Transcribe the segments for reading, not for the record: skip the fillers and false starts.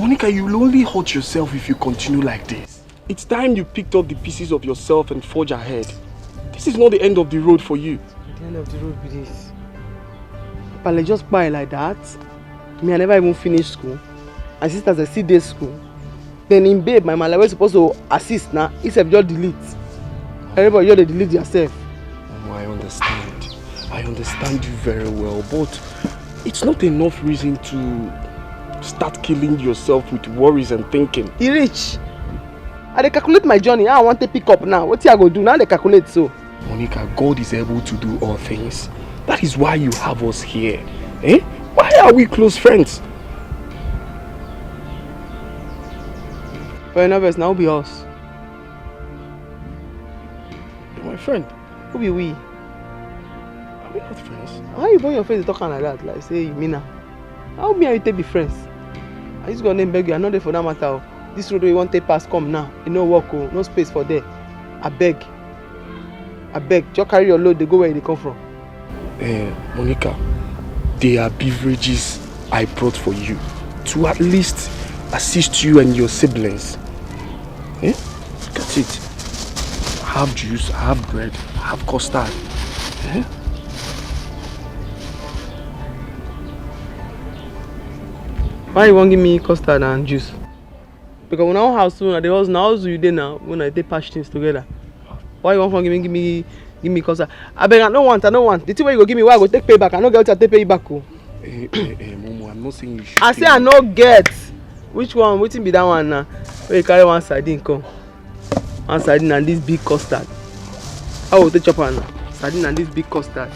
Monica, you'll only hurt yourself if you continue like this. It's time you picked up the pieces of yourself and forge ahead. This is not the end of the road for you. The end of the road with this. Papa, like just buy like that. Me, I never even finished school. My sisters are still day school. Then in babe, my man, was supposed to assist now. Except just delete. Everybody, you delete yourself. Oh, I understand. I understand you very well, but it's not enough reason to start killing yourself with worries and thinking. He rich. I calculate my journey. I want to pick up now. What I go do now? They calculate so. Monica, God is able to do all things. That is why you have us here. Eh? Why are we close friends? But nervous now be us. You're my friend. Who be we? Are we not friends? How you burn your face talking like that? Like say you mean now? How me and you take be friends? I just gonna beg you. I know there for that matter. This road we want to pass come now. You know walk, no space for there. I beg. Just carry your load. They go where they come from. Monica, there are beverages I brought for you to at least assist you and your siblings. Look at it. I have juice, I have bread, I have custard. Why you won't give me custard and juice? Because when our house soon, the house now you there now when I take patch things together. Why you want to give me custard? I beg, I don't want. The thing where you go give me, why I go take pay back? I don't get to take pay back. Momo, I'm not saying you should. I say I no get. Which one? Which be that one now? Where you carry one sardine come. One sardine and this big custard. I will take chopper now. Sardine and this big custard.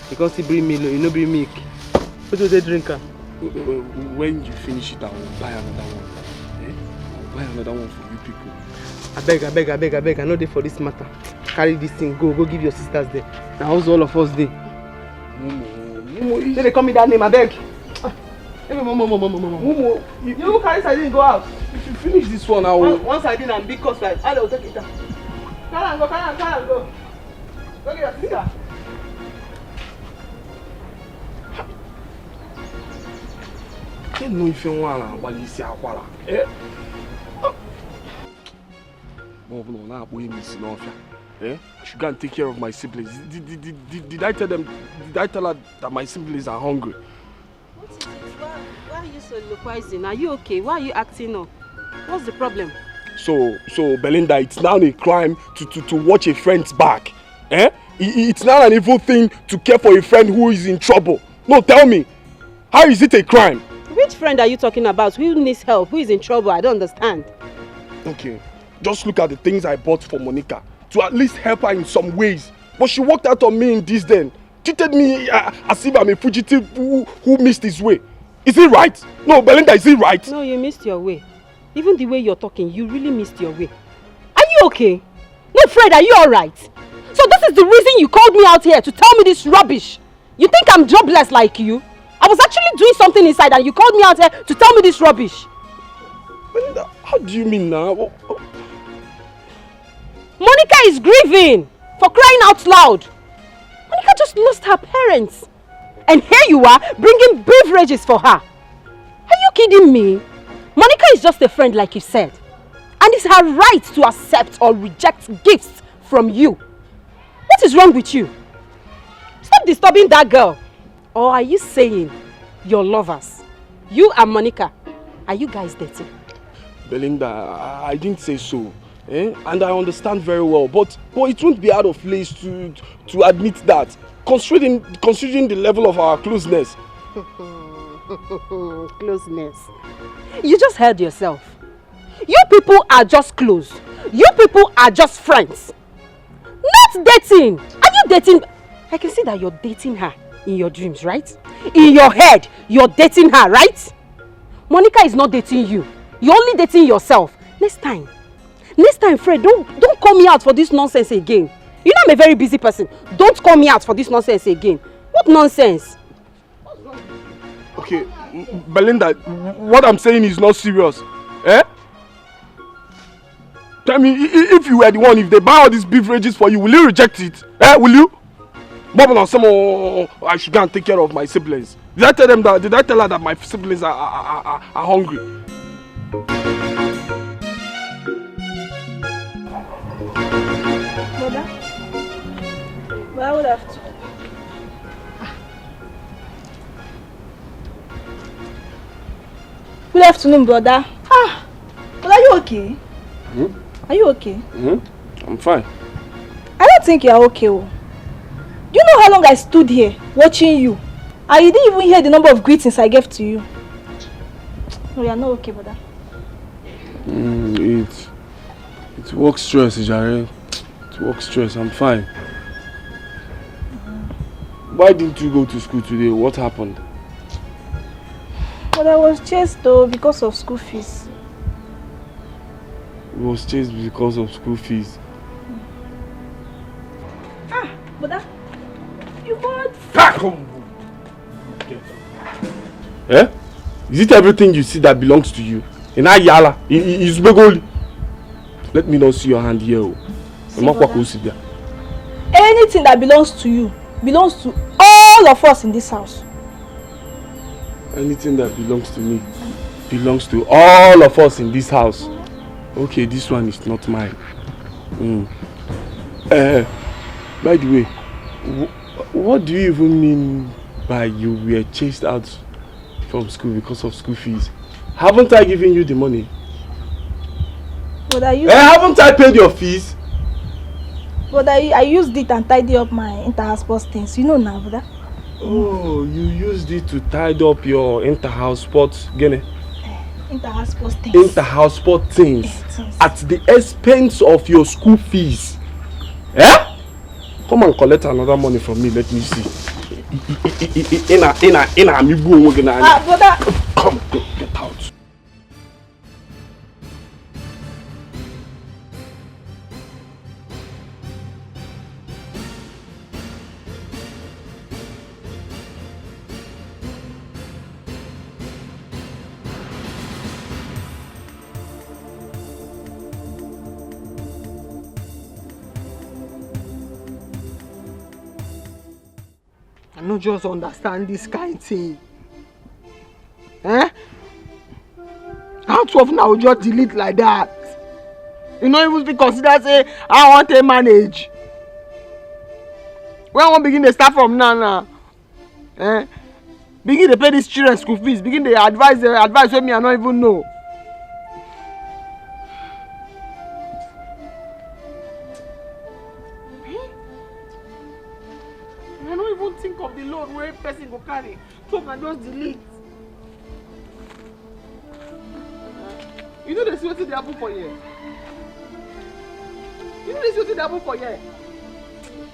Because he bring milk, you know bring milk. What do they drink? When you finish it, I will buy another one. I'll buy another one for you people. I beg. I know they for this matter. Carry this thing, go give your sisters there. Now how's all of us there? Momo, they call me that name, I beg. Momo, you carry sardine and go out. If you finish this one, I will. One sardine and big custard. I will take it down. Carry and go. Go get your sister. I don't know if you want to see Aquala. Eh? I should go and take care of my siblings. Did I tell them? Did I tell her that my siblings are hungry? What is it? Why are you soliloquizing? Are you okay? Why are you acting up? What's the problem? So Belinda, it's now a crime to watch a friend's back. Eh? It's now an evil thing to care for a friend who is in trouble. No, tell me, how is it a crime? Which friend are you talking about? Who needs help? Who is in trouble? I don't understand. Okay, just look at the things I bought for Monica to at least help her in some ways. But she walked out on me in this then. Treated me as if I'm a fugitive who missed his way. Is it right? No, Belinda, is it right? No, you missed your way. Even the way you're talking, you really missed your way. Are you okay? No, Fred, are you alright? So this is the reason you called me out here to tell me this rubbish? You think I'm jobless like you? I was actually doing something inside and you called me out here to tell me this rubbish. Belinda, how do you mean now? Monica is grieving, for crying out loud. Monica just lost her parents. And here you are, bringing beverages for her. Are you kidding me? Monica is just a friend like you said. And it's her right to accept or reject gifts from you. What is wrong with you? Stop disturbing that girl. Or are you saying you're lovers? You and Monica, are you guys dating? Belinda, I didn't say so. And I understand very well, but it won't be out of place to admit that, considering the level of our closeness. Closeness. You just heard yourself. You people are just close. You people are just friends. Not dating. Are you dating? I can see that you're dating her in your dreams, right? In your head, you're dating her, right? Monica is not dating you. You're only dating yourself. Next time, Fred, don't call me out for this nonsense again. You know I'm a very busy person. Don't call me out for this nonsense again. What nonsense? Okay, Belinda, what I'm saying is not serious. Tell me, if you were the one, if they buy all these beverages for you, will you reject it? Will you? Bob and some, I should go and take care of my siblings. Did I tell her that my siblings are hungry? Mother, but I would have to. Good afternoon, brother. But are you okay? Are you okay? I'm fine. I don't think you are okay. Do you know how long I stood here watching you? And you didn't even hear the number of greetings I gave to you. No, you are not okay, brother. It's work stress, Jare. It's work stress. I'm fine. Why didn't you go to school today? What happened? But I was chased though because of school fees. You was chased because of school fees. Brother, you bought. Is it everything you see that belongs to you? In Ayala, is Begoli. Let me not see your hand here. Anything that belongs to you belongs to all of us in this house. Anything that belongs to me belongs to all of us in this house. Okay, this one is not mine. By the way, what do you even mean by you were chased out from school because of school fees? Haven't I given you the money? But I haven't I paid your fees? But I used it and tidy up my inter-house sports things. You know now, brother. Oh, you used it to tidy up your inter-house sports, Gene? Inter-house sports things. Inter-house sports things at the expense of your school fees. Come and collect another money from me. Let me see. Brother. Come, get out. I don't just understand this kind of thing. How 12 now just delete like that? You know, even be consider say I want to manage. When I want begin to start from now. Begin to pay these children school fees. Begin to advise with me I don't even know. I don't even think of the load where person go carry. So I just delete. You know the see wetin dey happen for here. You know the see wetin dey happen for here.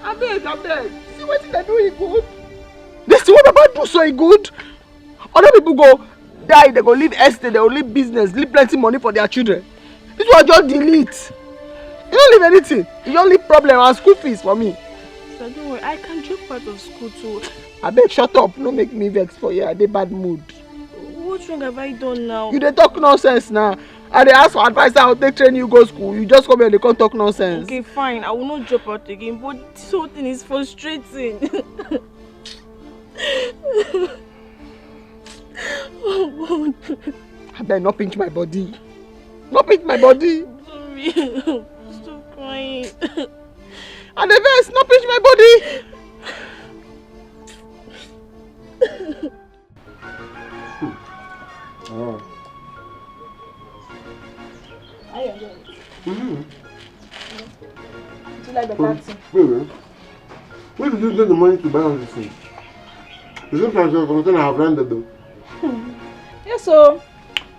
Abeg. See wetin they do e good. This thing what Papa do so e good. Other people go die, they go leave estate, they go leave business, leave plenty money for their children. This one just delete. You don't leave anything. You don't leave problem and school fees for me. So don't worry, I can drop out of school too. Abeg shut up, no make me vex for you. I dey bad mood. What wrong have I done now? You dey talk nonsense now. I dey ask for advice how to take train you go school. You just come here and come talk nonsense. Okay, fine. I will not drop out again, but this whole thing is frustrating. Oh God. Abeg, not pinch my body. Not pinch my body. Baby, stop crying. And the verse, not pinch my body. Oh. How you enjoying it? Mm-hmm. Do you like the dancing? Wait. Where did you get the money to buy all this thing? It seems like your container have landed though. Yeah, so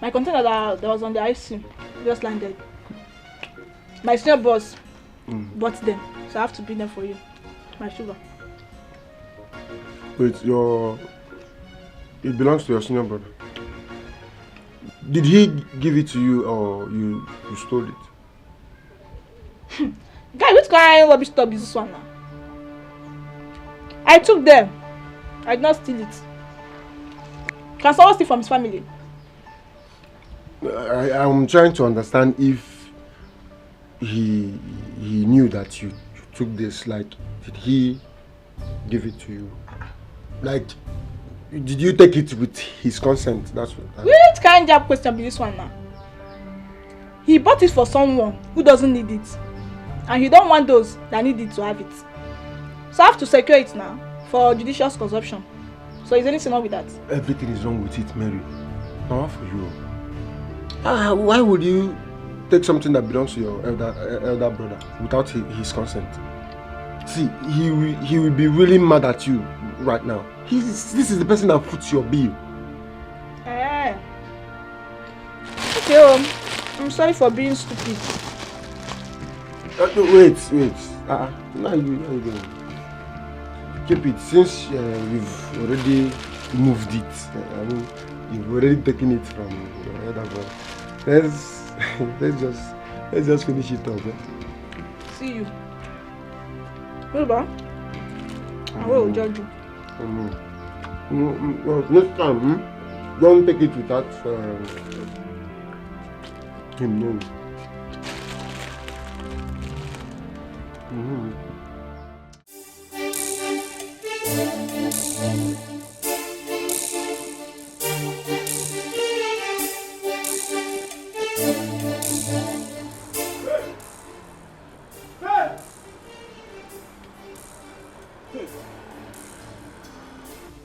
my container that was on the IC just landed. My senior boss bought them, so I have to bring them for you. My sugar. Wait, it belongs to your senior brother. Did he give it to you or you stole it? Guy, which kind of rubbish stop is this one now? I took them. I did not steal it. Can someone steal from his family? I'm trying to understand if he knew that you took this. Like, did he give it to you? Like, did you take it with his consent? That's what. Which kind of question be this one now? He bought it for someone who doesn't need it, and he don't want those that need it to have it. So I have to secure it now for judicious consumption. So is anything wrong with that? Everything is wrong with it, Mary. Not for you. Why would you take something that belongs to your elder brother without his consent? See, he will be really mad at you right now. This is the person that puts your bill. Okay, I'm sorry for being stupid. Wait. Now you going. Keep it since you've already moved it. You've already taken it from your elder brother. Let's just finish it up. See you. Wilbur, I will judge you. Next time, don't take it without him knowing.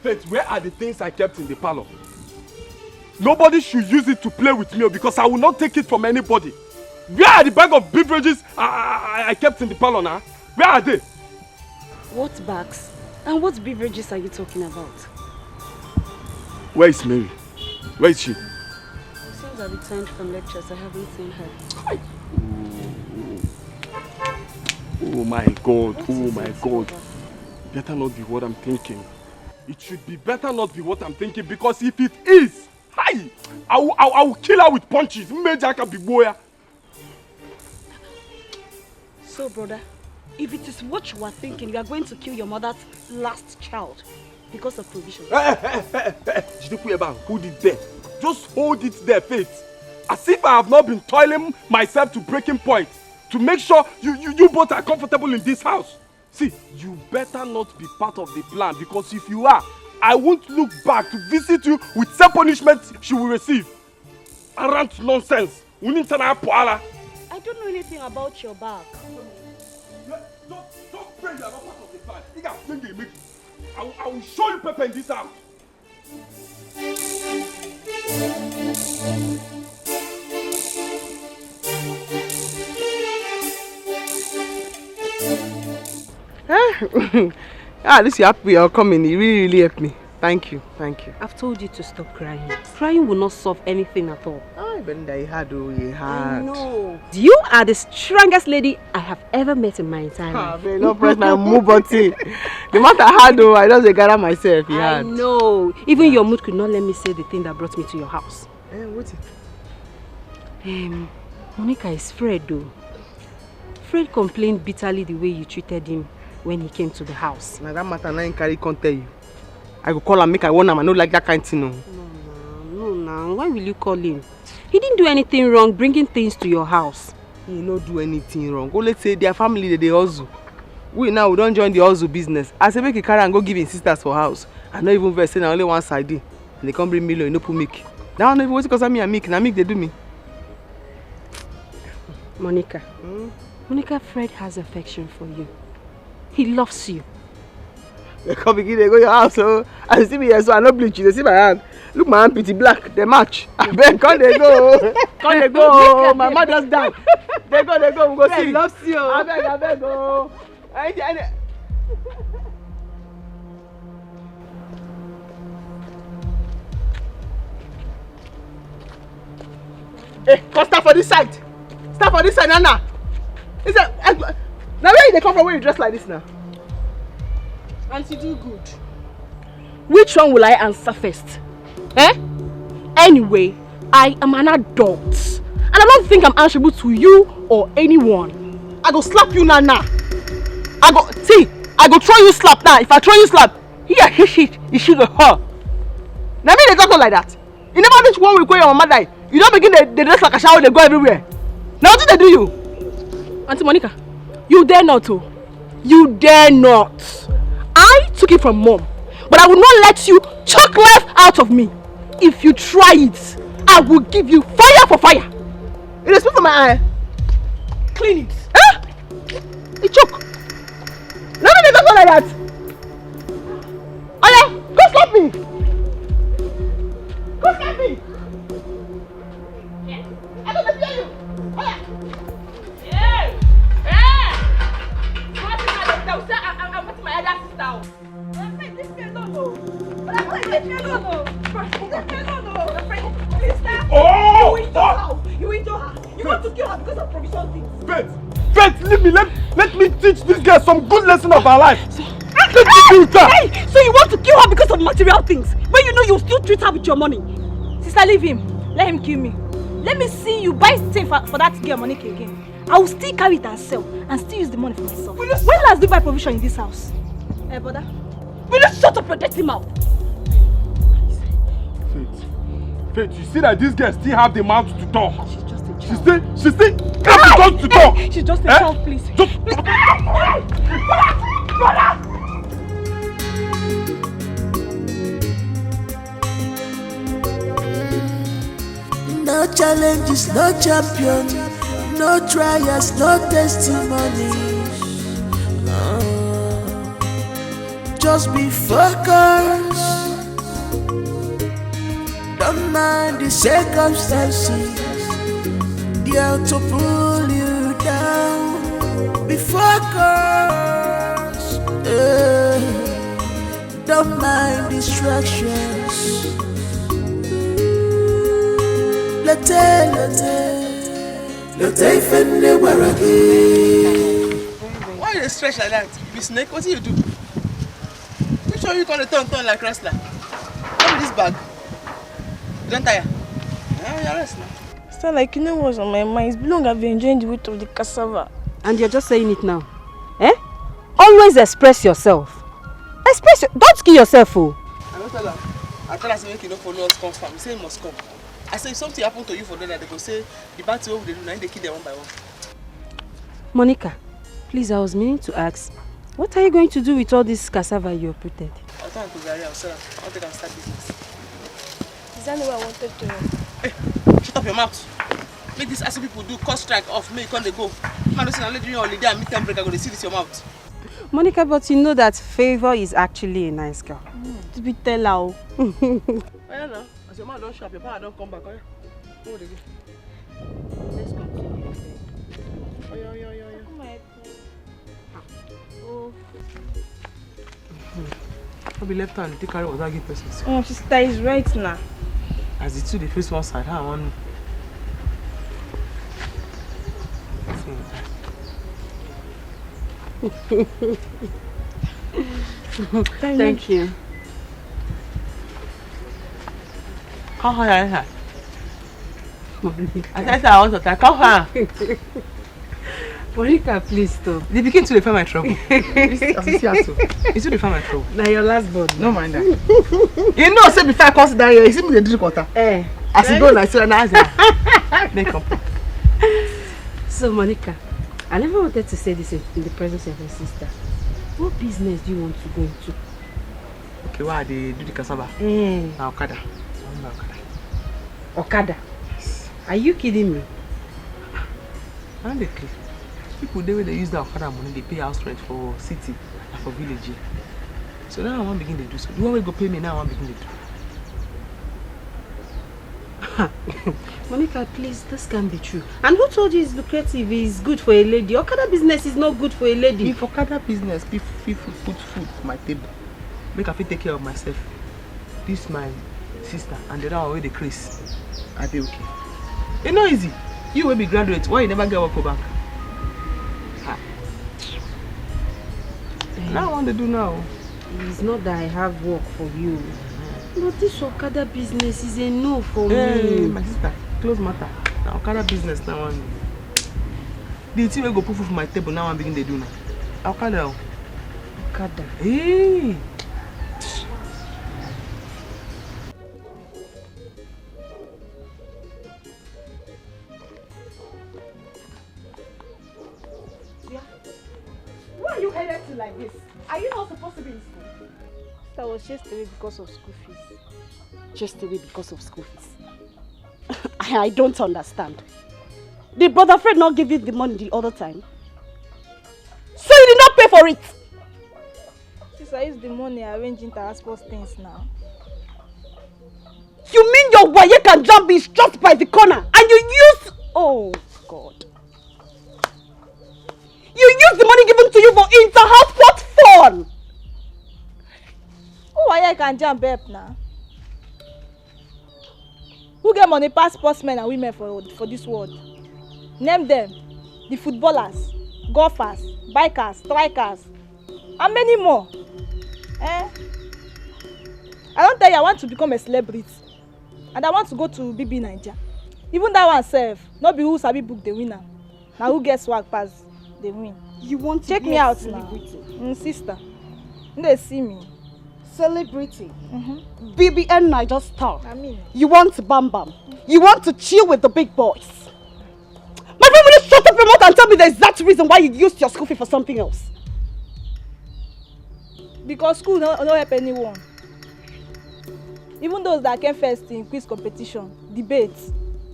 Faith, where are the things I kept in the parlor? Nobody should use it to play with me because I will not take it from anybody. Where are the bag of beverages I kept in the parlor now? Where are they? What bags? And what beverages are you talking about? Where is Mary? Where is she? Since I returned from lectures, I haven't seen her. Oh my God, oh my God. Better not be what I'm thinking. It should be better not be what I'm thinking because if it is, I will kill her with punches. So, brother, if it is what you are thinking, you are going to kill your mother's last child because of provision. Hold it there. Just hold it there, Faith. As if I have not been toiling myself to breaking point to make sure you both are comfortable in this house. See, you better not be part of the plan because if you are, I won't look back to visit you with some punishment she will receive. Around nonsense. I don't know anything about your bag. Don't pray you are not part of the plan. I will show you pepper in this house. At least you're happy you're coming. You really helped me. Thank you. I've told you to stop crying. Crying will not solve anything at all. Belinda, you had. I know. You are the strongest lady I have ever met in my entire life. Don't press my mood button. The matter I had, I just gather myself. I know. Even your mood could not let me say the thing that brought me to your house. What's it? Monica is Fred though. Fred complained bitterly the way you treated him when he came to the house. Now that matter now carry can't tell you. I go call and make I warn him. I don't like that kind of thing. No. Why will you call him? He didn't do anything wrong bringing things to your house. He not do anything wrong. Go let's say their family they hustle. We don't join the hustle business. I say make he carry and go give his sisters for house. I not even verse only one side. And they come bring million, no put milk. Now I don't even what because me and milk. Now milk they do me. Monica. Monica, Fred has affection for you. He loves you. They come begin, they go your house, so I see me here, so I no bleach. They see my hand. Look, my hand pretty black. They match. I beg, come they go. Come they go. My mother's down. They go. We go see. Loves you. I beg, go. Hey, come stand for this side. Stand for this side, Nana. Now where you come from when you dress like this now? Auntie, do good. Which one will I answer first? Anyway, I am an adult. And I don't think I'm answerable to you or anyone. I go slap you, Nana. I go throw you slap now. If I throw you slap, he should go her. Now me they talk like that. You never reach one week where your mama die. You don't begin they dress like a shower, they go everywhere. Now what did they do you? Auntie Monica, you dare not oh. You dare not. I took it from mom, but I will not let you choke life out of me. If you try it, I will give you fire for fire. It is for my eye. Clean it. It choke. No, they don't go like that. Aya, go slap me. Go slap me. I don't fear you. Aya. I'm with my other sister. Leave me alone. Leave me alone. Please stop. Oh! You injure her. You want to kill her because of provision things. Faith, leave me. Let me teach this girl some good lesson of her life. Let me do that. Hey, so you want to kill her because of material things, when you know you'll still treat her with your money? Sister, leave him. Let him kill me. Let me see you buy things for that girl Monica again. I will still carry it and sell and still use the money for myself. When last did I buy provision in this house? Hey, brother. Will you shut up your dirty mouth? Faith, you see that this girl still have the mouth to talk. She's just a child. She still have the tongue to talk. She's just a child, please. Brother! No challenges, no champion, no trials, no testimony. Just be focused. Don't mind the circumstances. They are to pull you down. Be focused. Don't mind distractions. Why you stretch like that? You be snake? What do you do? Which one you gonna turn like wrestler? What is this bag? You don't tire? Yeah, you're rest now. Still, like, you know what's on my mind? It's belong I've been enjoying the weight of the cassava. And you're just saying it now. Always express yourself. Don't kill yourself, oh. I don't tell her. I tell her to make you don't follow us come farm. You say you must come. I say if something happen to you for them, they go say the party what they do now, they kill them one by one. Monica, please, I was meaning to ask, what are you going to do with all this cassava you uprooted? I'll turn to Gary, I'll sell them. I'll take and start business. Is that what I wanted to know? Hey, shut up your mouth. Make these asshole people do cost strike off, make you go. Man, don't say I'm letting you holiday and meet them break, I go to see this your mouth. Monica, but you know that Favor is actually a nice girl. To be tell her. I don't know. As your man don't show up, your power don't come back. Go again. Let's continue. I'll be left hand, take carry water, give person. Oh, sister is right now. As the two, they face one side, how one. Thank you. Come here. I said I want to come here. Monica, please stop. They begin to find my trouble. It's to find my trouble. Now your last body. No mind that. You know, say before I come down here, you see me the drink water. As you go, I say, make up. So, Monica, I never wanted to say this in the presence of your sister. What business do you want to go into? Okay, why they do the cassava? Okada. Okada? Are you kidding me? And they people they use the Okada money, they pay house rent for city and for village. So now I want to begin to do so. You want me to go pay me now? I want to begin to do. Monica, please, this can't be true. And who told you it's lucrative, it's good for a lady? Okada business is not good for a lady. If Okada business, people put food on my table, make I fit take care of myself. This my sister and the other one with the Chris. I be okay. It's not easy. You will be graduate. Why you never get work for bank? Now I want to do now. It's not that I have work for you. But this Okada business is a no for me. My sister, close matter. Now Okada business now one. The thing will go put food for my table now I'm beginning to do now. Okada. Okada. Hey. Where are you headed to like this? Are you not supposed to be in school? I was chased away because of school fees. Chased away because of school fees. I don't understand. Did brother Fred not give you the money the other time? So you did not pay for it? Since I used the money, I arranged inter-sports things now. You mean your Waye can jump is just by the corner and you use... Oh God. You use the money given to you for inter-house sport fun! Why I can jump up now? Who get money pass sportsmen and women for this world? Name them. The footballers, golfers, bikers, strikers, and many more. I don't tell you I want to become a celebrity. And I want to go to BB Niger. Even that one self, not be who sabi book the winner. Now who gets swag pass the win. You want to check be me a out celebrity? Now. Sister. They see me. Celebrity. BBN Niger star. I mean. You want to bam bam. You want to chill with the big boys. My friend, will you shut up your mouth and tell me the exact reason why you used your school fee for something else? Because school don't help anyone. Even those that came first in quiz competition, debates,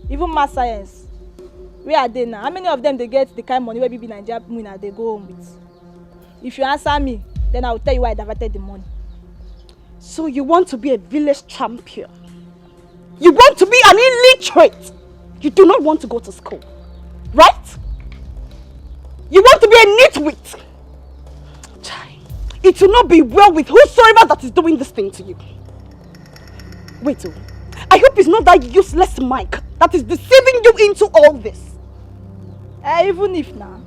even math science. Where are they now? How many of them they get the kind of money where BB Nigeria winner they go home with? If you answer me, then I will tell you why I diverted the money. So you want to be a village champion? You want to be an illiterate? You do not want to go to school, right? You want to be a nitwit? It will not be well with whosoever that is doing this thing to you. Wait, I hope it's not that useless Mike that is deceiving you into all this. Even if now,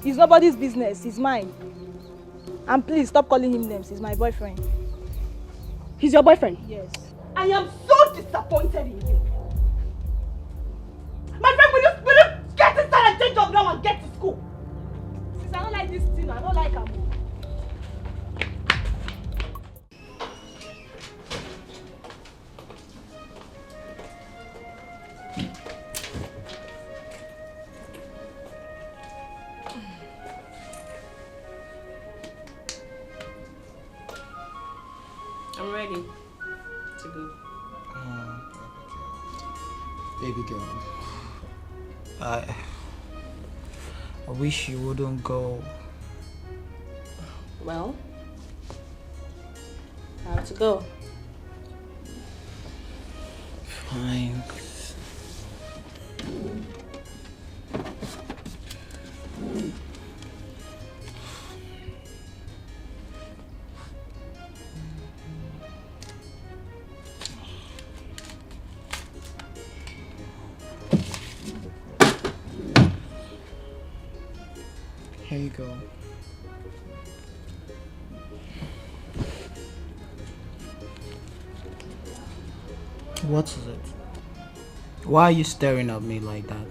it's nobody's business, it's mine. And please stop calling him names, he's my boyfriend. He's your boyfriend? Yes. I am so disappointed in you. My friend, will you get inside and change job now and get to school? Since I don't like this thing, I don't like him. I'm ready to go. Baby girl, I wish you wouldn't go. Well, I have to go. Fine. Here you go. What is it? Why are you staring at me like that?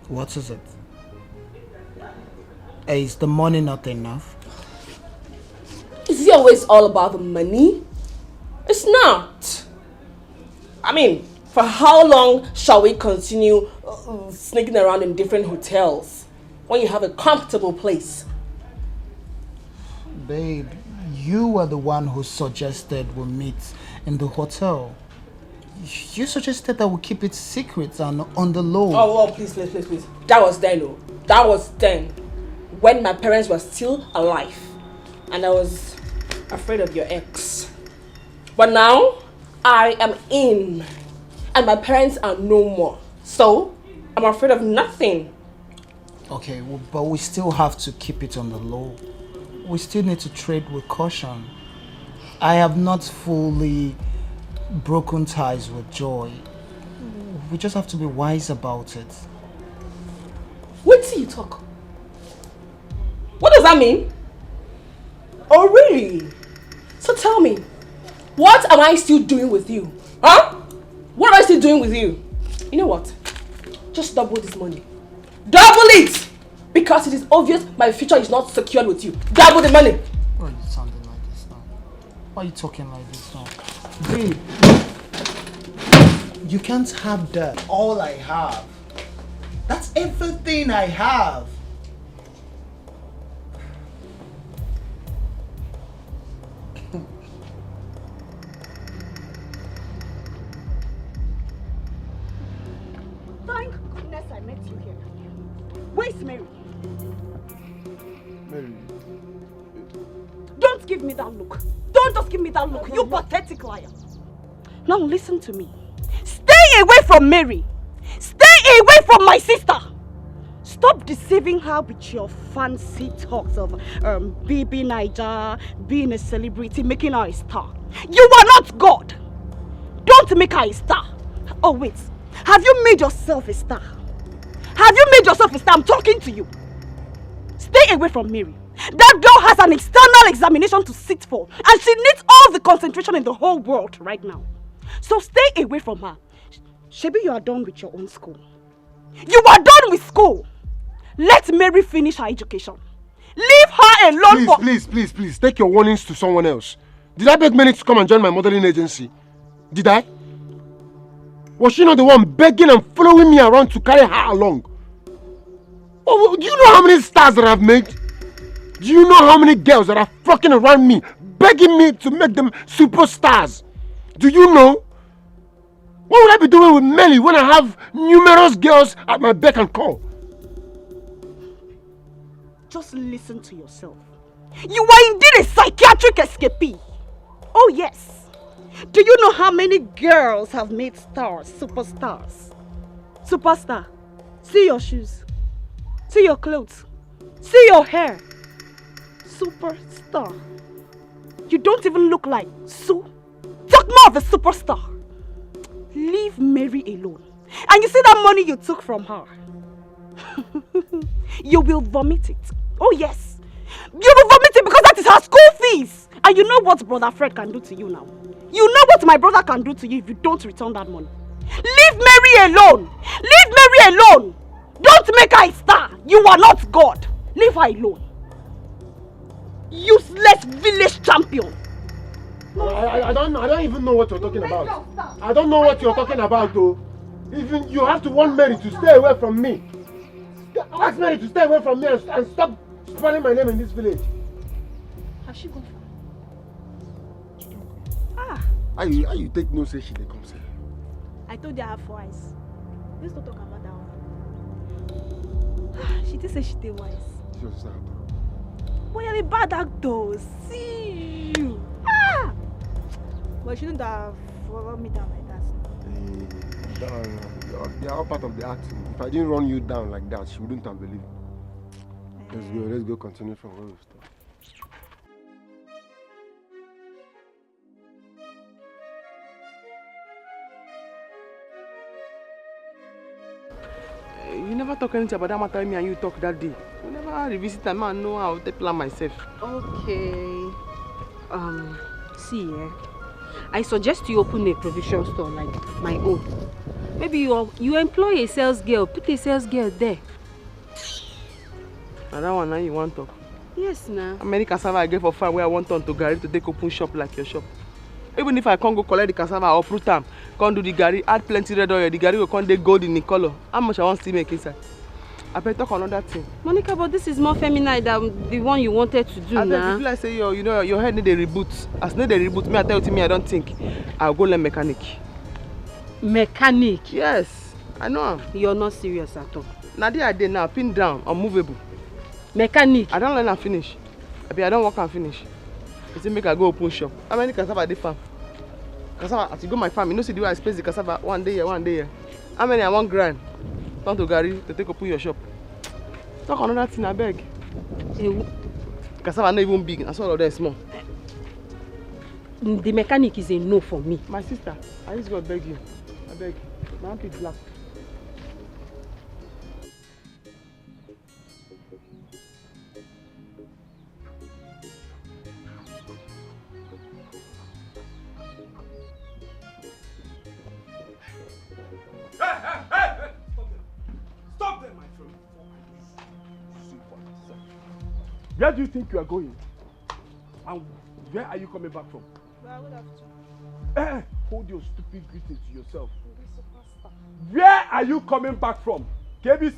What is it? Hey, is the money not enough? Is it always all about the money? It's not. I mean, for how long shall we continue sneaking around in different hotels when you have a comfortable place? Babe, you were the one who suggested we meet in the hotel. You suggested that we keep it secret and on the low. Oh, please. That was then, oh. That was then. When my parents were still alive. And I was afraid of your ex. But now, I am in. And my parents are no more. So, I'm afraid of nothing. Okay, well, but we still have to keep it on the low. We still need to trade with caution. I have not fully broken ties with Joy. We just have to be wise about it. Wait till you talk. What does that mean? Oh, really? So tell me, what am I still doing with you? Huh? What am I still doing with you? You know what? Just double this money. Double it! Because it is obvious my future is not secured with you. Double the money. Why are you sounding like this now? Why are you talking like this now? Babe, you can't have that. All I have. That's everything I have. Thank goodness I met you here. Where's Mary? Mary. Don't give me that look. Don't just give me that look. You pathetic liar. Now listen to me. Stay away from Mary. Stay away from my sister. Stop deceiving her with your fancy talks of baby Niger, being a celebrity, making her a star. You are not God. Don't make her a star. Oh wait, have you made yourself a star? Have you made yourself a star? I'm talking to you. Stay away from Mary. That girl has an external examination to sit for, and she needs all the concentration in the whole world right now. So stay away from her. Shebi, you are done with your own school. You are done with school. Let Mary finish her education. Leave her alone. Please, take your warnings to someone else. Did I beg Mary to come and join my modeling agency? Did I? Was she not the one begging and following me around to carry her along? Oh, do you know how many stars that I've made? Do you know how many girls that are flocking around me, begging me to make them superstars? Do you know? What would I be doing with Melly when I have numerous girls at my beck and call? Just listen to yourself. You are indeed a psychiatric escapee. Oh yes. Do you know how many girls have made stars, superstars? Superstar. See your shoes. See your clothes. See your hair. Superstar. You don't even look like Sue. Talk more of a superstar. Leave Mary alone. And you see that money you took from her? You will vomit it. Oh yes. You will vomit it because that is her school fees. And you know what brother Fred can do to you now. You know what my brother can do to you if you don't return that money. Leave Mary alone. Leave Mary alone. Don't make her a star. You are not God. Leave her alone. Useless village champion. I don't even know what you're talking about. I don't know what you're talking about though. Even you have to warn Mary to stay away from me. Ask Mary to stay away from me and stop spoiling my name in this village. Has she gone? How you take no say she dey come say? I told you I have 4 eyes. Let's not talk about that one. She did say she did wise. She was sad. Boy, you're a bad actor. See you. But she shouldn't have run me down like that. They are all part of the acting. If I didn't run you down like that, she wouldn't have believed. Let's go continue from where we stopped. You never talk anything about that matter me and you talk that day. You never revisit that man know how to plan myself. Okay. See, I suggest you open a provision store like my own. Maybe you employ a sales girl, put a sales girl there. And that one now you want to talk? Yes, now. How many cassava I get for farm where I want on to Gary to take open shop like your shop? Even if I can't go collect the cassava or fruit time, can't do the Gary, add plenty red oil, the Gary will come dey gold in the color. How much I want to make inside? I better talk another thing. Monica, but this is more feminine than the one you wanted to do now. I feel like say your head need a reboot. As need a reboot, me I tell you me I don't think. I'll go learn mechanic. Mechanic? Yes, I know him. You're not serious at all. Now there I did now, pinned down, unmovable. Mechanic? I don't learn and finish. I don't work and finish. You say make I go open shop. How many cassava dey farm? Cassava, as you go my farm, you know see the way I space the cassava one day here, one day here. How many I want grind? Turn to Gary to take open your shop. Talk another thing, I beg. Cassava not even big, I saw all of them small. The mechanic is a no for me. My sister, I just go beg you. I beg. My hand is black. Stop there, my friend. Where do you think you are going? And where are you coming back from? Well, I would have to. Hold your stupid greeting to yourself. Where are you coming back from? KBC?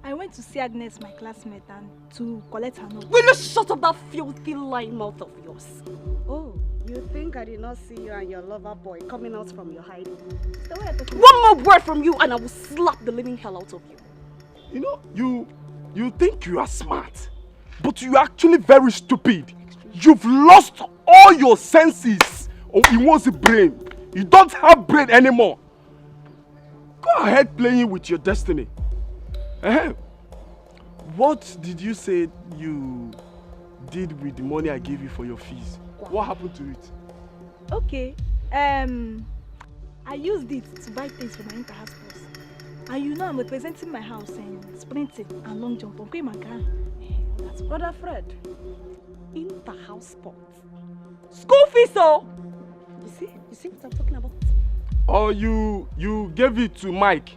I went to see Agnes, my classmate, and to collect her note. Will you shut up that filthy lying mouth of yours? Oh, you think I did not see you and your lover boy coming out from your hiding? So what are you talking about? One more word from you and I will slap the living hell out of you. You know, you think you are smart, but you are actually very stupid. You've lost all your senses in one's brain. You don't have brain anymore. Go ahead playing with your destiny. What did you say you did with the money I gave you for your fees? What happened to it? Okay. I used it to buy things for my inter-house course. And you know I'm representing my house in sprinting and long jump. Okay, my car. That's Brother Fred. Inter-house sports. School fees, oh! You see what I'm talking about? Or you gave it to Mike?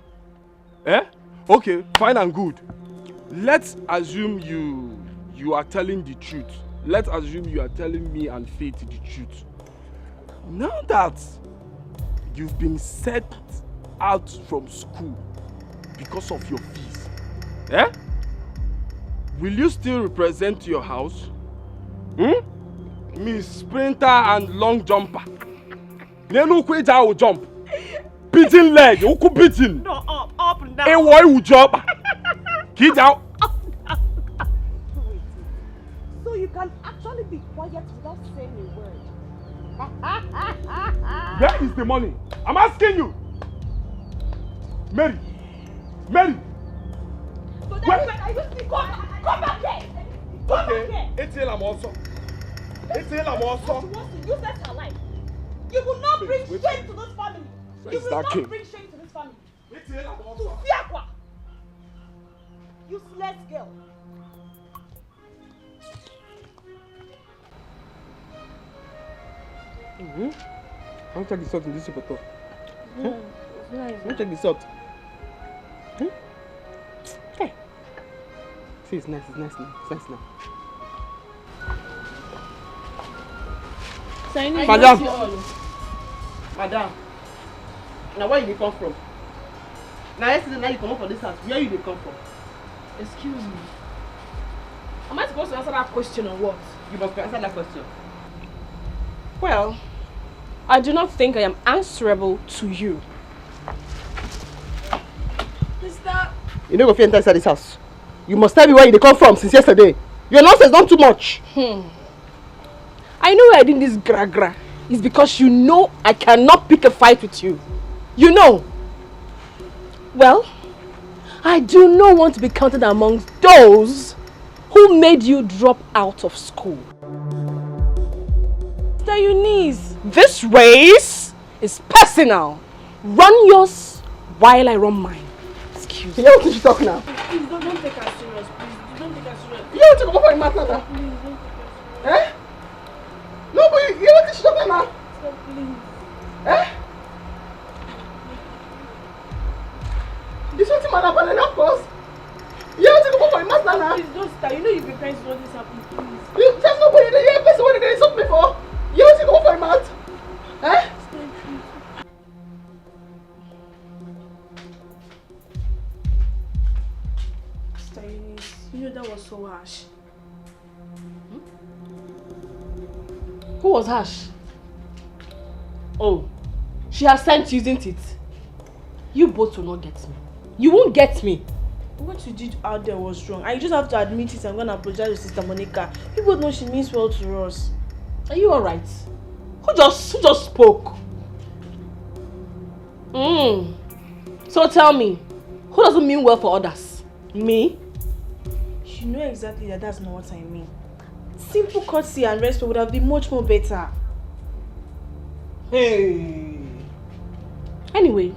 Okay, fine and good. Let's assume you are telling the truth. Let's assume you are telling me and Faith the truth. Now that you've been set out from school because of your fees, will you still represent your house? Miss Sprinter and Long Jumper. Nenu Kweja will jump. Beating leg, you could beating. No, up and down. And why will jump? Get out. So you can actually be quiet without saying a word. Where is the money? I'm asking you. Mary. But where? I used to come back here. Come back here. It's here, I'm also. It's here, I'm also. She wants to use that her life. You will not bring shame to this family. You will not bring shame to this family. It's here, I'm also. Fiakwa. Useless girl. I want to check the salt in this potato. Let me check the salt. Hey. See, it's nice now. Madam. Now where you come from? Now yesterday now you come up from this house. Where you come from? Excuse me. Am I supposed to answer that question or what? You must answer that question. Well, I do not think I am answerable to you. Sister. You don't go fit enter inside this house. You must tell me where you come from since yesterday. Your nonsense not too much. I know why I did this gra. It's because you know I cannot pick a fight with you. You know. Well, I do not want to be counted amongst those who made you drop out of school. Sister Eunice, this race is personal. Run yours while I run mine. Excuse me. You know what you talk now? Please don't take us serious, please. Don't take us serious. You want to come up for a matter now? Please don't take us serious. No, but you know what you talking now? Stop, please. This one man up and of course. You want to come up for a matter now? Please don't start. You know you've been friends with all this happen, please. You just nobody there. You ain't person when they insult before. You want to come up for a mat? Sister Eunice, you know that was so harsh. Who was harsh? Oh, She has sent you, isn't it? You both will not get me. You won't get me. What you did out there was wrong. And you just have to admit it. I'm going to apologize to Sister Monica. People know she means well to us. Are you alright? Who just spoke? So tell me, who doesn't mean well for others? Me? You know exactly that that's not what I mean. Simple courtesy and respect would have been much more better. Hey. Anyway,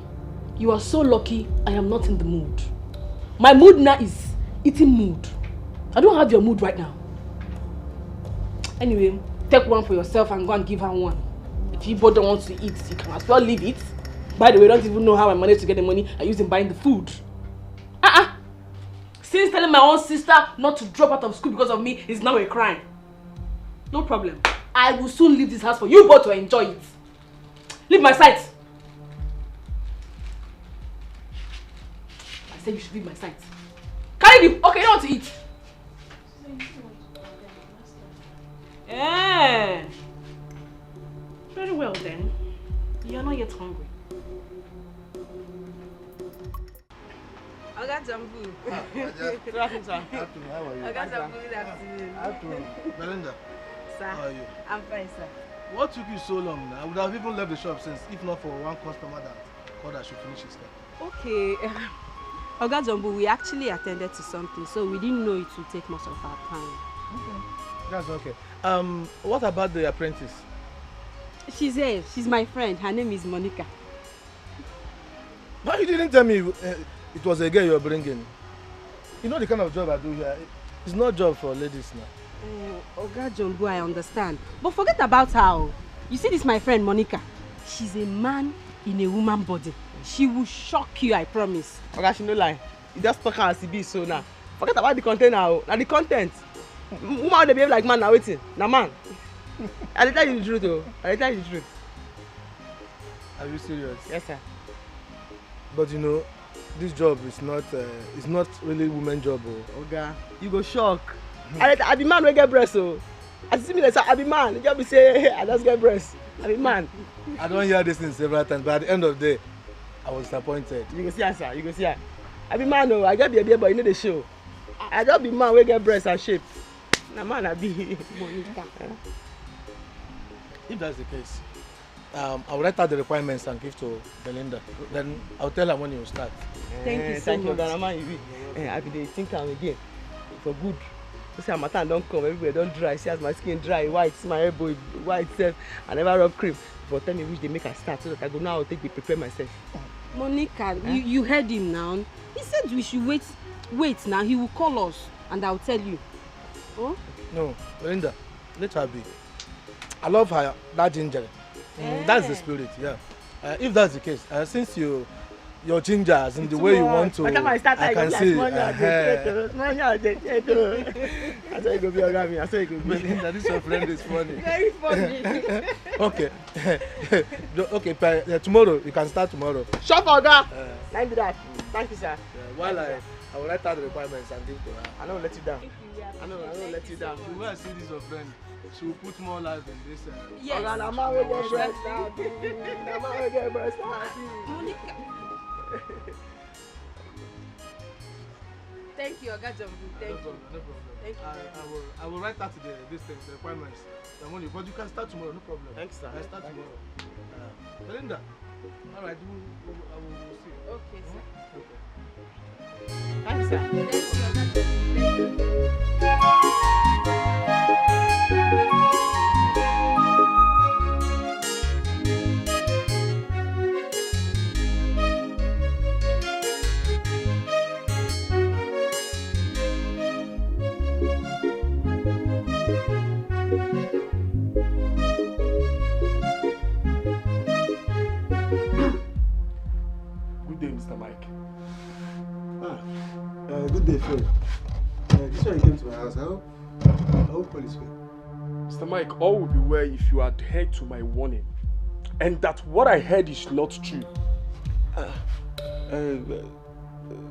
you are so lucky I am not in the mood. My mood now is eating mood. I don't have your mood right now. Anyway, take one for yourself and go and give her one. If you both don't want to eat, you can as well leave it. By the way, I don't even know how I managed to get the money I used in buying the food. Since telling my own sister not to drop out of school because of me is now a crime. No problem. I will soon leave this house for you both to enjoy it. Leave my sight. I said you should leave my sight. Carry the... Okay, you don't want to eat. Yeah. Very well then. You are not yet hungry. Oga Jambu. Good afternoon, sir. Afternoon, how are you? Oga Jambu, good afternoon. Afternoon. Belinda, Sir, how are you? I'm fine, sir. What took you so long now? I would have even left the shop since, if not for one customer that called that should finish his car. Okay. Oga Jambu, we actually attended to something, so we didn't know it would take much of our time. Okay. That's okay. What about the apprentice? She's here. She's my friend. Her name is Monica. Why you didn't tell me it was a girl you were bringing? You know the kind of job I do here. It's not job for ladies now. Oga Jambu, I understand. But forget about her. You see this my friend Monica? She's a man in a woman body. She will shock you, I promise. Oga, she no lie. You just talk as it be so now. Forget about the content now. Now the content. Woman they behave like man now waiting. Now man. I tell you the truth though. I tell you the truth. Are you serious? Yes, sir. But you know, this job is not really woman job. Oga, you go shock. I be man wey get breast oh. As you see me like say I be man. You just be say hey, I just get breast. I be man. I don't hear this thing several times, but at the end of the day, I was disappointed. You go see her, sir. You go see her. I be man oh. I get baby, but you know the show. I just be man wey get breast and shape. Na man I be. Monica. If that's the case, I'll write out the requirements and give to Belinda. Then I'll tell her when you start. Thank you so thank much. you, Oga. Na man you be. I be dey think am again. For good. You see, my time don't come. Everywhere don't dry. See as my skin dry, white. See my elbow white self. I never rub cream. But tell me which they make I start so that I go now. I'll take the prepare myself. Monica, you heard him now. He said we should wait now. He will call us and I'll tell you. Oh? No, Belinda, let her be. I love her, that ginger. That's the spirit, yeah. If that's the case, since your ginger, as in the way you want to, I can see. I saw you go be Oga me. I saw you go be. Belinda, this your friend is funny. Very funny. Okay. Okay, tomorrow, you can start tomorrow. Shut Oga! Let me do that. Thank you, sir. While I will write out the requirements and give to her. I don't let you down. I know let you down. The way I see this your friend, she will put more life in this. Yes. Oga, na man wey get breast now. Na man wey get breast now. Monica. Thank you, Oga Jambu. Thank you. No problem. Thank you. I will write out the requirements. But you can start tomorrow, no problem. Thanks, sir. I start tomorrow. Belinda, all right, I will see you. Okay, sir. Okay. Thank you, sir. Thank you, Oga Jambu. Good day, Mr. Mike. Good day, friend. This one you came to my house. I hope all is well. Mr. Mike, all will be well if you adhere to my warning. And that what I heard is not true.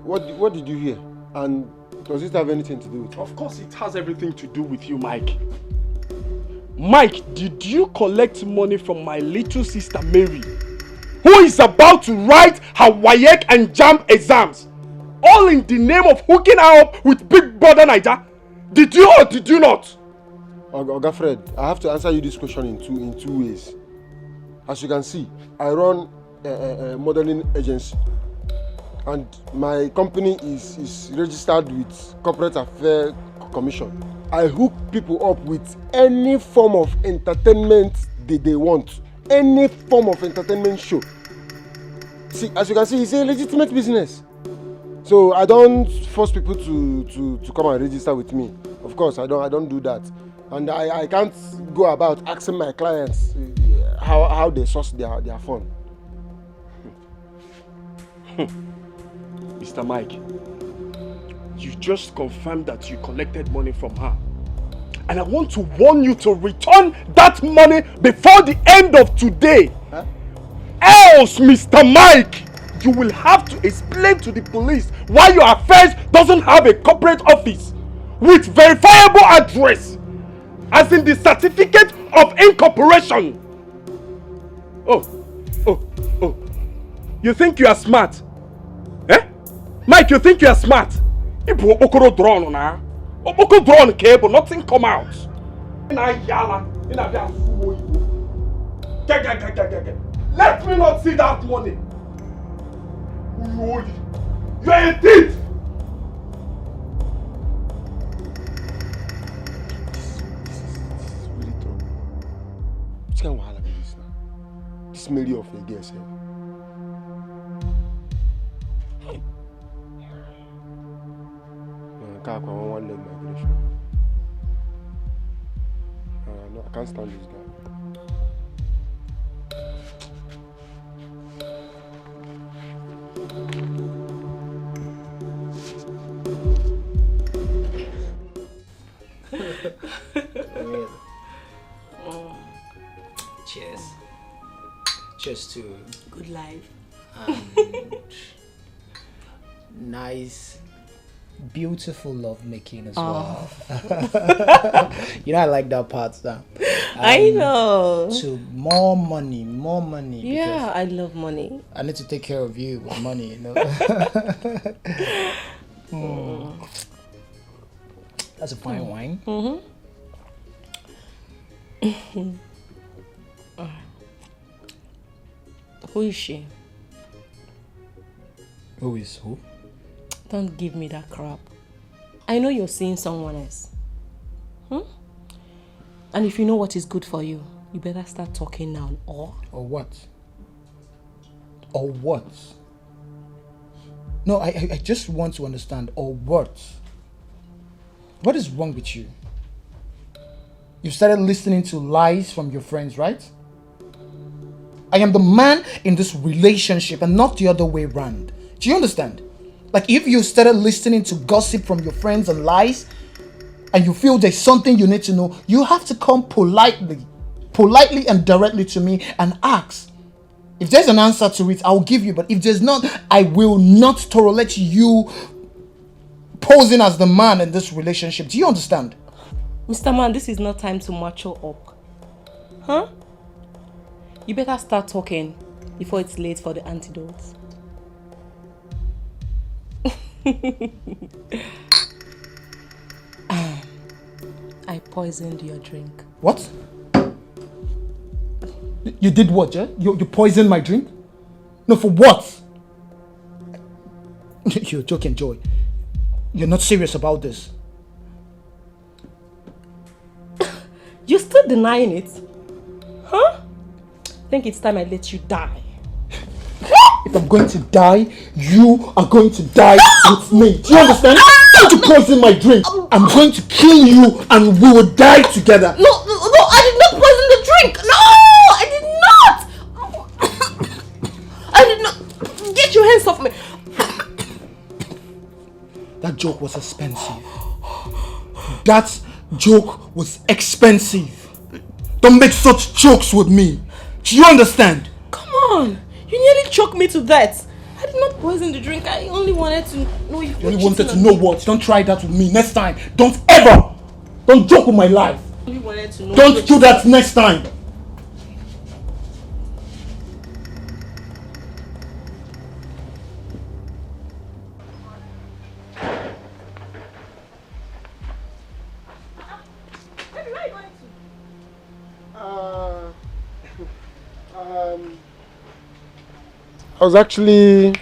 What did you hear? And does it have anything to do with it? Of course, it has everything to do with you, Mike. Mike, did you collect money from my little sister Mary? who is about to write her WAEC and JAMB exams, all in the name of hooking her up with Big Brother Niger? Did you or did you not? Oga Fred, I have to answer you this question in two ways. As you can see, I run a modeling agency, and my company is registered with Corporate Affairs Commission. I hook people up with any form of entertainment they want, any form of entertainment show. See, as you can see, it's a legitimate business. So I don't force people to come and register with me. Of course, I don't do that, and I can't go about asking my clients how they source their fund. Mr. Mike, you just confirmed that you collected money from her. And I want to warn you to return that money before the end of today. Huh? Else, Mr. Mike, you will have to explain to the police why your affairs doesn't have a corporate office with verifiable address, as in the certificate of incorporation. Oh. You think you are smart? Eh? Mike, you think you are smart? If you okoro drone na, okoro drone cable, nothing come out. Let me not see that money. You are a thief. Which kind of wahala be this now? This Mary of a girl, sir. One leg migration. No, I can't stand this guy. Cheers. Cheers to good life. Nice, beautiful love making as well. You know, I like that part. I know. To more money. Yeah, I love money. I need to take care of you with money, you know. That's a fine wine. Who is she? Who is who? Don't give me that crap. I know you're seeing someone else. And if you know what is good for you, you better start talking now. Or what? Or what? No, I just want to understand. Or what? What is wrong with you? You started listening to lies from your friends, right? I am the man in this relationship and not the other way around. Do you understand? Like, if you started listening to gossip from your friends and lies, and you feel there's something you need to know, you have to come politely and directly to me and ask. If there's an answer to it, I'll give you. But if there's not, I will not tolerate you posing as the man in this relationship. Do you understand? Mr. Man, this is not time to macho up. Huh? You better start talking before it's late for the antidotes. I poisoned your drink. What? You did what, yeah? You poisoned my drink? No, for what? You're joking, Joy. You're not serious about this. You're still denying it? Huh? I think it's time I let you die. If I'm going to die, you are going to die with me. Do you understand? Don't you poison my drink. I'm going to kill you and we will die together. No, I did not poison the drink. No, I did not. I did not. Get your hands off me. That joke was expensive. That joke was expensive. Don't make such jokes with me. Do you understand? Come on. You nearly choked me to death. I did not poison the drink. I only wanted to know if you only wanted to know what? Don't try that with me next time. Don't ever. Don't joke with my life. I only wanted to know. Don't do that next time. I was actually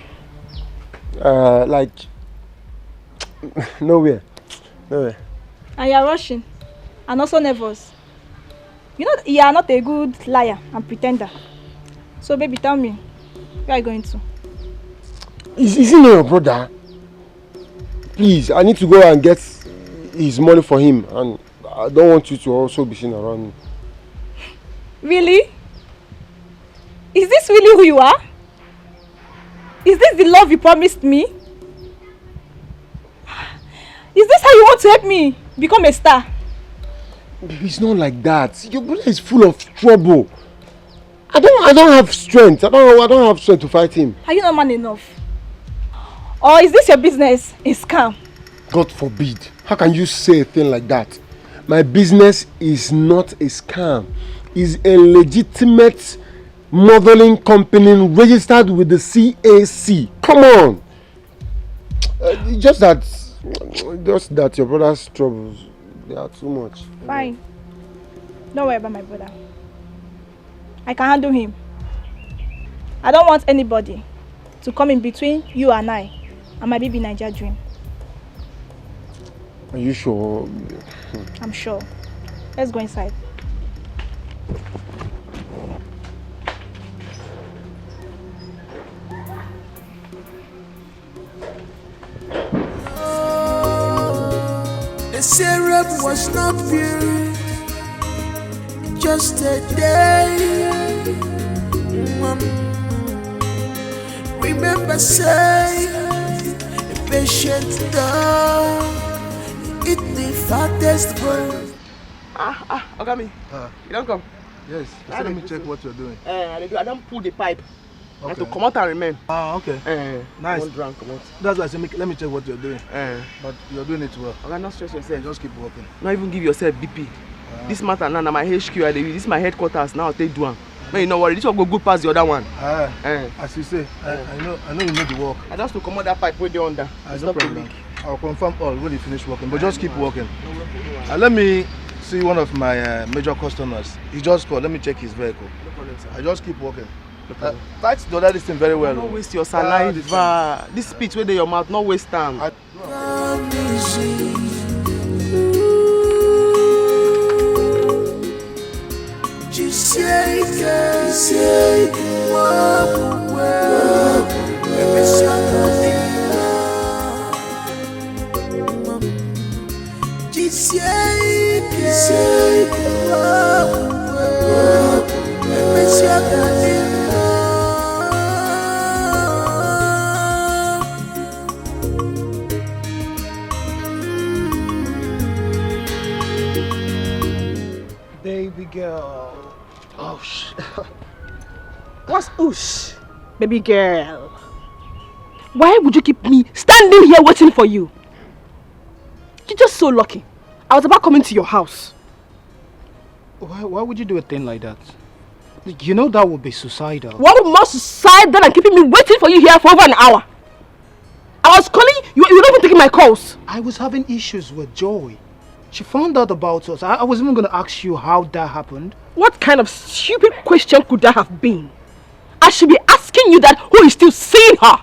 like nowhere. And you are rushing and also nervous. You know you are not a good liar and pretender. So baby, tell me, where are you going to? Is he not your brother? Please, I need to go and get his money for him, and I don't want you to also be seen around me. Really? Is this really who you are? Is this the love you promised me? Is this how you want to help me become a star? Baby, it's not like that. Your brother is full of trouble. I don't have strength. I don't have strength to fight him. Are you not man enough? Or is this your business a scam? God forbid. How can you say a thing like that? My business is not a scam. It's a legitimate modeling company registered with the CAC. Come on. Just that your brother's troubles, they are too much. Fine. Don't worry about my brother. I can handle him. I don't want anybody to come in between you and I and my baby Nigerian dream. Are you sure? I'm sure. Let's go inside. The syrup was not pure, just a day. Remember, say, a patient dog, eat the fattest bird. Ogami, you don't come. Yes, let me check what you're doing. I don't pull the pipe. Okay. And to come out and remain. Okay. Nice. One drunk, come out. That's why I said, let me check what you're doing. But you're doing it well. Okay, not stress yourself. Just keep working. Not even give yourself BP. This matter now, my HQ, this is my headquarters. Now I'll take one. Man, you know what? This one go good past the other one. As you say, I know you know the work. I just to come out that pipe with the under. No problem. I'll confirm all when you finish working, but just keep working. Let me see one of my major customers. He just called. Let me check his vehicle. No problem, sir. I just keep working. Fight the other thing very well. Don't waste your saliva. This speech where they your mouth, not waste time. Baby girl. Oh, shit. What's oosh, baby girl? Why would you keep me standing here waiting for you? You're just so lucky. I was about coming to your house. Why would you do a thing like that? You know that would be suicidal. What would more suicidal than keeping me waiting for you here for over an hour? I was calling you, you were not even taking my calls. I was having issues with Joy. She found out about us. I was even going to ask you how that happened. What kind of stupid question could that have been? I should be asking you that who is still seeing her.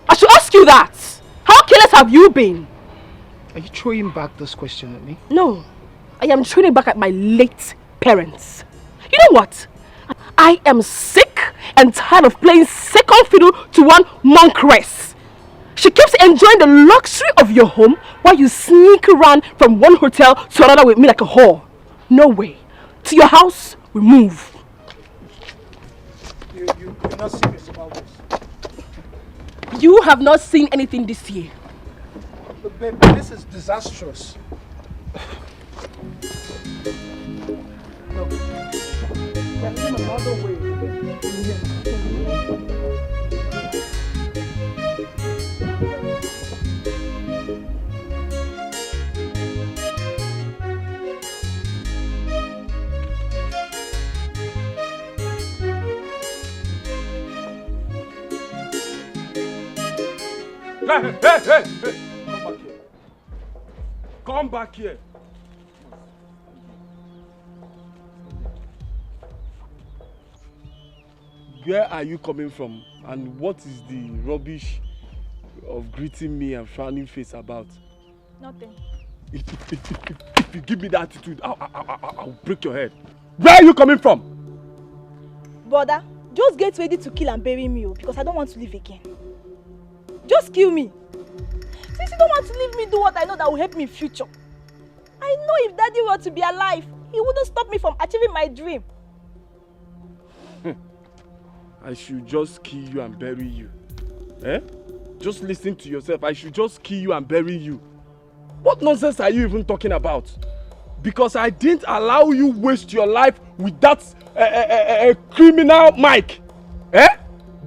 I should ask you that. How careless have you been? Are you throwing back this question at me? No, I am throwing it back at my late parents. You know what? I am sick and tired of playing second fiddle to one monkress. She keeps enjoying the luxury of your home while you sneak around from one hotel to another with me like a whore. No way. To your house, we move. You're not serious about this. You have not seen anything this year. But babe, this is disastrous. Look, there's another way. Hey! Come back here. where are you coming from? And what is the rubbish of greeting me and frowning face about? Nothing. If you give me that attitude, I'll break your head. Where are you coming from? Brother, just get ready to kill and bury me, because I don't want to live again. Just kill me. Since you don't want to leave me do what I know that will help me in future. I know if Daddy were to be alive, he wouldn't stop me from achieving my dream. I should just kill you and bury you. Eh? Just listen to yourself. I should just kill you and bury you. What nonsense are you even talking about? Because I didn't allow you waste your life with that criminal Mike. Eh?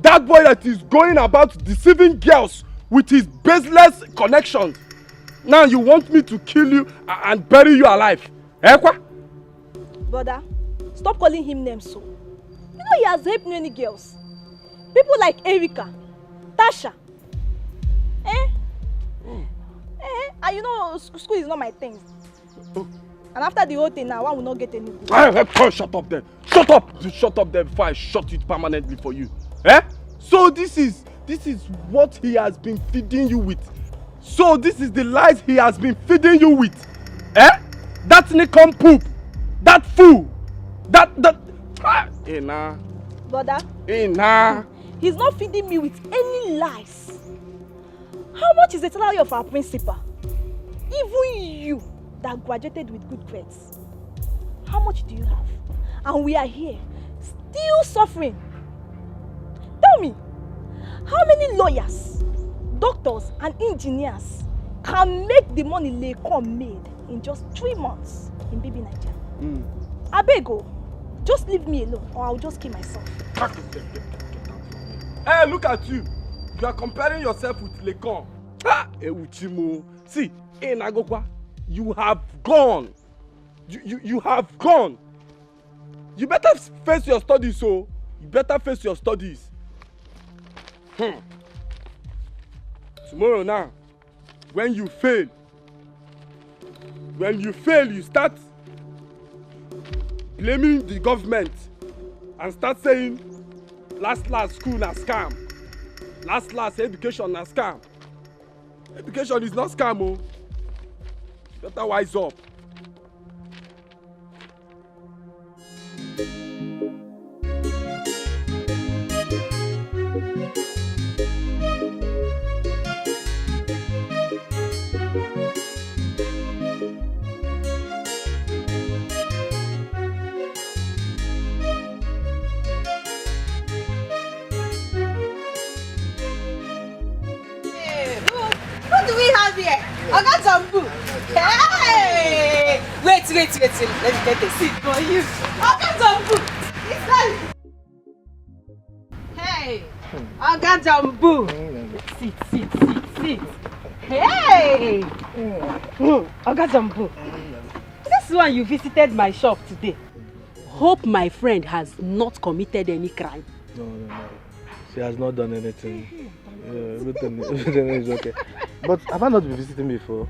That boy that is going about deceiving girls with his baseless connections. Now you want me to kill you and bury you alive. Eh, kwa? Brother, stop calling him names so. You know he has raped many girls. People like Erika, Tasha. And you know school is not my thing. Oh. And after the whole thing now, one will not get any good. Shut up then. Shut up. Shut up then before I shut it permanently for you. Eh? So this is what he has been feeding you with. So this is the lies he has been feeding you with. Eh? That Nikon poop. That fool. That nah. Brother. Nah. He's not feeding me with any lies. How much is the salary of our principal? Even you that graduated with good grades. How much do you have? And we are here, still suffering. Tell me, how many lawyers, doctors and engineers can make the money Lekon made in just 3 months in baby Nigeria? Abego, just leave me alone or I'll just kill myself. Hey, look at you. You are comparing yourself with Lekon. See, Nagokwa, you have gone. You have gone. You better face your studies, so you better face your studies. Tomorrow now, when you fail, you start blaming the government and start saying last school na scam. Last education na scam. Education is not scam, oh. Better wise up. What do we have here? I got some food. Hey! Wait. Let me get a seat for you. I got some food. It's done. Hey! I got some food. Sit. Hey! I got some food. This one you visited my shop today. Hope my friend has not committed any crime. No. She has not done anything. Everything is okay. But have I not been visiting before?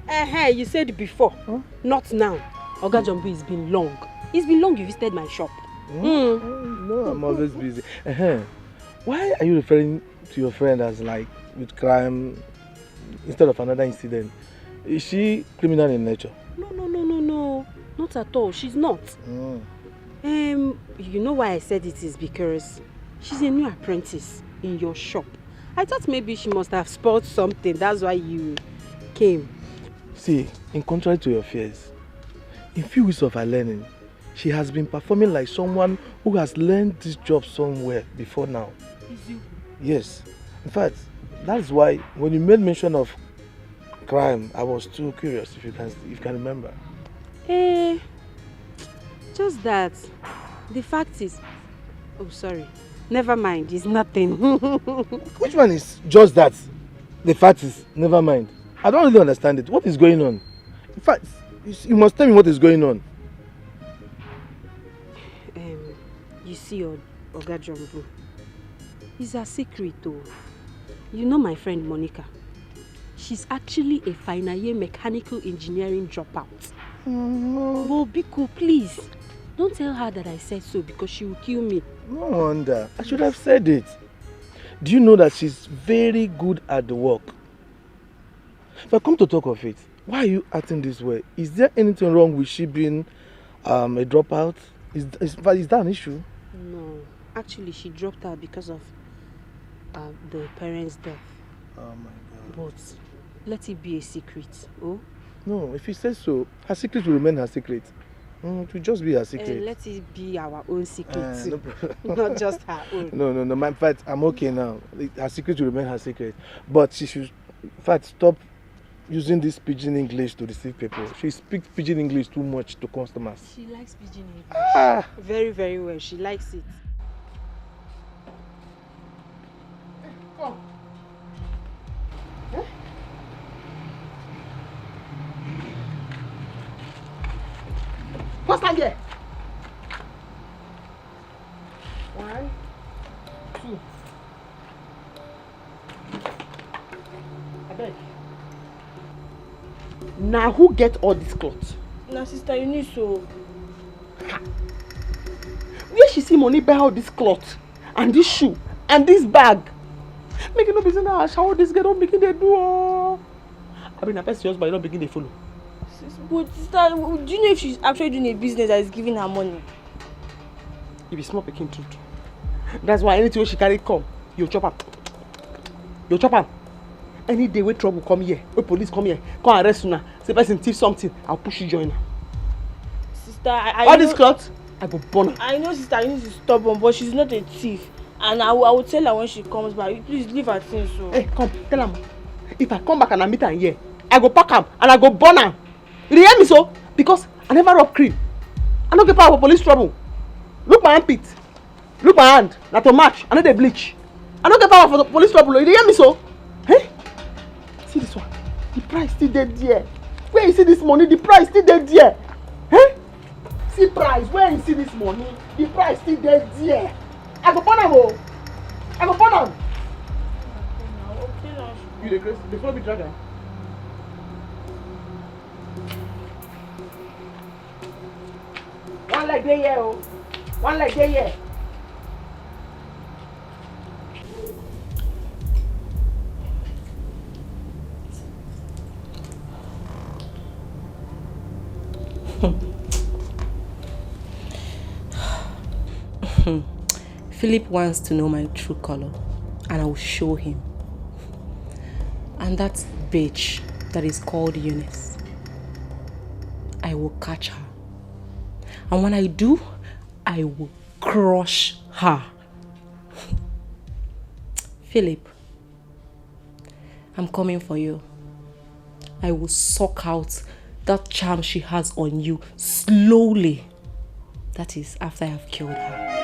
You said before. Huh? Not now. Oga Jumbo, it's been long. It's been long you visited my shop. No, I'm always busy. Why are you referring to your friend as like with crime instead of another incident? Is she criminal in nature? No. Not at all. She's not. You know why I said it is because she's a new apprentice in your shop. I thought maybe she must have spoiled something. That's why you came. See, in contrary to your fears, in few weeks of her learning, she has been performing like someone who has learned this job somewhere before now. Is you? Yes. In fact, that's why when you made mention of crime, I was too curious if you can remember. Just that. The fact is... Oh, sorry. Never mind, it's nothing. Which one is just that? The fact is, never mind. I don't really understand it. What is going on? In fact, you must tell me what is going on. You see, Oga Jumbo, it's a secret though. You know my friend Monica. She's actually a final year mechanical engineering dropout. Well, Biko, please. Don't tell her that I said so because she will kill me. No wonder. I should have said it. Do you know that she's very good at the work? If I come to talk of it, why are you acting this way? Is there anything wrong with she being a dropout? Is that an issue? No, actually she dropped out because of the parents' death. Oh my God. But let it be a secret, oh? No, if you say so, her secret will remain her secret. It will just be her secret. Let it be our own secret too. No Not just her own. No. In fact, I'm okay now. Her secret will remain her secret. But she should, in fact, stop using this pidgin English to deceive people. She speaks pidgin English too much to customers. She likes pidgin English. Very, very well. She likes it. Come. Eh? What's that here? 1, 2. I beg. Now who get all this clothes? Now sister, you need so. Where she see money buy all this cloth and this shoe and this bag? Make it no business now. Shower this girl don't begin they do. I mean, I person just but you don't begin they follow. But sister, do you know if she's actually doing a business that is giving her money? If it's small picking truth. That's why anything she carry come, you chop her. You chop her. Any day where trouble come here, where police come here, come arrest you now. Say person thief something, I'll push you join her. Sister, all this cloth, I go burn her. I know sister, you need to stop her, but she's not a thief. And I will tell her when she comes back. Please leave her things so. Hey, come, tell her. If I come back and I meet her here, I go pack her and I go burn her. You hear me so? Because I never rob cream. I don't get power for police trouble. Look my armpit. Look my hand. Not to match. I know they bleach. I don't get power for the police trouble. You hear me so? Hey? See this one. The price still dead there. Where you see this money? The price still dead there. Hey? See price. Where you see this money? The price still dead there. I go burn her. I go burn her. You the grace. Before we drag her. One leg there, yeah, oh. One leg there, yeah. Philip wants to know my true color, and I will show him. And that bitch that is called Eunice, I will catch her. And when I do, I will crush her. Philip, I'm coming for you. I will suck out that charm she has on you slowly. That is after I have killed her.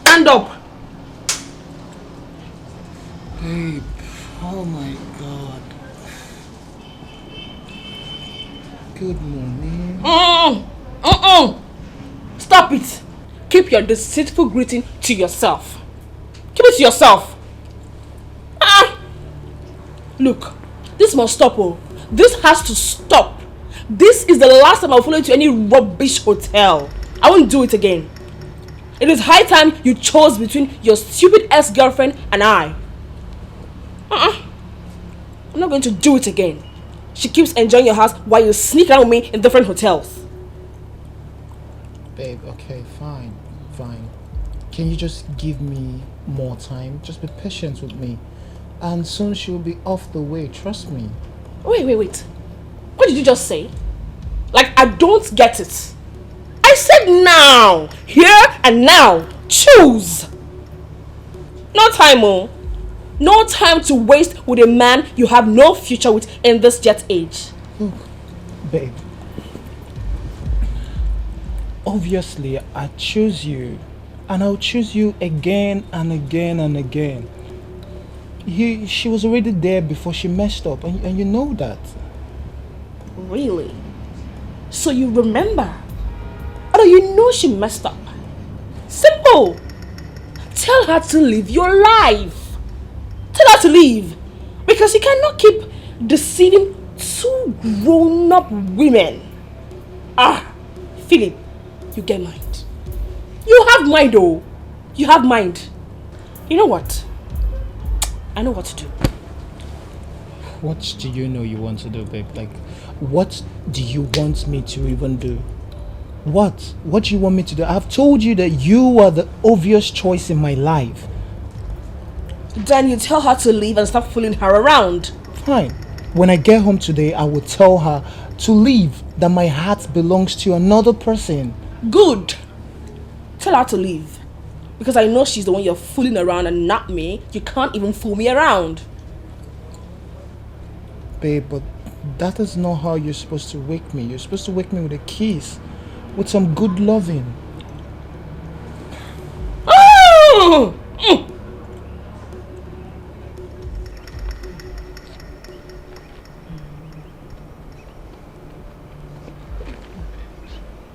Stand up. Babe, oh my God. Good morning. Stop it. Keep your deceitful greeting to yourself. Keep it to yourself. Look, this must stop. Oh. This has to stop. This is the last time I'll follow you to any rubbish hotel. I won't do it again. It is high time you chose between your stupid ex-girlfriend and I. I'm not going to do it again. She keeps enjoying your house while you sneak around with me in different hotels. Babe, okay, fine. Can you just give me more time? Just be patient with me. And soon she'll be off the way, trust me. Wait. What did you just say? Like, I don't get it. I said now. Here and now. Choose. No time, oh. No time to waste with a man you have no future with in this jet age. Look, babe. Obviously, I choose you. And I'll choose you again and again and again. She was already there before she messed up, and you know that. Really? So you remember? Or you know she messed up? Simple. Tell her to live your life. Tell to leave. Because you cannot keep deceiving two grown-up women. Philip, you get mind. You have mind, oh. You have mind. You know what? I know what to do. What do you know you want to do, babe? Like, what do you want me to even do? What? What do you want me to do? I've told you that you are the obvious choice in my life. Then you tell her to leave and stop fooling her around. Fine. When I get home today, I will tell her to leave, that my heart belongs to another person. Good. Tell her to leave. Because I know she's the one you're fooling around and not me. You can't even fool me around. Babe, but that is not how you're supposed to wake me. You're supposed to wake me with a kiss. With some good loving. Oh!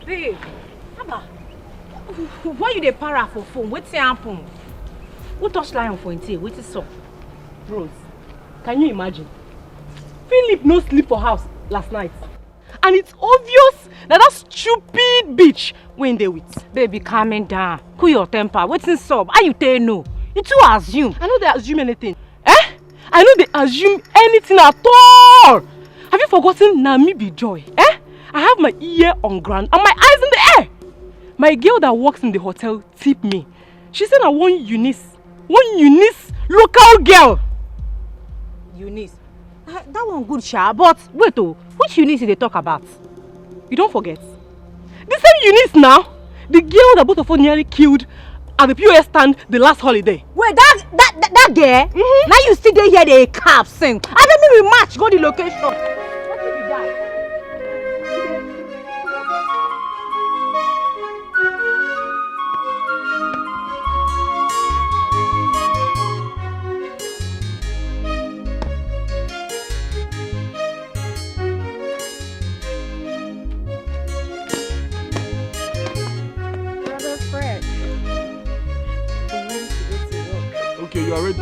Babe, Abba, why you dey para for phone? Wetin happen? Who touch lion for him? Wetin sup? Rose, can you imagine? Philip no sleep for house last night. And it's obvious that stupid bitch wey him dey with. Baby, calming down. Cool your temper. Wetin sup? How you tell no? You too assume. I no dey assume anything. I no dey assume anything at all. Have you forgotten na me be Joy? I have my ear on ground and my eyes in the air. My girl that works in the hotel tipped me. She said na one Eunice local girl. Eunice? That one good, sha. But wait, which Eunice they talk about? You don't forget. The same Eunice now, the girl that both of us nearly killed at the POS stand the last holiday. Wait, that girl? Now you still dey here the cap sing. I don't mean we match go the location. What be that? Okay, you are ready.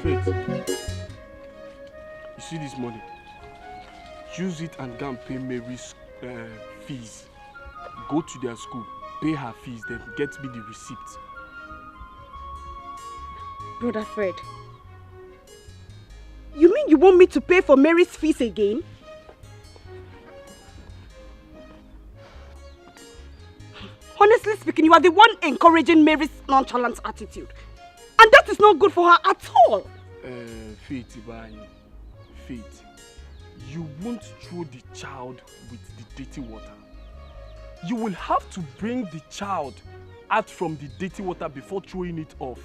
Faith, you see this money? Use it and go and pay Mary's fees. Go to their school, pay her fees, then get me the receipt. Brother Fred, you mean you want me to pay for Mary's fees again? Honestly speaking, you are the one encouraging Mary's nonchalant attitude. And that is not good for her at all. Faith, Faith, you won't throw the child with the dirty water. You will have to bring the child out from the dirty water before throwing it off.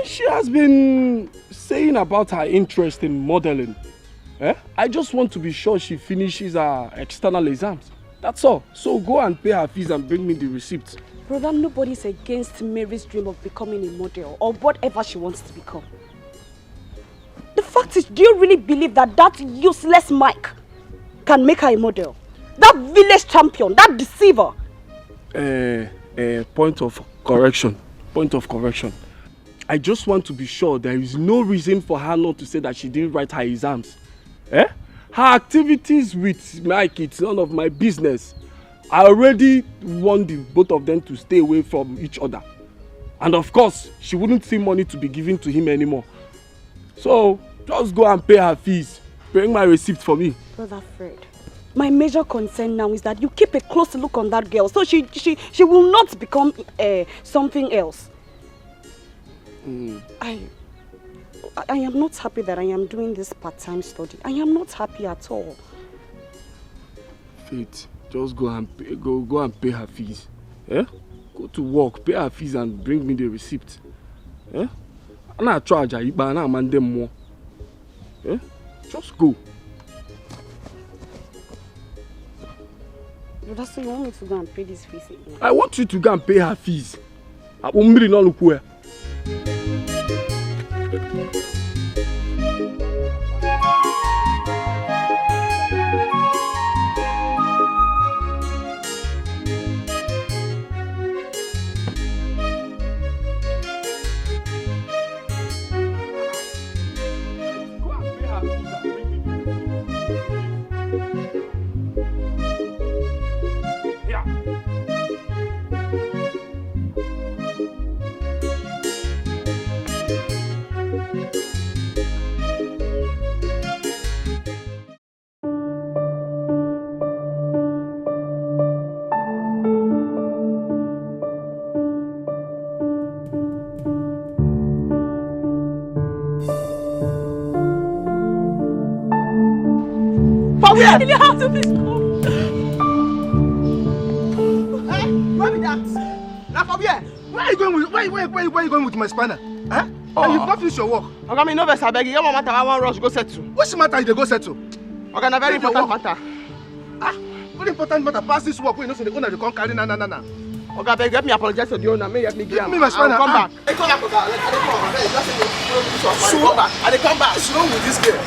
She has been saying about her interest in modeling. I just want to be sure she finishes her external exams. That's all. So go and pay her fees and bring me the receipt. Brother, nobody's against Mary's dream of becoming a model or whatever she wants to become. The fact is, do you really believe that that useless Mike can make her a model? That village champion, that deceiver. Point of correction. I just want to be sure there is no reason for her not to say that she didn't write her exams. Her activities with Mike, it's none of my business. I already want the both of them to stay away from each other. And of course, she wouldn't see money to be given to him anymore. So, just go and pay her fees. Bring my receipt for me. Brother Fred, my major concern now is that you keep a close look on that girl so she will not become something else. I am not happy that I am doing this part-time study. I am not happy at all. Faith, just go and pay her fees. Go to work, pay her fees and bring me the receipt. I'm not charge her, but I'm not them more. Just go. That's so you want me to go and pay this fees again? I want you to go and pay her fees. I won't really not look where. In the house, please come. Hey, what is that? Now from here, where are you going with? Where are you going with my spanner? Huh? Oh. And you've not finished your work. Okay, me no vex abeg. You get one matter I wan rush go settle. Which matter you dey go settle? Okay, na very important matter. Ah, very important matter. Pass this work. We know say the owner dey come carry na. Okay, abeg help me apologize to the owner. May help me give am. Give me my spanner. Come back. Hey, come back, Oga. I dey come. Abeg, just say you come back. I dey come back. What's wrong with this girl?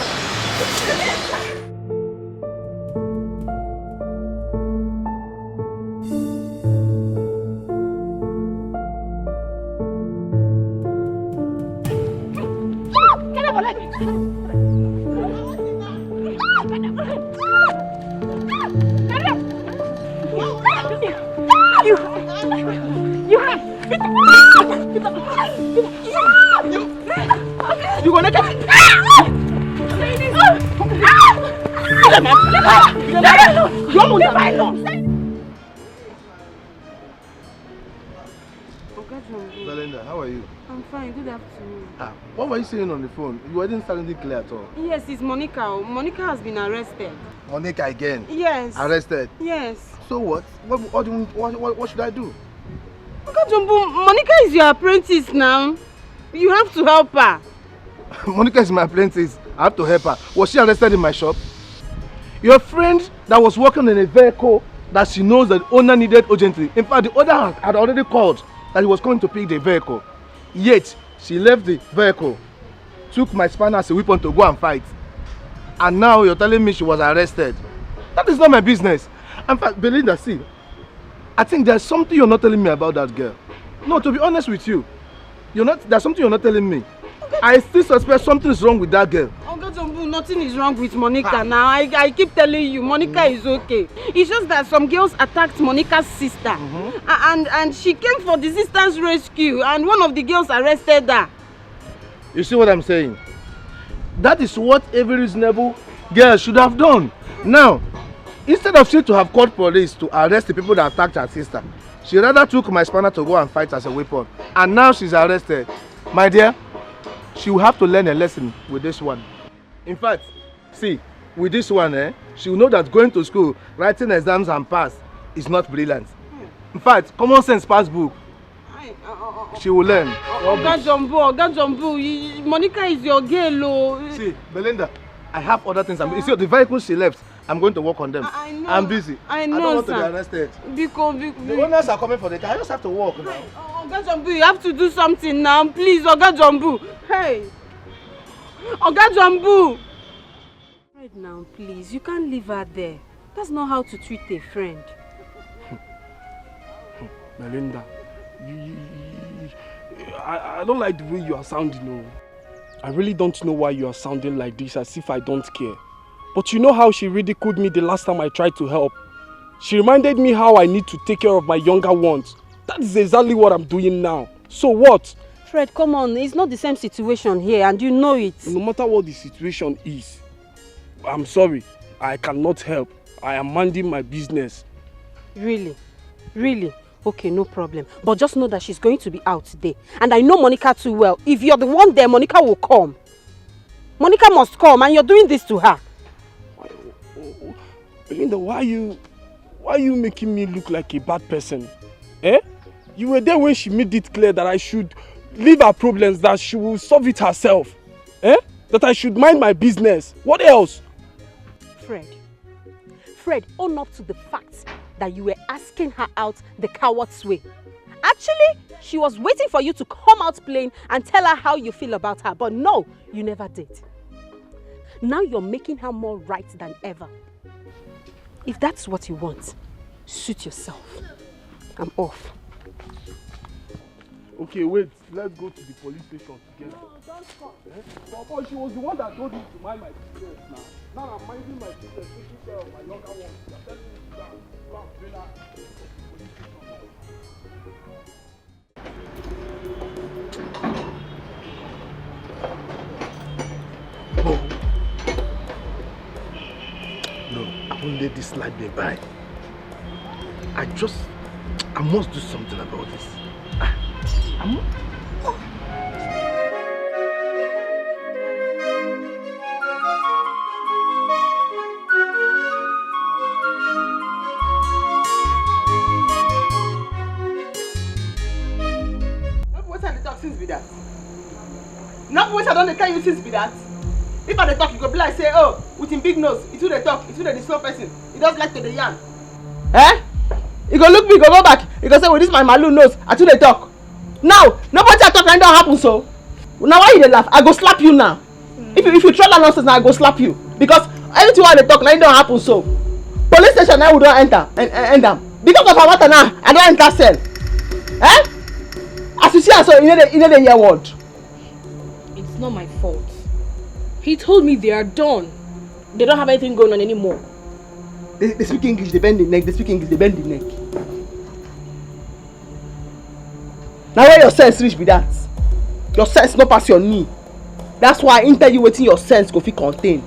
You gonna get it? Belinda, how are you? I'm fine, good afternoon. What were you saying on the phone? You weren't sounding clear at all. Yes, it's Monica. Monica has been arrested. Monica again? Yes. Arrested? Yes. So what? What should I do? Monica is your apprentice now. You have to help her. Monica is my apprentice. I have to help her. Was she arrested in my shop? Your friend that was working in a vehicle that she knows that the owner needed urgently. In fact, the owner had already called that he was going to pick the vehicle. Yet, she left the vehicle, took my spanner as a weapon to go and fight. And now you're telling me she was arrested. That is not my business. In fact, Belinda, see, I think there's something you're not telling me about that girl. No, to be honest with you, there's something you're not telling me. I still suspect something is wrong with that girl. Nothing is wrong with Monica now. I keep telling you, Monica is okay. It's just that some girls attacked Monica's sister. And she came for the sister's rescue and one of the girls arrested her. You see what I'm saying? That is what every reasonable girl should have done. Now, instead of she to have called police to arrest the people that attacked her sister, she rather took my spanner to go and fight as a weapon. And now she's arrested. My dear, she will have to learn a lesson with this one. In fact, see, with this one, she will know that going to school, writing exams and pass is not brilliant. In fact, common sense pass book. She will learn. Oga Jumbo, Monica is your girl. See, Belinda, I have other things. You see, the vehicles she left, I'm going to work on them. I know. I'm busy. I know, I don't want sir. to be arrested. Because the owners are coming for the car. I just have to walk now. Oga Jumbo, you have to do something now. Please, Oga Jumbo. Hey. Oga Jumbo. Right now, please. You can't leave her there. That's not how to treat a friend. Melinda, I don't like the way you are sounding. No. I really don't know why you are sounding like this, as if I don't care. But you know how she ridiculed me the last time I tried to help? She reminded me how I need to take care of my younger ones. That is exactly what I'm doing now. So what? Fred, come on. It's not the same situation here and you know it. No matter what the situation is, I'm sorry. I cannot help. I am minding my business. Really? Really? Okay, no problem. But just know that she's going to be out today. And I know Monica too well. If you're the one there, Monica will come. Monica must come and you're doing this to her. Belinda, why are you making me look like a bad person? Eh? You were there when she made it clear that I should leave her problems, that she will solve it herself. Eh? That I should mind my business. What else? Fred, own up to the fact that you were asking her out the coward's way. Actually, she was waiting for you to come out plain and tell her how you feel about her. But no, you never did. Now you're making her more right than ever. If that's what you want, suit yourself. I'm off. Okay, wait. Let's go to the police station together. No, don't come. Eh? But she was the one that told me to mind my business now. Now I'm minding my business, taking care of my younger ones. You're telling me to go and bring her to the police station. No, I won't let this slide me by. I must do something about this. since be that. Not what I don't tell you since be that. If I dey talk, you go be like say, oh, with him big nose, it's who they talk, it's who they slow person. He does like to the yarn. Eh? He go look me, go back. He go say, well, this my malu nose, I too they talk. Now, nobody talk and don't happen so. Now why you dey laugh? I go slap you now. If you try that nonsense now, I go slap you. Because everything why they talk now, it don't happen so. Police station now we don't enter and end them. Because of our water now, I don't enter cell. Eh? As you see, so you know the year word. It's not my fault. He told me they are done. They don't have anything going on anymore. They speak English, they bend the neck. They speak English, they bend the neck. Now where your sense reach be that? Your sense no pass your knee. That's why I tell you waiting your sense go fit contain.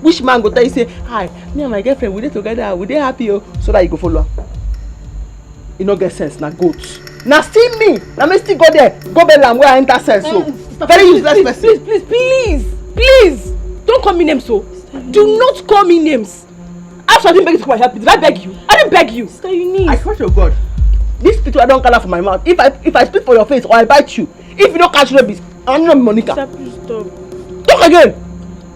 Which man go tell you say, hi, me and my girlfriend we dey together, we dey happy oh, so that you go follow. You no get sense, na goat. Now still me, now me still go there, go Bellam where I enter sense so. Very useless person. Please, don't call me names so. Do not call me names. I have something beg you to come and help me. Did I beg you? I didn't beg you. Sister Eunice. I swear to God, this picture I don't color for my mouth. If I speak for your face or I bite you, if you don't catch rabies, I'm not Monica. Sister, please stop. Talk again.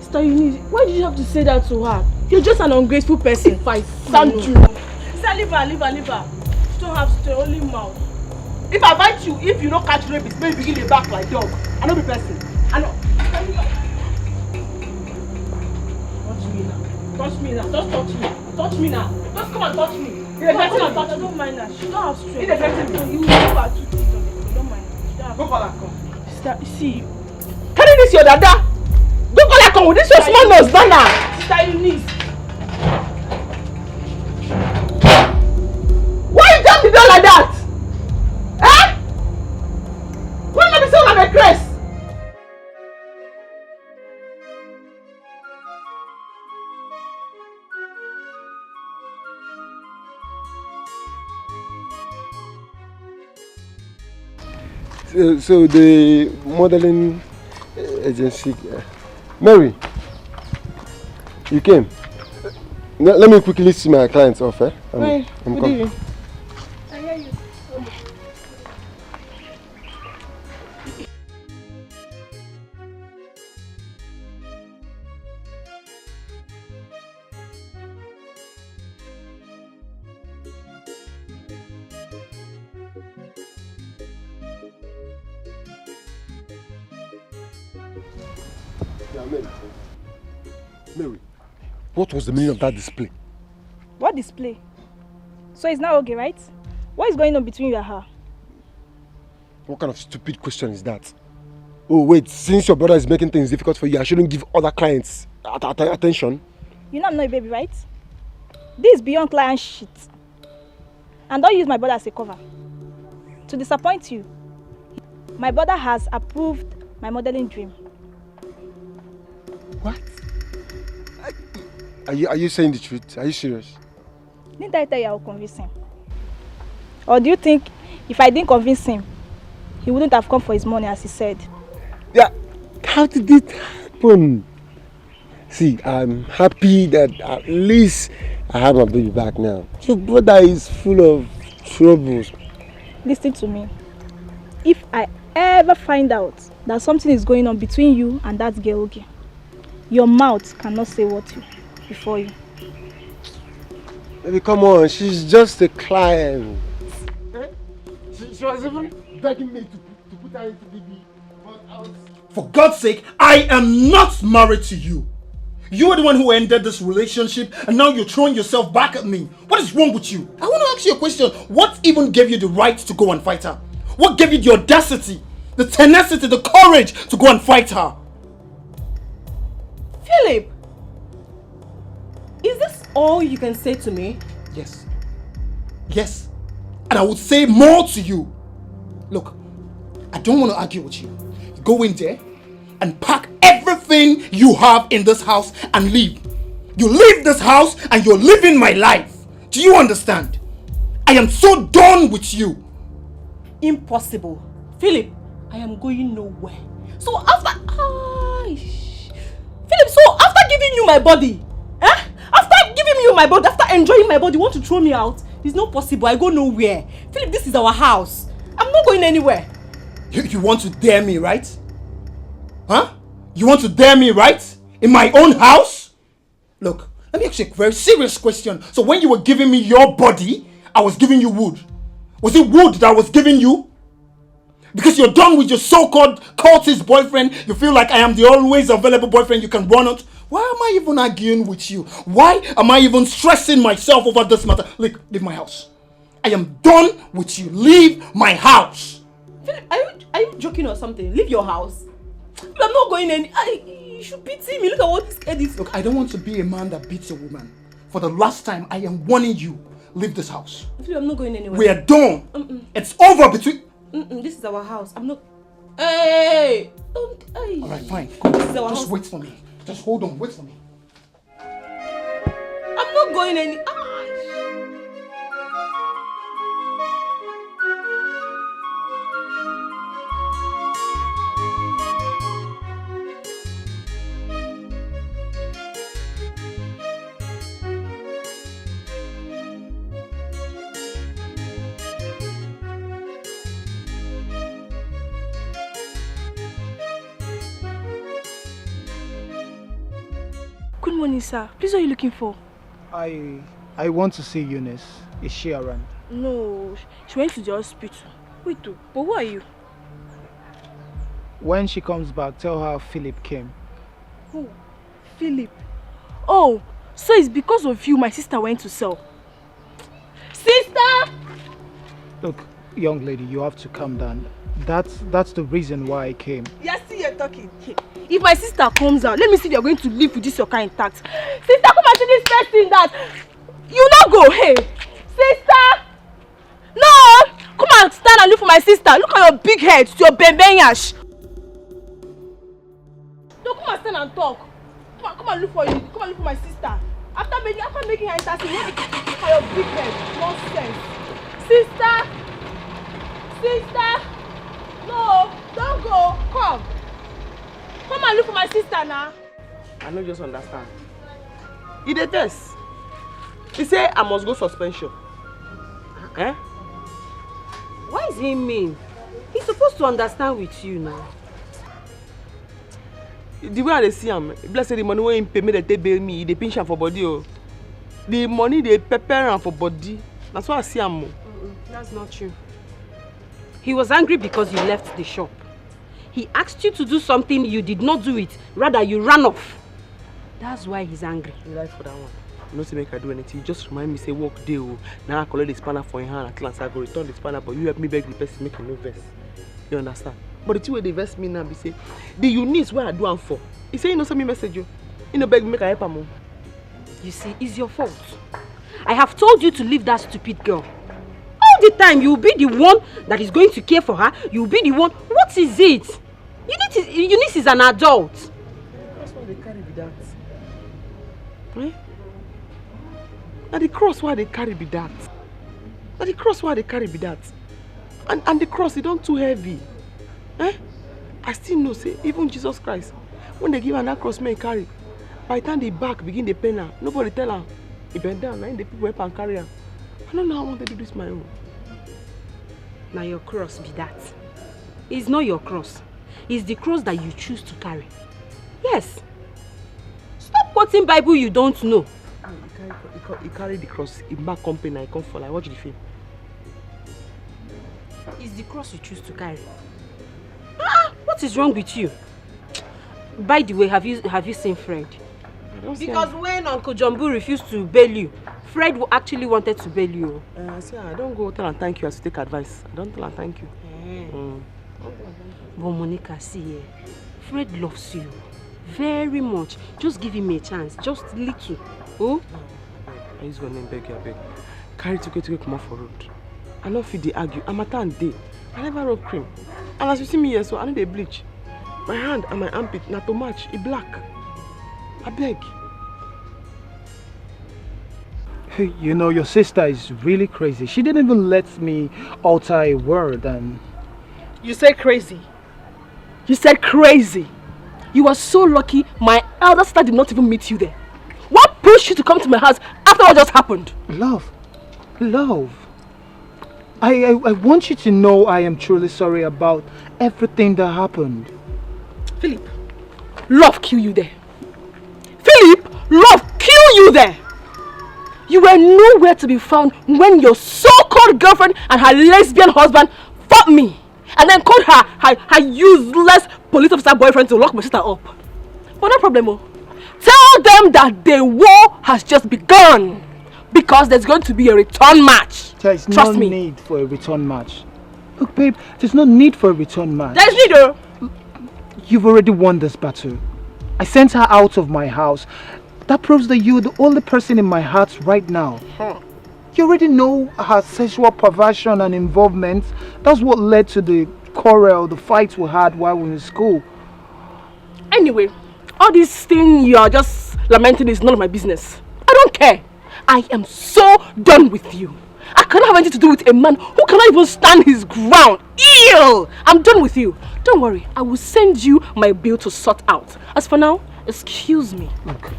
Sister Eunice, why did you have to say that to her? You're just an ungrateful person. Fight. Thank you. Sister, leave her. You don't have to stay, only mouth. If I bite you, if you don't catch rabies, maybe begin the back like dog. I know the person. I know. Touch me now. Just touch me. Touch me now. Just come and touch me. I don't mind her. She don't have strength. You give her 2 teeth on it. Don't mind her. Go call her come. Sister, see. Carry this your dada. Go call her come with this your small nose, Dana. Sister Eunice. Why you jump the door like that? Eh? Why not be so like a crest? So the modeling agency, Mary, you came. Let me quickly see my clients off. I'm coming. I hear you. Mary, what was the meaning of that display? What display? So it's not okay, right? What is going on between you and her? What kind of stupid question is that? Oh wait, since your brother is making things difficult for you, I shouldn't give other clients attention? You know I'm not a baby, right? This is beyond client shit. And don't use my brother as a cover. To disappoint you, my brother has approved my modeling dream. What? Are you saying the truth? Are you serious? Didn't I tell you I would convince him? Or do you think if I didn't convince him, he wouldn't have come for his money as he said? Yeah, how did it happen? See, I'm happy that at least I have my baby back now. Your brother is full of troubles. Listen to me. If I ever find out that something is going on between you and that girl, okay, your mouth cannot say what before you. Baby, come on, she's just a client. She was even begging me to put her into baby. For God's sake, I am not married to you. You are the one who ended this relationship and now you're throwing yourself back at me. What is wrong with you? I want to ask you a question. What even gave you the right to go and fight her? What gave you the audacity, the tenacity, the courage to go and fight her? Philip, is this all you can say to me? Yes. Yes. And I would say more to you. Look, I don't want to argue with you. Go in there and pack everything you have in this house and leave. You leave this house and you're living my life. Do you understand? I am so done with you. Impossible. Philip, I am going nowhere. So after... Philip, so after giving you my body, after giving you my body, after enjoying my body, you want to throw me out? It's not possible. I go nowhere. Philip, this is our house. I'm not going anywhere. You want to dare me, right? Huh? You want to dare me, right? In my own house? Look, let me ask you a very serious question. So when you were giving me your body, I was giving you wood. Was it wood that I was giving you? Because you're done with your so-called cultist boyfriend, you feel like I am the always available boyfriend you can run on. Why am I even arguing with you? Why am I even stressing myself over this matter? Look, leave my house. I am done with you. Leave my house. Philip, are you joking or something? Leave your house. I'm not going any. You should pity me. Look at what this kid is. Look, I don't want to be a man that beats a woman. For the last time, I am warning you. Leave this house. Philip, I'm not going anywhere. We are done. It's over between... This is our house. I'm not... Hey! Don't... Hey. Alright, fine. Come on. This is our Just house. wait for me. Just hold on. Wait for me. I'm not going any... Good morning, sir. Please, what are you looking for? I want to see Eunice. Is she around? No, she went to the hospital. Wait, but who are you? When she comes back, tell her Philip came. Who? Philip. Oh, so it's because of you my sister went to sell. Sister! Look, young lady, you have to calm down. That's the reason why I came. Yes, see you're talking. If my sister comes out, let me see if you're going to live with this your car intact. Sister, come and see this person that you not go. Hey, sister! No! Come and stand and look for my sister. Look at your big head, your benyash. No, come and stand and talk. Come and look for you. Come and look for my sister. After making her intercede, look at your big head. Nonsense. Sister! Sister! No, don't go. Come. Come and look for my sister now. I don't just understand. He did this. He say I must go suspension. Eh? What does he mean? He's supposed to understand with you now. The way I see him, bless the money when he pay me, they bail me, they pinch him for body. Oh. The money they prepare him for body. That's why I see him. That's not true. He was angry because you left the shop. He asked you to do something, you did not do it. Rather, you ran off. That's why he's angry. You like for that one. You don't say make I do anything. You just remind me, say, work day. Oh. Now I collect the spanner for your hand. At last I go return the spanner, but you help me beg the person make no vest. You understand? But the two way they vest me now, be say, the Eunice where I do am for. He say, you know, send me message you. You know, beg me make I help him. You see, it's your fault. I have told you to leave that stupid girl. All the time, you'll be the one that is going to care for her. You'll be the one. What is it? Eunice is an adult. That's why they carry be that. Eh? Now the cross why they carry be that. Now the cross why they carry be that. And the cross, it don't too heavy. Eh? I still know, say, even Jesus Christ, when they give her that cross, may carry. By the time the back begin the pain her, nobody tell her. He bend down, and the people help and carry her. I don't know how I want to do this my own. Now your cross be that. It's not your cross. It's the cross that you choose to carry. Yes. Stop quoting Bible you don't know. He carry the cross, he back company, I come for like watch the film. It's the cross you choose to carry. What is wrong with you? By the way, have you seen Fred? Because when Uncle Jumbo refused to bail you, Fred actually wanted to bail you. See, I don't go tell and thank you as to take advice. I don't tell and thank you. But Monica, see, Fred loves you very much. Just give him a chance, just little. Oh? I use your name, beg you, beg. Carry to come off for road. I don't feel they argue. I'm a tan day. I never rub cream. And as you see me here, so I need a bleach. My hand and my armpit, not to match, it's black. I beg. Hey, you know, your sister is really crazy. She didn't even let me utter a word and... You said crazy. You said crazy. You were so lucky my elder sister did not even meet you there. What pushed you to come to my house after what just happened? Love. I want you to know I am truly sorry about everything that happened. Philip, love kill you there. Philip, love kill you there. You were nowhere to be found when your so-called girlfriend and her lesbian husband fought me and then called her useless police officer boyfriend to lock my sister up. But no problem, oh. Tell them that the war has just begun because there's going to be a return match. There's Trust no me. need for a return match. Look, babe, there's no need for a return match. There's need, oh. You've already won this battle. I sent her out of my house. That proves that you're the only person in my heart right now. You already know her sexual perversion and involvement. That's what led to the quarrel, the fights we had while we were in school. Anyway, all this thing you are just lamenting is none of my business. I don't care. I am so done with you. I cannot have anything to do with a man who cannot even stand his ground. Ew! I'm done with you. Don't worry, I will send you my bill to sort out. As for now, excuse me. Look.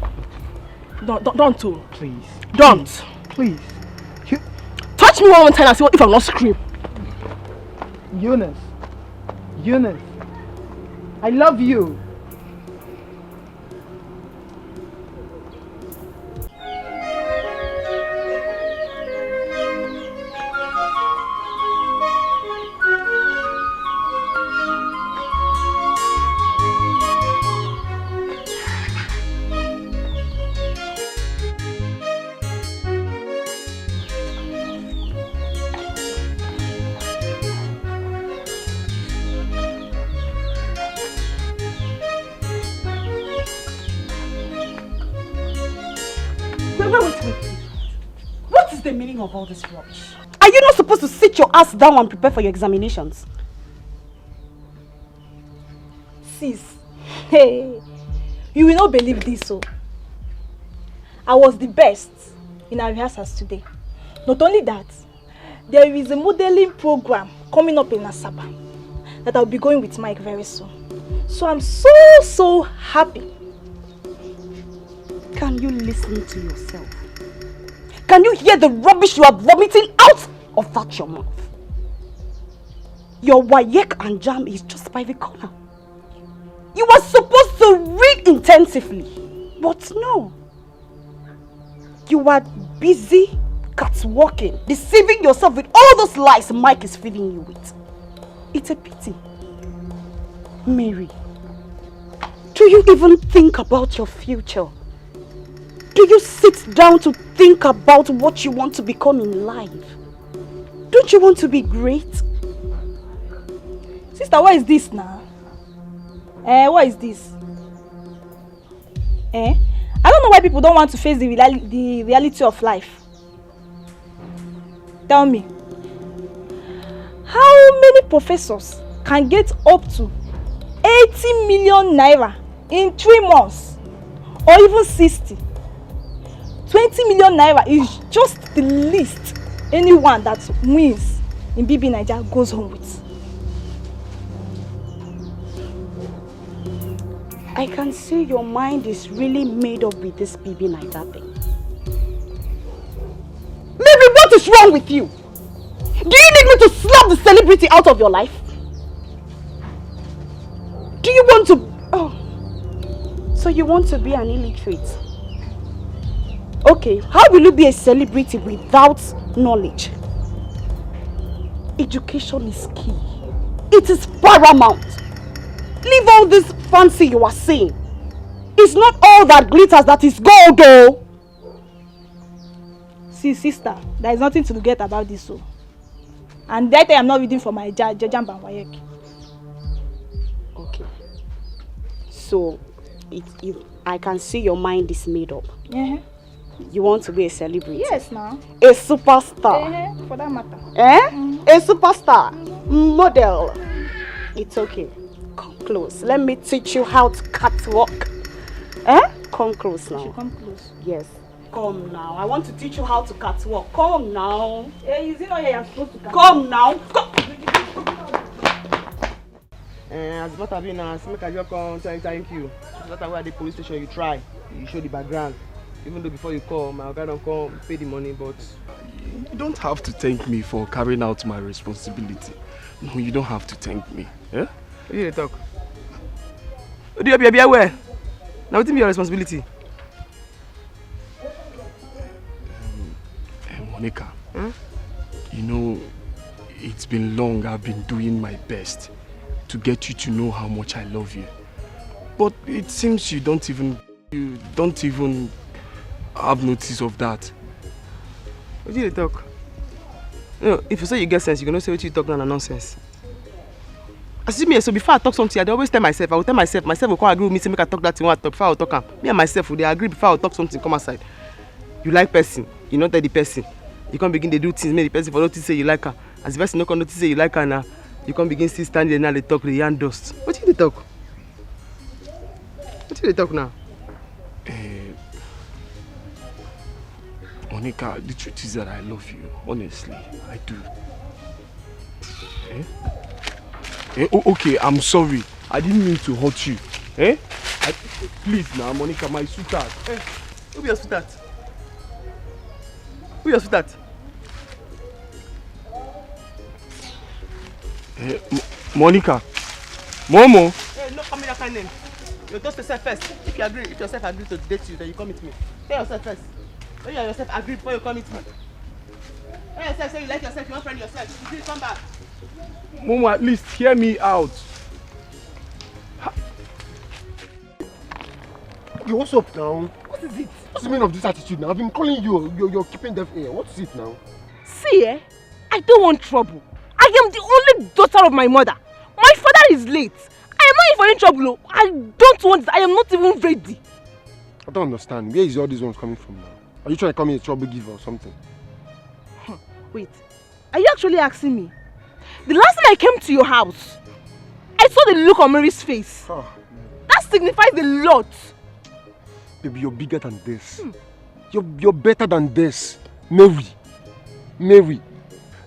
Don't. Please. Don't. Please. Touch me one more time and see if I'm not scream. Eunice, I love you. What is the meaning of all this rubbish? Are you not supposed to sit your ass down and prepare for your examinations? Sis, hey, you will not believe this, so I was the best in our rehearsals today. Not only that, there is a modeling program coming up in Asaba that I'll be going with Mike very soon. So I'm so happy. Can you listen to yourself? Can you hear the rubbish you are vomiting out of that your mouth? Your WAEC and JAM is just by the corner. You are supposed to read intensively, but no. You are busy catwalking, deceiving yourself with all those lies Mike is feeding you with. It's a pity. Mary, do you even think about your future? Do you sit down to think about what you want to become in life? Don't you want to be great? Sister, what is this now? What is this? I don't know why people don't want to face the reality of life. Tell me, how many professors can get up to 80 million naira in 3 months? Or even 60? 20 million naira is just the least anyone that wins in BB Nigeria goes home with. I can see your mind is really made up with this BB Nigeria thing. Mary, what is wrong with you? Do you need me to slap the celebrity out of your life? Do you want to... Oh, so you want to be an illiterate? Okay, how will you be a celebrity without knowledge? Education is key. It is paramount. Leave all this fancy you are saying. It's not all that glitters that is gold, though. See, sister, there is nothing to get about this, so. And that I'm not reading for my jam and WAEC. Okay. So, I can see your mind is made up. Yeah. You want to be a celebrity? Yes, now. A superstar? For that matter. A superstar? Model? It's okay. Come close. Let me teach you how to catwalk. Come close now. Come close. Yes. Come now. I want to teach you how to catwalk. Come now. Is it not here you're supposed to come now. Come. As matter be now, make I just come thank you. As matter where at the police station you try, you show the background. Even though before you call, my guy don't come pay the money, but... You don't have to thank me for carrying out my responsibility. No, you don't have to thank me. Eh? What do you talk? What do you be aware? Now what is your responsibility? Monica, you know, it's been long I've been doing my best to get you to know how much I love you. But it seems you don't even have notice of that. What do you talk? No, if you say you get sense, you're gonna say what you talk now nonsense. I see me, so before I talk something, I always tell myself, I will tell myself will come agree with me, say make I talk that thing, I talk before I talk. Me and myself, they agree before I talk something, come aside. You like person, you not tell the person. You can't begin to do things, make the person for notice say you like her. As the person not notice say you like her now, you can't begin still stand there now they talk the yarn dust. What do you talk? What do you talk now? Monica, the truth is that I love you. Honestly, I do. Okay, I'm sorry. I didn't mean to hurt you. Please now, Monica, my sweetheart. Who be your sweetheart? Who your sweetheart? Monica. Momo. Hey, no come with that kind of name. You toast yourself first. If yourself agree to date you, then you come with me. Tell yourself first. When you yourself agree before you come with me. Tell yourself, say you like yourself, you want friend yourself. Please come back. Momo, at least hear me out. Yo, what's up now? What is it? What's the meaning of this attitude now? I've been calling you, you're keeping deaf ear. What's it now? See, I don't want trouble. I am the only daughter of my mother. My father is late. I am not even in trouble. I don't want it. I am not even ready. I don't understand. Where is all these ones coming from now? Are you trying to call me a trouble giver or something? Wait, are you actually asking me? The last time I came to your house, I saw the look on Mary's face. That signifies a lot. Baby, you're bigger than this. You're better than this. Mary.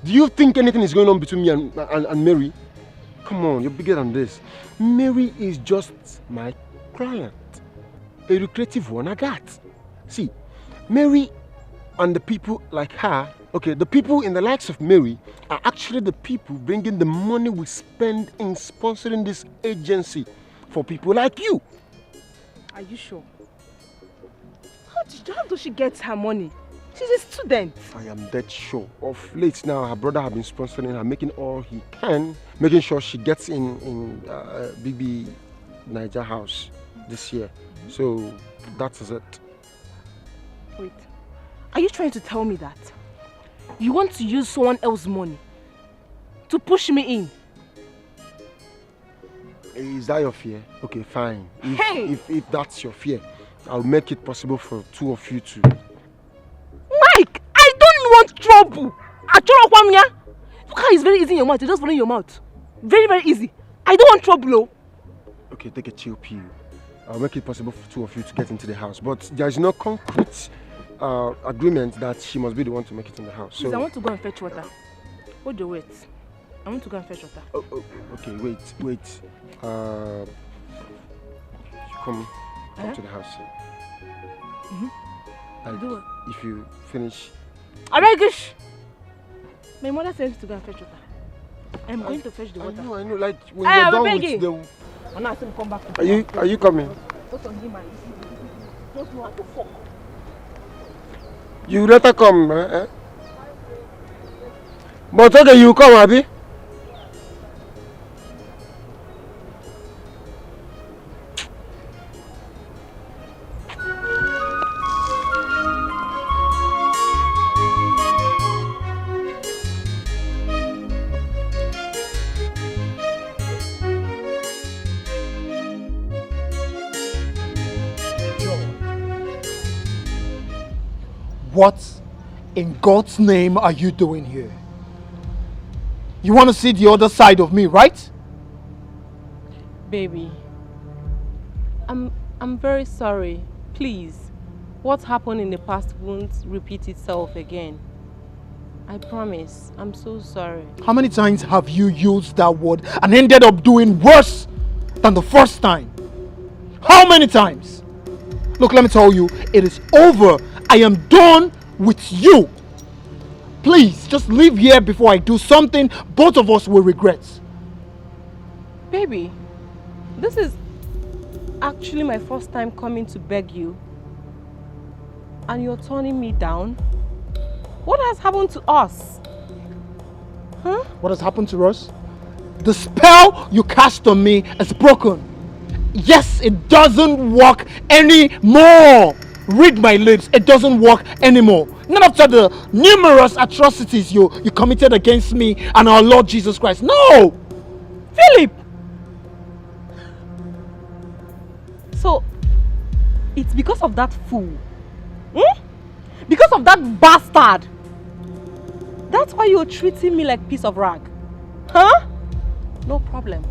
Do you think anything is going on between me and Mary? Come on, you're bigger than this. Mary is just my client. A lucrative one I got. See, Mary and the people like her, okay, the people in the likes of Mary are actually the people bringing the money we spend in sponsoring this agency for people like you. Are you sure? How does she get her money? She's a student. I am dead sure. Of late now, her brother has been sponsoring her, making all he can, making sure she gets in BB Niger house this year. So that is it. Wait, are you trying to tell me that you want to use someone else's money to push me in? Is that your fear? Okay, fine. If that's your fear, I'll make it possible for two of you to... Mike, I don't want trouble. Look how it's very easy in your mouth. You just follow in your mouth. Very, very easy. I don't want trouble. Okay, take a chill pill. I'll make it possible for two of you to get into the house. But there is no concrete agreement that she must be the one to make it in the house. Please, I want to go and fetch water. Hold your wait. I want to go and fetch water. Okay, wait. You come to the house. Do what? If you finish... Aregish! My mother says to go and fetch water. I'm going to fetch the water. I know, like when you're done with the... I'm not saying come back. Are you coming? Don't know how to fuck. You let her come, eh? But okay, you come, Abby. What in God's name are you doing here? You want to see the other side of me, right? Baby, I'm very sorry. Please, what happened in the past won't repeat itself again. I promise. I'm so sorry. How many times have you used that word and ended up doing worse than the first time? How many times? Look, let me tell you, it is over. I am done with you. Please, just leave here before I do something both of us will regret. Baby, this is actually my first time coming to beg you. And you're turning me down? What has happened to us? Huh? What has happened to us? The spell you cast on me is broken. Yes, it doesn't work anymore. Read my lips, it doesn't work anymore. Not after the numerous atrocities you committed against me and our Lord Jesus Christ. No! Philip! So, it's because of that fool? Because of that bastard? That's why you're treating me like a piece of rag? Huh? No problem.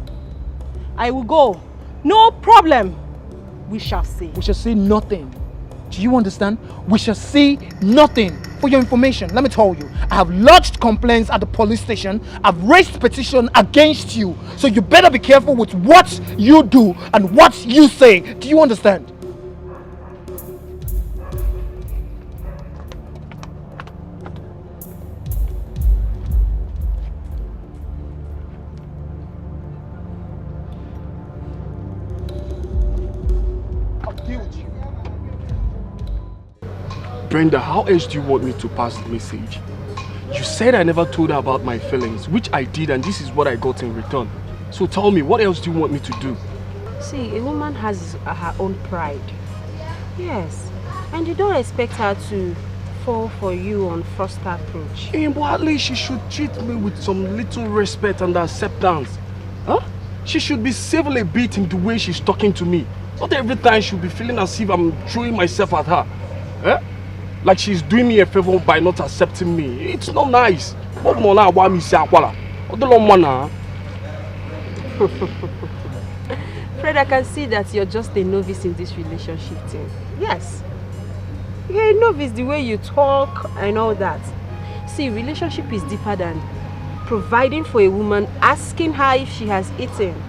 I will go. No problem. We shall see. We shall see nothing. Do you understand? We shall see nothing. For your information, let me tell you, I have lodged complaints at the police station. I've raised petition against you. So you better be careful with what you do and what you say. Do you understand? Brenda, how else do you want me to pass the message? You said I never told her about my feelings, which I did, and this is what I got in return. So tell me, what else do you want me to do? See, a woman has her own pride. Yes. And you don't expect her to fall for you on first approach. Yeah, but at least she should treat me with some little respect and acceptance. Huh? She should be civil a bit in the way she's talking to me. Not every time she'll be feeling as if I'm throwing myself at her. Eh? Like she's doing me a favor by not accepting me. It's not nice. Fred, I can see that you're just a novice in this relationship thing. Yes. You're a novice the way you talk and all that. See, relationship is deeper than providing for a woman, asking her if she has eaten.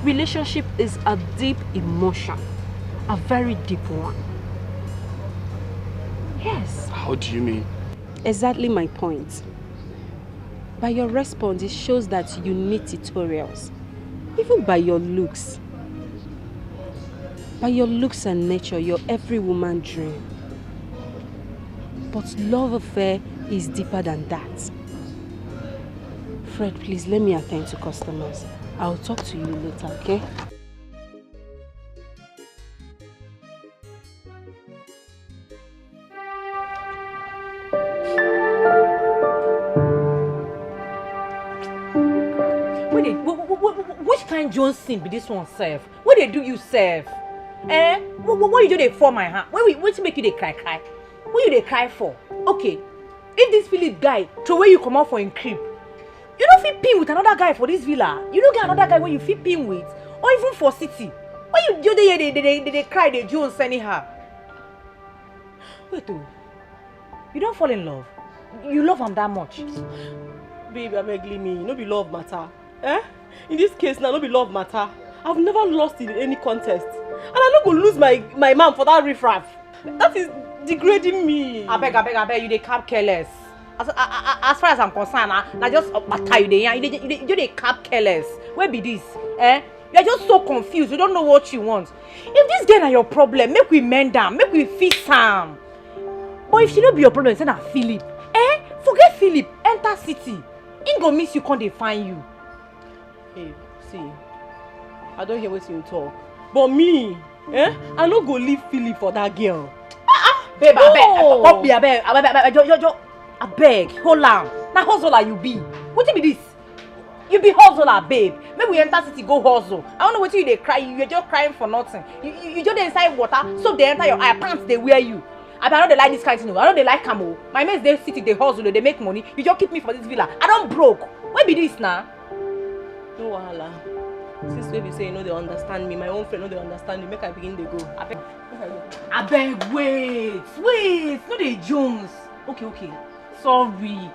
Relationship is a deep emotion. A very deep one. Yes. How do you mean? Exactly my point. By your response, it shows that you need tutorials. Even by your looks. By your looks and nature, you're every woman's dream. But love affair is deeper than that. Fred, please let me attend to customers. I'll talk to you later, okay? Which kind Johnson be this one serve? What they do you serve? Eh? What you do they for my hand? What make you they cry? What you they cry for? Okay, if this Philip guy throw where you come out for in crib, you don't fit pin with another guy for this villa. You don't get another guy where you fit pin with, or even for city. Why you do they cry they Jones anyhow? Wait oh, you don't fall in love? You love him that much? Baby, I beg me, no be love matter. Eh? In this case now, no be love matter. I've never lost in any contest. And I'm not going to lose my man for that riffraff. That is degrading me. I beg, you they cap careless. As far as I'm concerned, I just matter you they cap careless. Where be this? Eh? You're just so confused, you don't know what you want. If this girl are your problem, make we mend them, make we fix am. But if she don't be your problem, send her Philip. Eh? Forget Philip, enter city. He go miss you, can't they find you? Hey, see, I don't hear what you talk. But me, eh? I no go leave Philip for that girl. Babe, I beg, hold on. Now hustler you be. What be this? You be hustler, babe. Maybe we enter city go hustle. I don't know what you they cry. You're just crying for nothing. You just inside water, so they enter your eye, pants they wear you. I know they like this kind of thing. I know they like camo. My mates they city they hustle, they make money. You just keep me for this villa. I don't broke. Where be this now? No wahala. Since baby say you know they understand me, my own friend know they understand me. Make I begin to go. I beg, wait. No they Jones. Okay. Sorry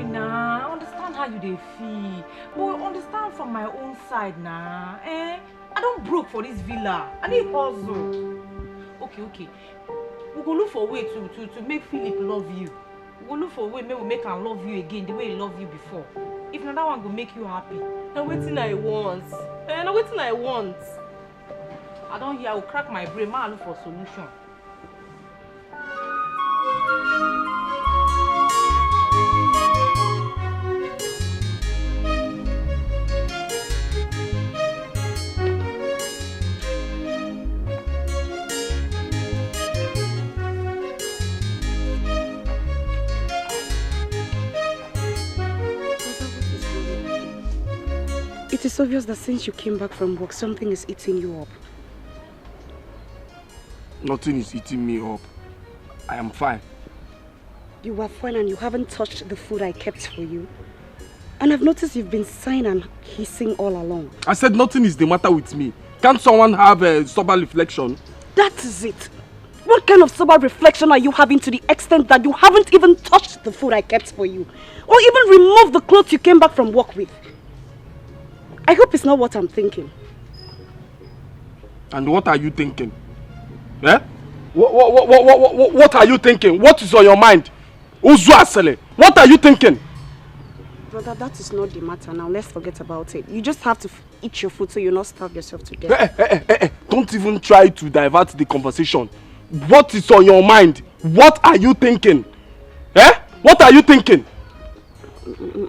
now. I understand how you they feel. But understand from my own side now. Eh? I don't broke for this villa. I need hustle. Okay. We go look for a way to make Philip love you. We go look for a way maybe we make him love you again the way he loved you before. If not, that one will make you happy. Now waiting I want. Now waiting I want. I don't hear. I will crack my brain. I look for a solution. It is obvious that since you came back from work, something is eating you up. Nothing is eating me up. I am fine. You are fine and you haven't touched the food I kept for you. And I've noticed you've been sighing and hissing all along. I said nothing is the matter with me. Can't someone have a sober reflection? That is it. What kind of sober reflection are you having to the extent that you haven't even touched the food I kept for you? Or even removed the clothes you came back from work with? I hope it's not what I'm thinking. And what are you thinking? Eh? What are you thinking? What is on your mind? What are you thinking? Brother, that is not the matter now. Let's forget about it. You just have to eat your food so you'll not starve yourself to death. Don't even try to divert the conversation. What is on your mind? What are you thinking? Eh? What are you thinking?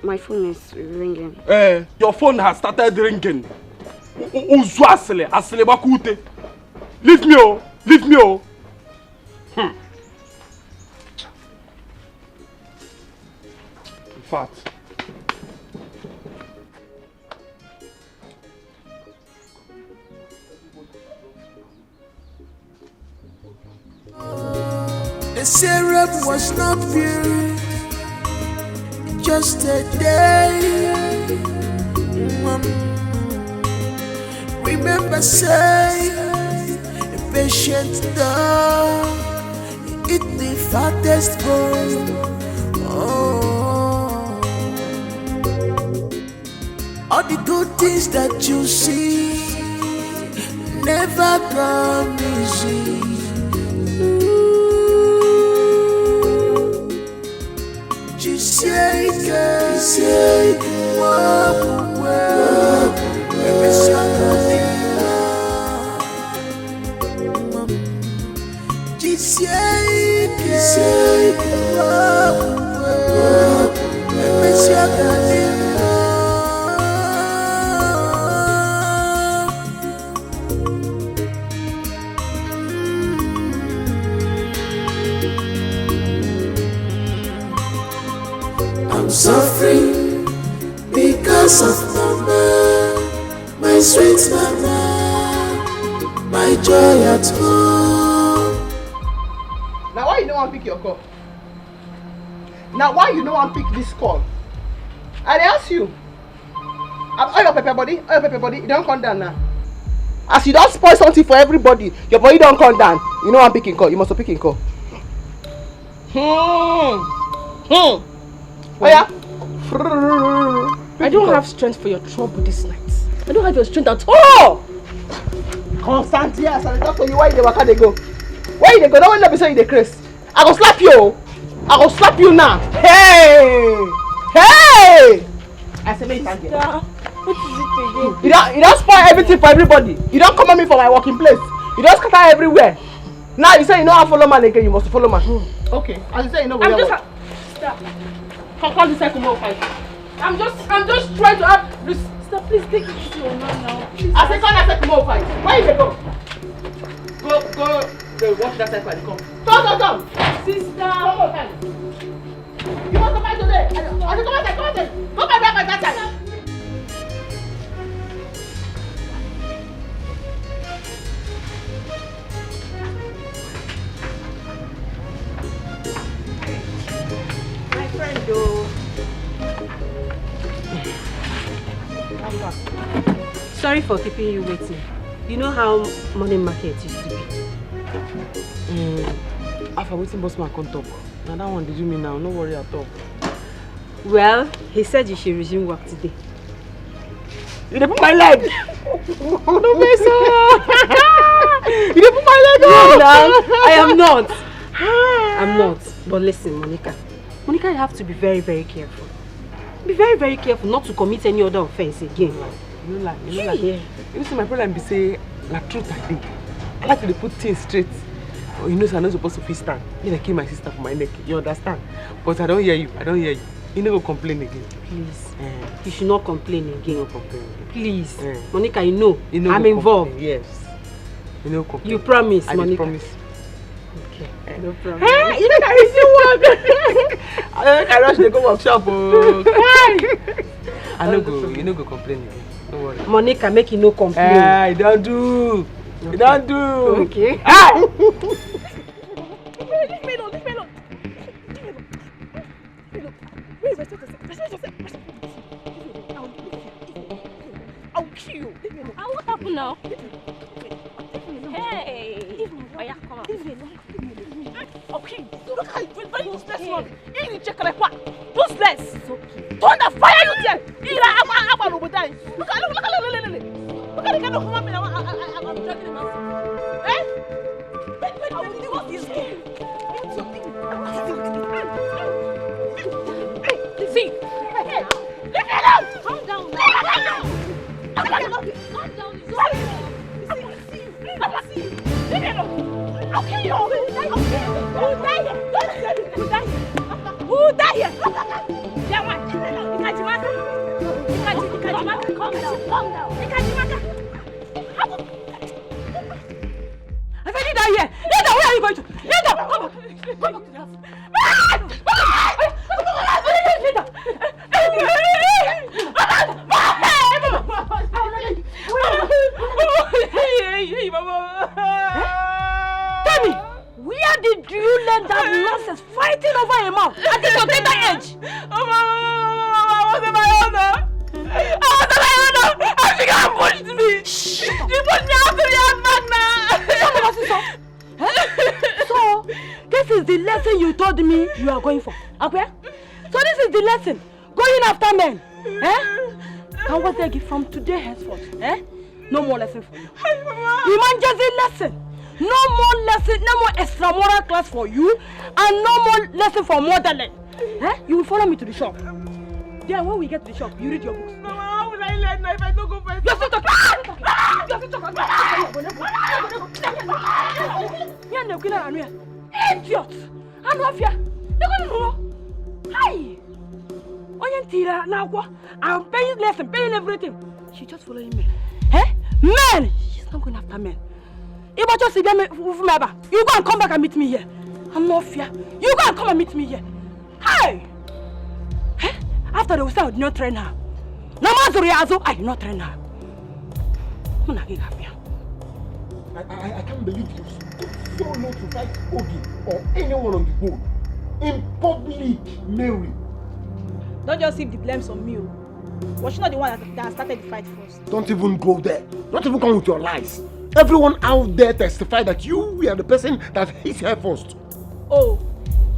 My phone is ringing. Your phone has started ringing. Leave me, oh. Leave me, oh. In fact. The syrup was not pure, just a day. Remember, say, a patient dog, eat the fattest bone. Oh, all the good things that you see never come easy. Say, walk away, I'm suffering because of mama, my sweet mama, my joy at home. Now why you no one pick your call? Now why you no one pick this call? I ask you. All your pepper body, you don't come down now. As you don't spoil something for everybody, your body don't come down. You know I'm picking call. You must pick call. Oh yeah. I don't have strength for your trouble this night. I don't have your strength at all. Constant, yes, I talk to you. Why you waka dey go? Where you dey go? Don't want to say you dey craze. I go slap you. I go slap you now. Hey, hey! I say make you stand here. What is it again? You don't spoil everything for everybody. You don't come at me for my working place. You don't scatter everywhere. Now you say you know how to follow man again. You must follow man. Okay. As you say you know where. Stop. Come this cycle more fight. I'm just trying to have this. Stop, please take it to your man now. Please. I say come that cycle more fight. Where you go? Go watch that cycle and come. Come. Sister. Come on, time. You must fight today. I say come outside. Come back by that time. Sorry for keeping you waiting. You know how morning market used to be? After waiting, boss man come talk. Now that one did you mean now? No worry at all. Well, he said you should resume work today. You dey put my leg. No me so. You dey put my leg on. I am not. I'm not. But listen, Monica. Monica, you have to be very, very careful. Be very, very careful not to commit any other offense again. You know, you see, my problem be say, la truth I think. I like to put things straight. Oh, you know, so I'm not supposed to feel stand. You know, kill my sister for my neck. You understand? But I don't hear you. You never complain again. Please. You should not complain again. No complain again. Please. Monica, you know I'm involved. Complain. Yes. You know complain. You promise, Monica. I promise. Okay. No problem. Hey, you know I work. I rush to go workshop. I no go. You no go complain again. Don't worry. Monica, make you no complain. You don't do. Okay. You don't do. Okay. Leave me alone. I'll kill you. What happened now? Hey! Oh yeah, come on. Okay, look how you're very useless one. You need to check like what? Useless! Thunder fire you there! I'm over there. Look at the kind of woman I'm dragging him out. Eh? What's this game? See! Hey! Leave me alone! Calm down now! Calm down! Leave me alone! I'll kill you! Who died here? Who died here? Yaman! Ikajimaka! Calm down! Ikajimaka! I said you die here! Linda, where are you going to? Linda! Come on! Tell me, where did you learn that nonsense fighting over a man at this your tender age? I was in my honor. And she got pushed me. She pushed me out to the magna. So, this is the lesson you told me you are going for. Okay? So this is the lesson. Going after men. And what they give from today henceforth. No more lesson for you. Emergency lesson. No more lesson, no more extramural class for you, and no more lesson for modeling. You will follow me to the shop. Then when we get to the shop, you read your books. Mama, how will I learn if I don't go first? You're still talking. You're still talking. Idiot! I'm not here. You're going to know. Hi! I'm paying lesson, paying everything. She's just following me. Men! She's not going after men. If I just see them, you go and come back and meet me here. I'm not fear. You go and come and meet me here. Hey! After they will say I did not train her. I did not train her. I can't believe you so low to fight Ogie or anyone on the board. In public, Mary. Don't just heap the blames on me. Was she not the one that started the fight first? Don't even go there. Don't even come with your lies. Everyone out there testified that you were the person that hit her first. Oh,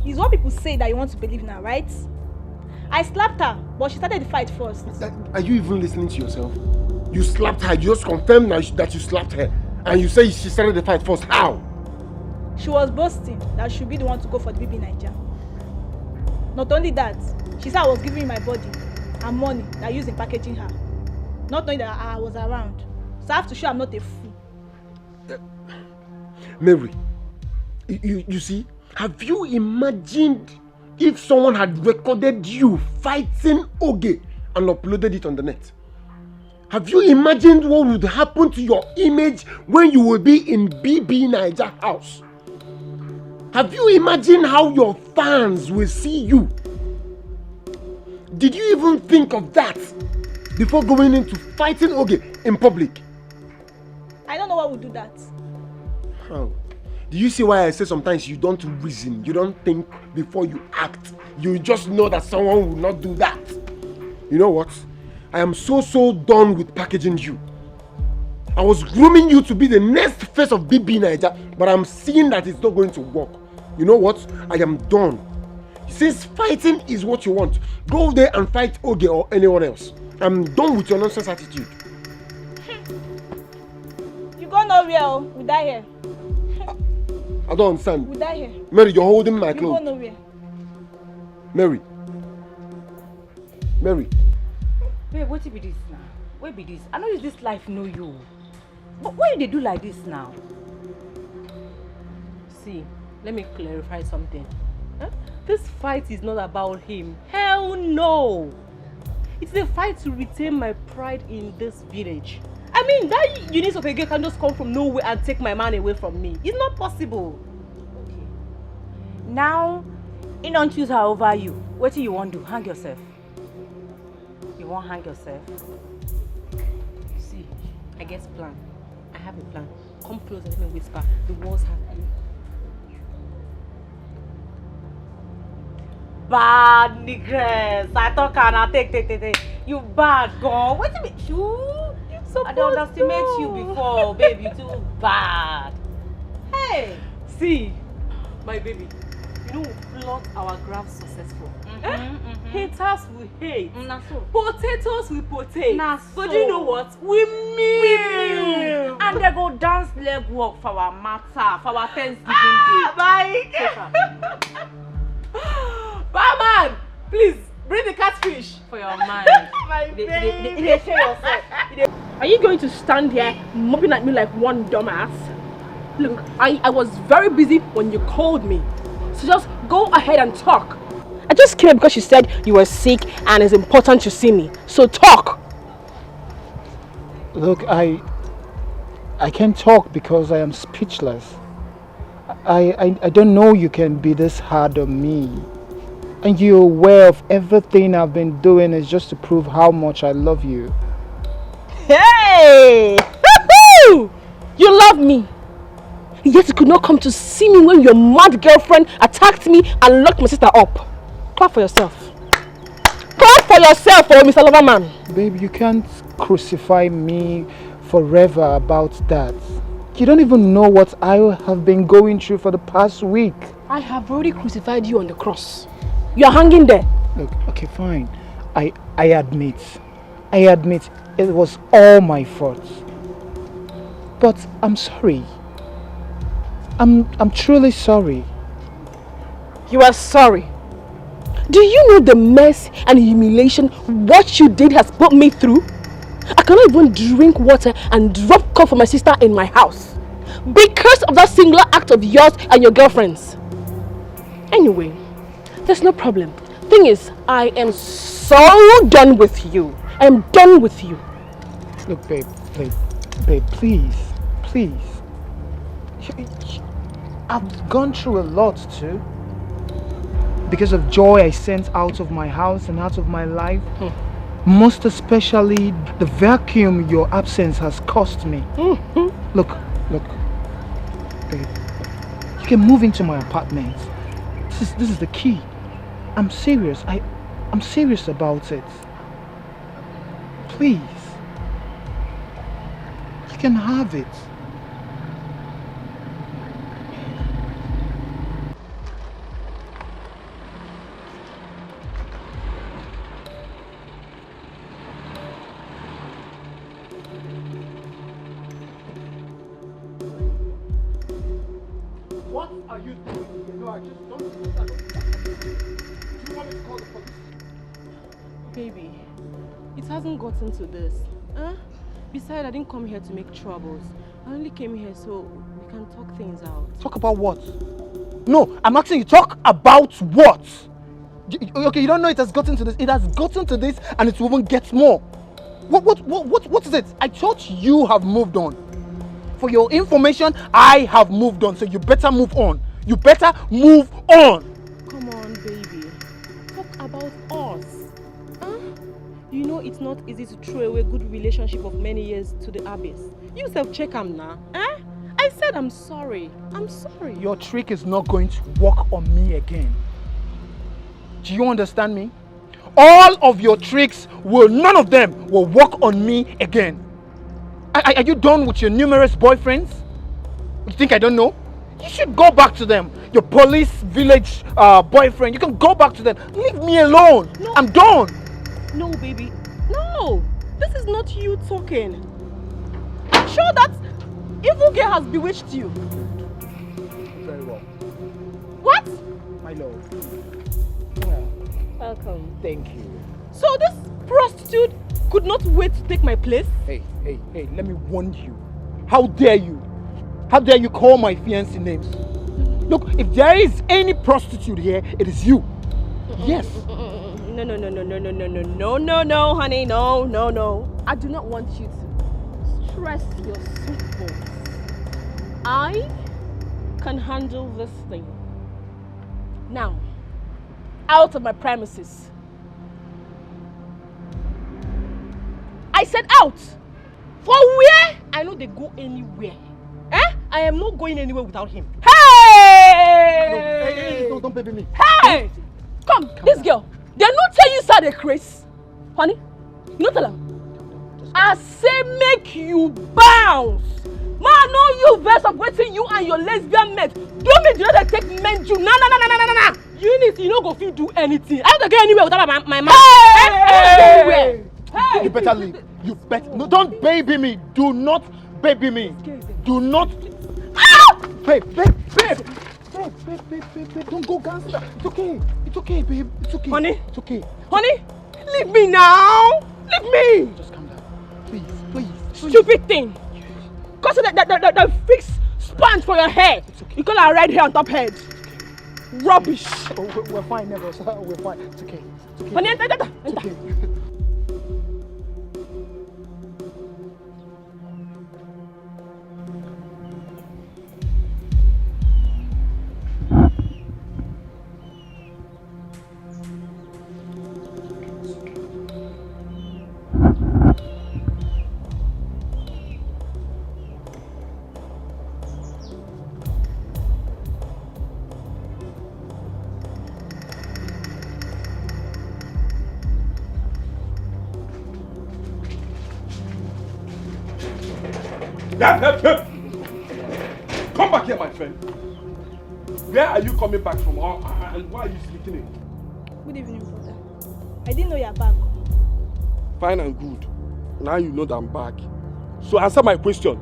it's what people say that you want to believe now, right? I slapped her, but she started the fight first. Are you even listening to yourself? You slapped her. You just confirmed that you slapped her. And you say she started the fight first. How? She was boasting that she should be the one to go for the baby Niger. Not only that, she said I was giving my body and money that I used in packaging her. Not knowing that I was around. So I have to show I'm not a fool. Mary, you see, have you imagined if someone had recorded you fighting Ogie and uploaded it on the net? Have you imagined what would happen to your image when you will be in BB Niger house? Have you imagined how your fans will see you? Did you even think of that before going into fighting Ogie in public? I don't know what would do that. How? Do you see why I say sometimes you don't reason, you don't think before you act? You just know that someone will not do that. You know what? I am so done with packaging you. I was grooming you to be the next face of BB Niger, but I'm seeing that it's not going to work. You know what? I am done. Since fighting is what you want, go there and fight Ogie or anyone else. I'm done with your nonsense attitude. nowhere. Oh. We die here. I don't understand. We die here. Mary, you're holding my You clothes. go nowhere. Mary. Mary. Babe, what be this now? Where be this? I know is this life know you. But why they do like this now? See, let me clarify something. Huh? This fight is not about him. Hell no! It's a fight to retain my pride in this village. I mean, that unit of a girl can just come from nowhere and take my man away from me. It's not possible. Okay. Now, he don't choose her over you. What do you want to do? Hang yourself. You won't hang yourself. See, I guess plan. I have a plan. Come close and let me whisper. The walls have you. Bad niggas. I thought can I take. You bad girl. What do you mean? I don't underestimate you before, babe. You too bad. Hey. See, my baby. You know, we plot our graph successful. Haters will hate. Potatoes will potate. But you know what? We mean. And they go dance leg walk for our matter, for our Thanksgiving day. Bye. Barman, please bring the catfish for your man. My baby. Yourself. Are you going to stand here mopping at me like one dumbass? Look, I was very busy when you called me. So just go ahead and talk. I just came because you said you were sick and it's important to see me. So talk. Look, I can't talk because I am speechless. I don't know you can be this hard on me. And you're aware of everything I've been doing is just to prove how much I love you. Hey! Woo-hoo! You love me. Yet you could not come to see me when your mad girlfriend attacked me and locked my sister up. Clap for yourself. Clap for yourself, oh, Mr. Loverman. Babe, you can't crucify me forever about that. You don't even know what I have been going through for the past week. I have already crucified you on the cross. You're hanging there. Look, okay, fine. I admit it was all my fault. But I'm sorry. I'm truly sorry. You are sorry. Do you know the mess and humiliation what you did has put me through? I cannot even drink water and drop cough for my sister in my house because of that singular act of yours and your girlfriend's. Anyway, there's no problem. Thing is, I am so done with you. I am done with you. Look, babe, please. I've gone through a lot too. Because of joy I sent out of my house and out of my life. Most especially the vacuum your absence has cost me. Look, babe. You can move into my apartment. This is the key. I'm serious. I'm serious about it. Please. You can have it. What are you doing? No, I just don't understand. Do you want me to call the police? Baby, it hasn't gotten to this. Besides, I didn't come here to make troubles. I only came here so we can talk things out. Talk about what? No, I'm asking you, talk about what? Okay, you don't know it has gotten to this. It has gotten to this and it will even get more. What is it? I thought you have moved on. For your information, I have moved on, so you better move on. You better move on. Come on, baby. Talk about us. You know it's not easy to throw away a good relationship of many years to the abyss. You self-check am now. I said I'm sorry. I'm sorry. Your trick is not going to work on me again. Do you understand me? All of your tricks none of them will work on me again. Are you done with your numerous boyfriends? You think I don't know? You should go back to them. Your police village boyfriend. You can go back to them. Leave me alone. No. I'm done. No, baby. No. This is not you talking. Sure, that's evil girl has bewitched you. Very well. What? My love. Welcome. Thank you. So this prostitute could not wait to take my place? Hey, let me warn you. How dare you? How dare you call my fiancé names? Look, if there is any prostitute here, it is you. Yes. No, honey, no. I do not want you to stress your sweet bones. I can handle this thing. Now, out of my premises. I said out. For where? I know they go anywhere. I am not going anywhere without him. Hey! No, don't baby me. Hey! Come, this girl. They not tell you sir they craze. Honey, you not tell them. I say make you bounce. Man, know you verse of waiting you and your lesbian mate. Don't make you not take men you. Nah. You no go fit do anything. I don't go anywhere without my man. Hey! You better leave. You better. No, don't baby me. Do not baby me. Do not. Babe. Don't go gangster. It's okay, babe. It's okay. Honey. It's okay. Honey, leave me now. Leave me. Just calm down. Please. Stupid thing. Cause the fixed sponge for your hair. Okay. You call her red hair on top head. Rubbish. Oh, we're fine, never. We're fine. It's okay. Honey, enter. It's okay. Come back here, my friend. Where are you coming back from? And why are you sneaking in? Good evening, brother. I didn't know you're back. Fine and good. Now you know that I'm back. So answer my question.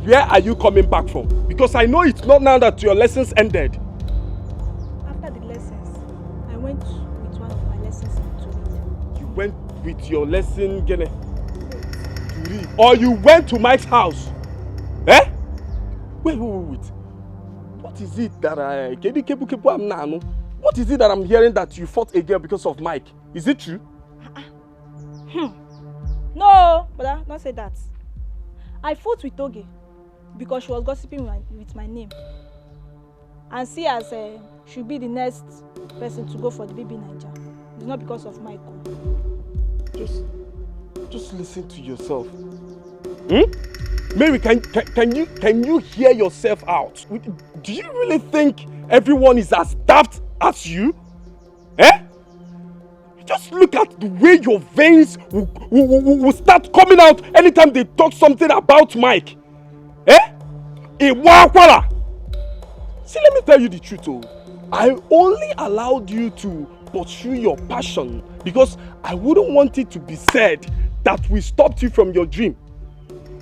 Where are you coming back from? Because I know it's not now that your lessons ended. After the lessons, I went with one of my lessons to read. You went with your lesson, Ghanaian, to read? Or you went to Mike's house? Wait. What is it that what is it that I'm hearing that you fought a girl because of Mike? Is it true? No, brother, don't say that. I fought with Toge because she was gossiping with my name. And see as she'll be the next person to go for the baby Niger. It's not because of Mike. Just listen to yourself. Mary, can you hear yourself out? Do you really think everyone is as daft as you? Just look at the way your veins will start coming out anytime they talk something about Mike. See, let me tell you the truth. I only allowed you to pursue your passion because I wouldn't want it to be said that we stopped you from your dream.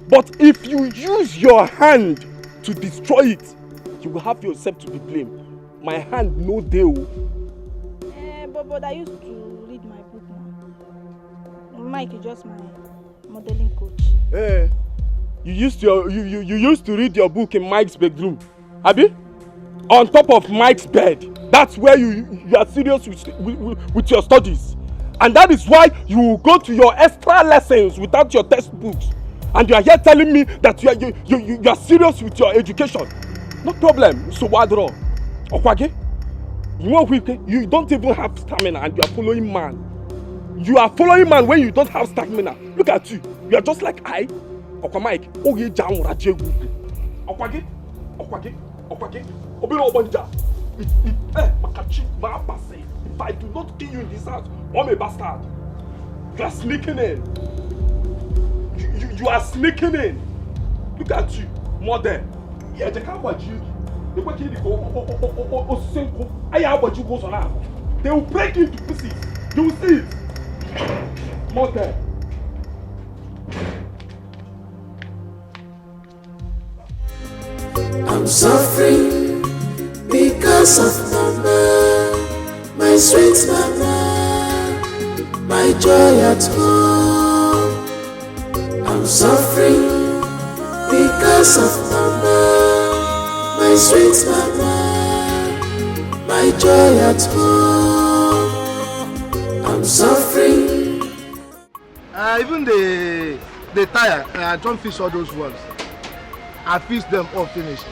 But if you use your hand to destroy it, you will have yourself to be blamed. My hand no deal. But I used to read my book now. Mike is just my modeling coach. You used to read your book in Mike's bedroom, Abi? On top of Mike's bed. That's where you are serious with your studies. And that is why you go to your extra lessons without your textbooks. And you are here telling me that you are serious with your education. No problem. So what draw? Okwage? You don't even have stamina and you are following man. You are following man when you don't have stamina. Look at you. You are just like I. Okwamike. Oye jam rajegu. Okwage? Obiro obanja. Makachi mabase. If I do not kill you in this house, I'm a bastard. You are sneaking in. You are sneaking in. Look at you, mother. Yeah, they can't watch you. They will kill you. They will break into pieces. You will see it. Mother. I'm suffering because of mama, my sweet mama, my joy at home. I'm suffering because of mama, my sweet mama, my joy at home. I'm suffering. Even the tire, I don't fish all those ones. I fish them all finished.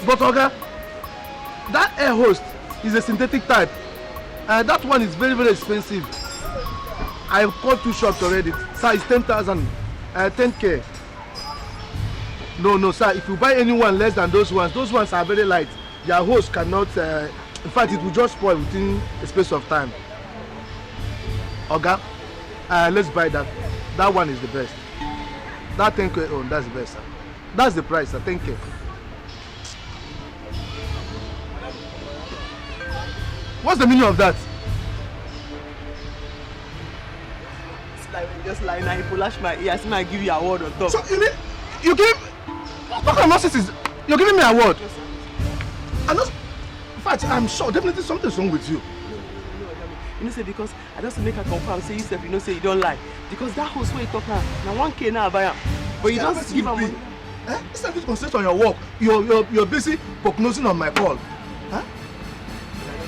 But Oga, that air host is a synthetic type. That one is very, very expensive. I've called 2 shops already. Sir, it's 10,000, 10K. No, sir, if you buy any one less than those ones are very light. Your host cannot, in fact, it will just spoil within a space of time. Oga, let's buy that. That one is the best. That 10K on, that's the best, sir. That's the price, sir, 10K. What's the meaning of that? It's like when you just lie now, you lash my ear, I give you a word on top. So you give what kind of nonsense is you're giving me a word? I know, in fact, I'm sure definitely something's wrong with you. No, you know say because I just make her confirm, say yourself, you know say you don't lie. Because that host where you talk now 1K now I buy him. But you just give her money. Instead of concentrate on your work, you're busy prognosing on my call. Huh?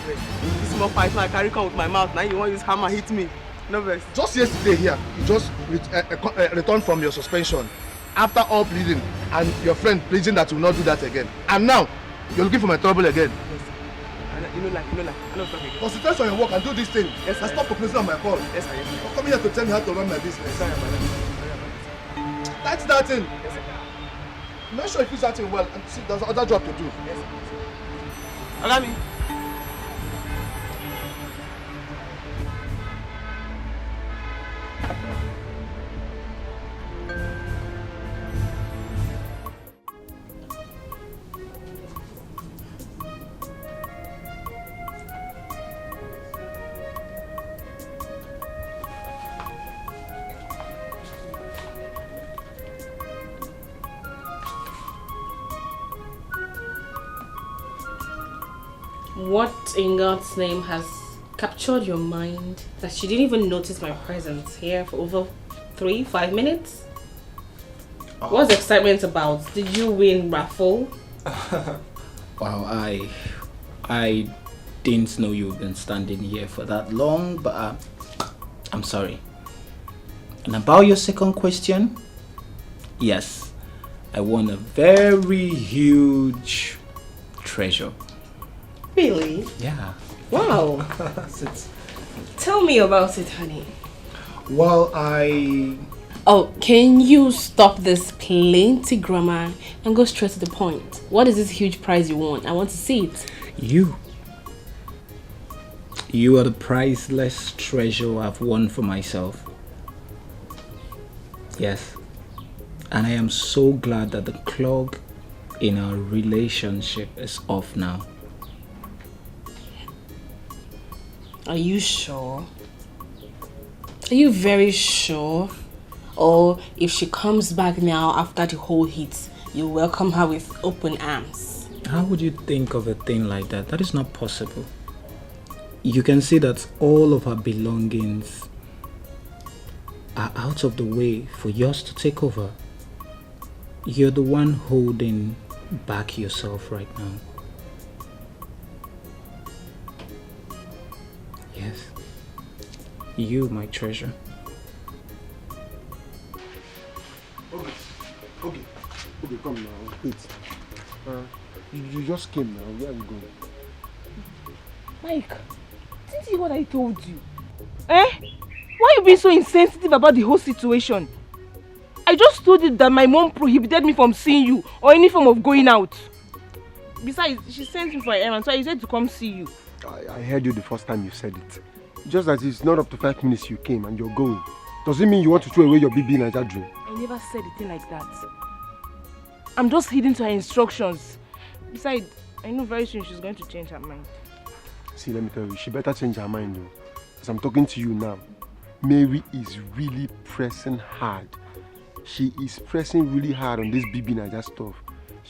This small fight now I carry come with my mouth. Now you want to use hammer hit me. No vex. Just yesterday here, you just returned from your suspension after all pleading and your friend pleading that you will not do that again. And now you're looking for my trouble again. Yes, sir. You know like, I don't talk again. Concentrate on your work and do this thing. Yes, sir. And stop prognosing on my call. Yes, sir. Don't come here to tell me how to run my business. Sorry, That's that thing. Yes, sir. Make sure you fix that thing well and see there's other job to do. Yes, sir. Allow me. What in God's name has captured your mind that you didn't even notice my presence here for over 3-5 minutes? What's the excitement about? Did you win raffle? Wow, I didn't know you've been standing here for that long, but I'm sorry. And about your second question, yes, I won a very huge treasure. Really? Yeah. Wow. Tell me about it, honey. Well, Oh, can you stop this plenty grammar and go straight to the point? What is this huge prize you won? I want to see it. You are the priceless treasure I've won for myself. Yes. And I am so glad that the clog in our relationship is off now. Are you sure? Are you very sure? Or if she comes back now after the whole hit, you welcome her with open arms? How would you think of a thing like that? That is not possible. You can see that all of her belongings are out of the way for yours to take over. You're the one holding back yourself right now. Yes. You, my treasure. Okay, come now. Wait. You just came now. Where are you going? Mike, didn't you hear what I told you? Why are you being so insensitive about the whole situation? I just told you that my mom prohibited me from seeing you or any form of going out. Besides, she sent me for an errand, so I said to come see you. I heard you the first time you said it. Just that it's not up to 5 minutes you came and you're going. Does it mean you want to throw away your BB Niger dream? I never said a thing like that. I'm just heeding to her instructions. Besides, I know very soon she's going to change her mind. See, let me tell you, she better change her mind though. As I'm talking to you now, Mary is really pressing hard. She is pressing really hard on this BB Niger stuff.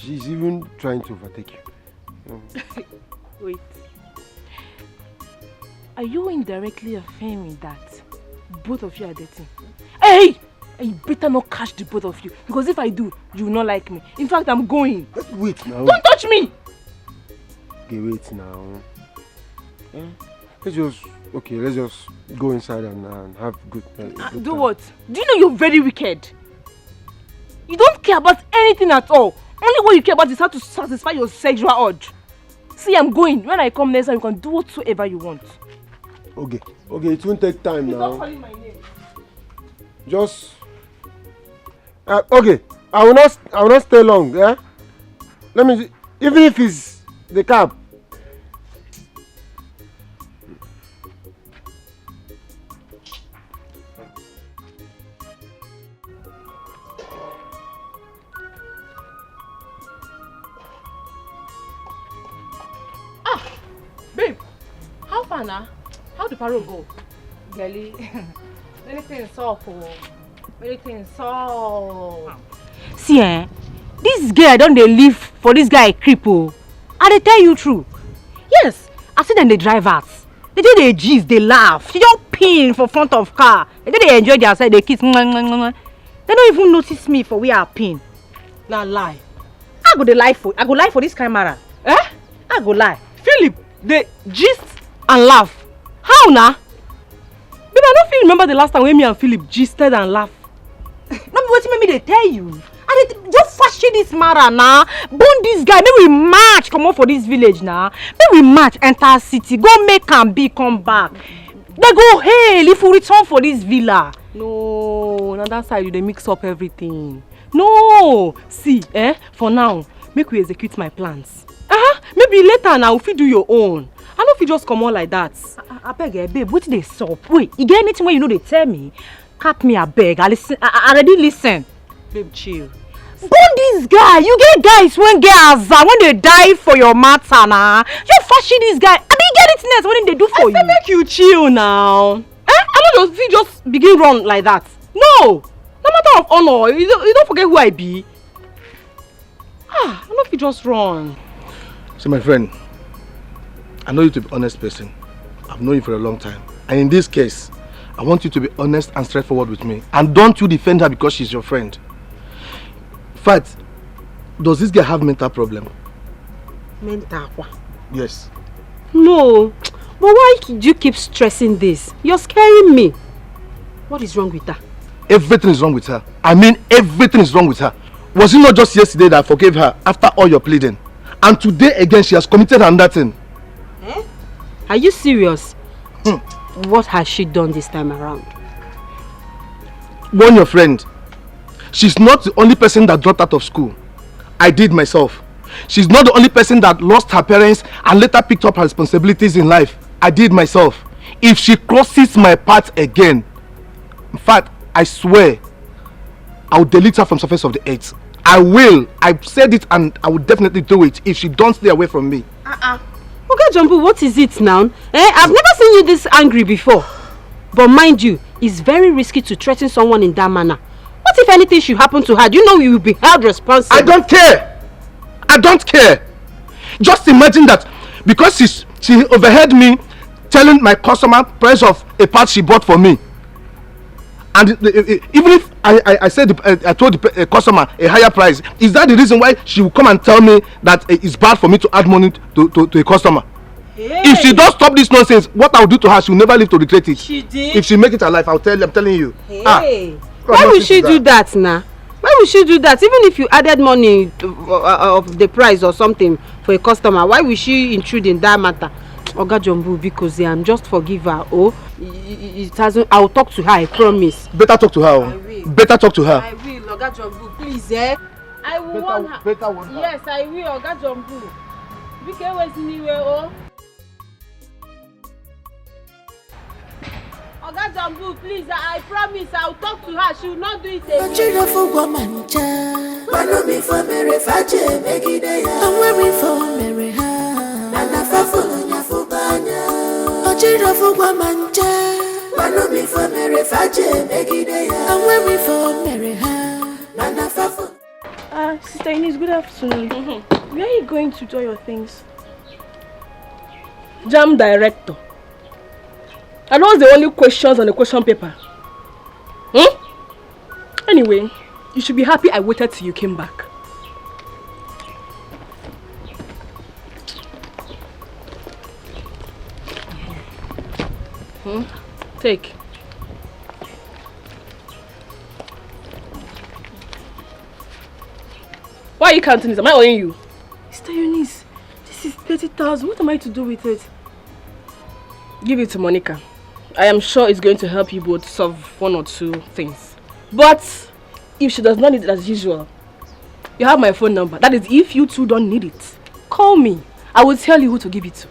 She's even trying to overtake you. Wait. Are you indirectly affirming that both of you are dating? Hey! You better not catch the both of you, because if I do, you will not like me. In fact, I'm going. Wait now. Don't touch me! Okay, wait now. Let's just go inside and have good Do time. what? Do you know you're very wicked? You don't care about anything at all. Only what you care about is how to satisfy your sexual urge. See, I'm going. When I come next time, you can do whatsoever you want. Okay, it won't take time now. Stop calling my name. Just okay. I will not stay long. Yeah. Let me see. Even if it's the cab. Babe, how far now? How the parole go? Girlie, anything soft, anything soft. See, this girl don't they live for this guy cripple. I dey tell you true. Yes, I see them they drive us. They do they gist, they laugh. She don't pin for front of car. They do they enjoy themselves, they kiss. They don't even notice me for where I pin. Now lie. I go lie for this camera. I go lie. Philip, they gist and laugh. How now? Babe, I don't feel remember the last time when me and Philip gisted and laughed. No, but what make me they tell you? I just fashion this matter now. Bone this guy. Maybe we march come on for this village now. Maybe we march enter city. Go make and be come back. They go hail if we return for this villa. No, on that side they mix up everything. No, see, for now, make we execute my plans. Maybe later now if you do your own. I know if you just come on like that. I beg, babe, what they sup? Wait, you get anything where you know they tell me? Cap me, I beg. I listen. I already listen. Babe, chill. Bone this guy. You get guys when get azar when they die for your matter now. You fashion this guy. I mean, get it next. What did they do for you? I make you chill now. I don't just begin run like that. No matter of honor. You don't forget who I be. I don't know if you just run. See, my friend, I know you to be an honest person. I've known you for a long time. And in this case, I want you to be honest and straightforward with me. And don't you defend her because she's your friend. In fact, does this girl have mental problem? Mental what? Yes. No. But why do you keep stressing this? You're scaring me. What is wrong with her? Everything is wrong with her. I mean, everything is wrong with her. Was it not just yesterday that I forgave her after all your pleading? And today again, she has committed another thing. Are you serious? What has she done this time around? Warn your friend. She's not the only person that dropped out of school. I did myself. She's not the only person that lost her parents and later picked up her responsibilities in life. I did myself. If she crosses my path again, in fact, I swear, I will delete her from the surface of the earth. I will. I've said it and I will definitely do it if she don't stay away from me. Okay, Jumbo, what is it now? I've never seen you this angry before. But mind you, it's very risky to threaten someone in that manner. What if anything should happen to her? Do you know you will be held responsible? I don't care. I don't care. Just imagine that because she overheard me telling my customer price of a part she bought for me. And even if I said I told the customer a higher price, is that the reason why she will come and tell me that it's bad for me to add money to a customer? Hey. If she don't stop this nonsense, what I'll do to her, she will never live to regret it. She did. If she make it alive, I'm telling you. Hey. Why will she do that now? Why will she do that? Even if you added money of the price or something for a customer, why will she intrude in that matter? Oga Jumbo, because just forgive her. Oh, it hasn't. I'll talk to her. I promise. Better talk to her. I will. Better talk to her. I will, Oga Jumbo. Please, I will warn her. Better warn her. Yes, I will, Oga Jumbo. Because where's anywhere? Oh, Oga Jumbo, please. I promise. I'll talk to her. She will not do it again. I'm wearing for Mary and I follow you for Banya. Ojira for Guamanja. Manomi for Mary Faje, Megidea. I'm wearing for Mary and I follow. Sister Eunice, good afternoon. Where are you going to do your things? Jam director. And what's the only questions on the question paper? Anyway, you should be happy I waited till you came back. Take. Why are you counting this? Am I owing you? Sister Eunice, this is 30,000. What am I to do with it? Give it to Monica. I am sure it's going to help you both solve one or two things. But if she does not need it as usual, you have my phone number. That is if you two don't need it. Call me. I will tell you who to give it to.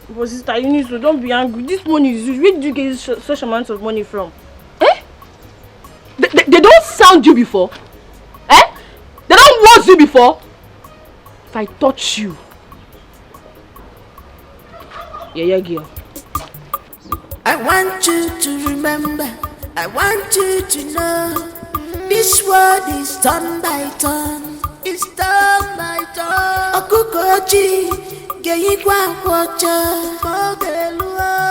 But Sister Eunice, don't be angry. This money is huge. Where did you get such amounts of money from? They don't sound you before. They don't want you before. If I touch you. Yeah, girl. I want you to remember, I want you to know, this world is turn by turn, it's turn by turn. Okukochi, Geyikwa Kwacha,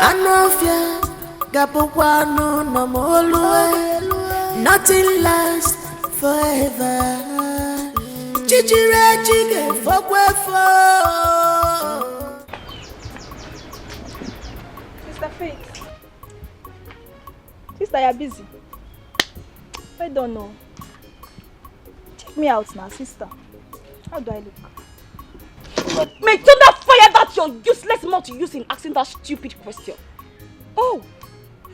Anofia, Gapokwano, Nomolue, nothing lasts forever. Chichire chige fokwefo. Sister Faith. Sister, you're busy. I don't know. Check me out now, sister. How do I look? May thunder fire that your useless mouth you use in asking that stupid question. Oh,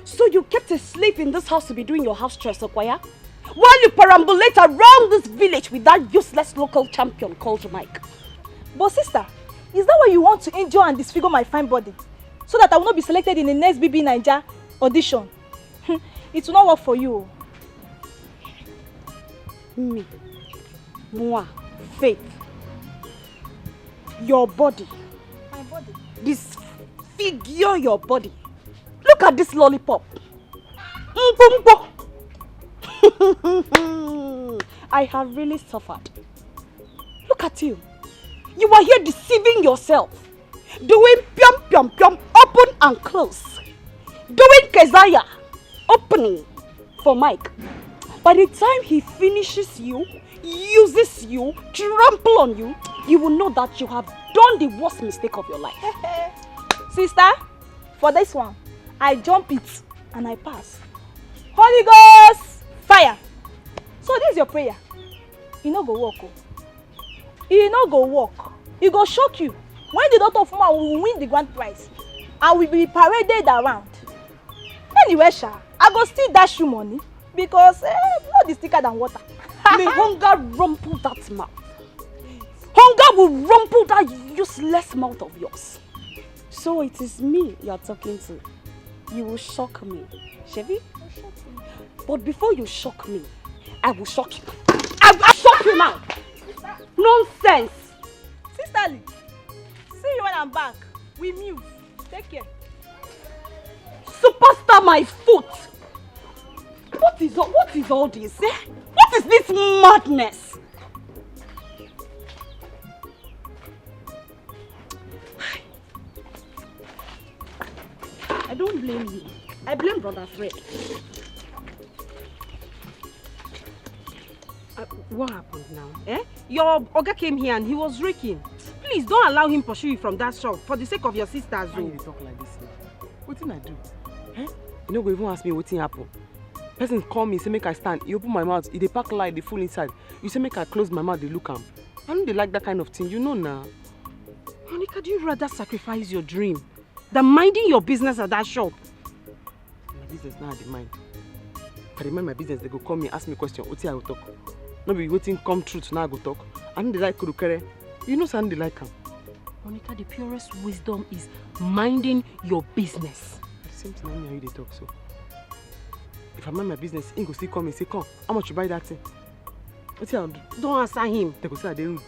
so you kept a slave in this house to be doing your house chores, Okwaya? While you perambulate around this village with that useless local champion called Mike. But sister, is that why you want to injure and disfigure my fine body? So that I will not be selected in the next BB Niger audition? It will not work for you. Me, moi, Faith, your body. My body? Disfigure your body. Look at this lollipop. I have really suffered. Look at you. You are here deceiving yourself. Doing pium pium pium, open and close. Doing Keziah, opening for Mike. By the time he finishes you, uses you, trample on you, you will know that you have done the worst mistake of your life. Sister, for this one, I jump it and I pass. Holy Ghost, fire. So this is your prayer. You no go walk. You no go walk. It go shock you. When the daughter of man will win the grand prize, I will be paraded around. Anyway, Sha, I go still dash you money because blood is thicker than water. May hunger rumple that mouth. Hunger will rumple that useless mouth of yours. So it is me you are talking to. You will shock me, Chevy. But before you shock me, I will shock you. I will shock you now. Nonsense. Sisterly, see you when I'm back. We move. Take care. Superstar my foot. What is all this? Eh? What is this madness? I don't blame you. I blame Brother Fred. What happened now? Your Oga came here and he was raking. Please don't allow him pursue you from that shop for the sake of your sisters. Why you talk like this now? What did I do? You no go even ask me what happened. Person call me, say make I stand. You open my mouth, they pack light, they full inside. You say make I close my mouth, they look am. I don't they like that kind of thing, you know now. Monica, do you rather sacrifice your dream than minding your business at that shop? My business now I dey mind. If I dey mind my business, they go call me, ask me question, what I will talk. No be waiting come true to now I go talk. I don't they like Kurukere. You know something they like am. Monica, the purest wisdom is minding your business. The same thing I mean how you they talk so. If I mind my business, he go still call me say, come, how much you buy that thing? What's I'll do? Don't answer him. They go say they rude.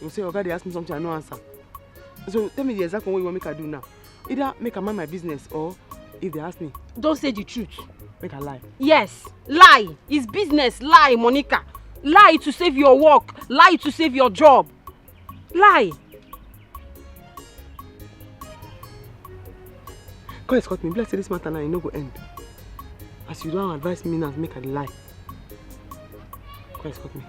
You say, okay, they ask me something, I no answer. So tell me the exact one what you want make I do now. Either make I mind my business or if they ask me. Don't say the truth. Make I lie. Yes, lie. It's business, lie, Monica. Lie to save your work. Lie to save your job. Lie. God escort me. Bless this matter now, it no go end. As you don't advise me now, make a lie. God escort me.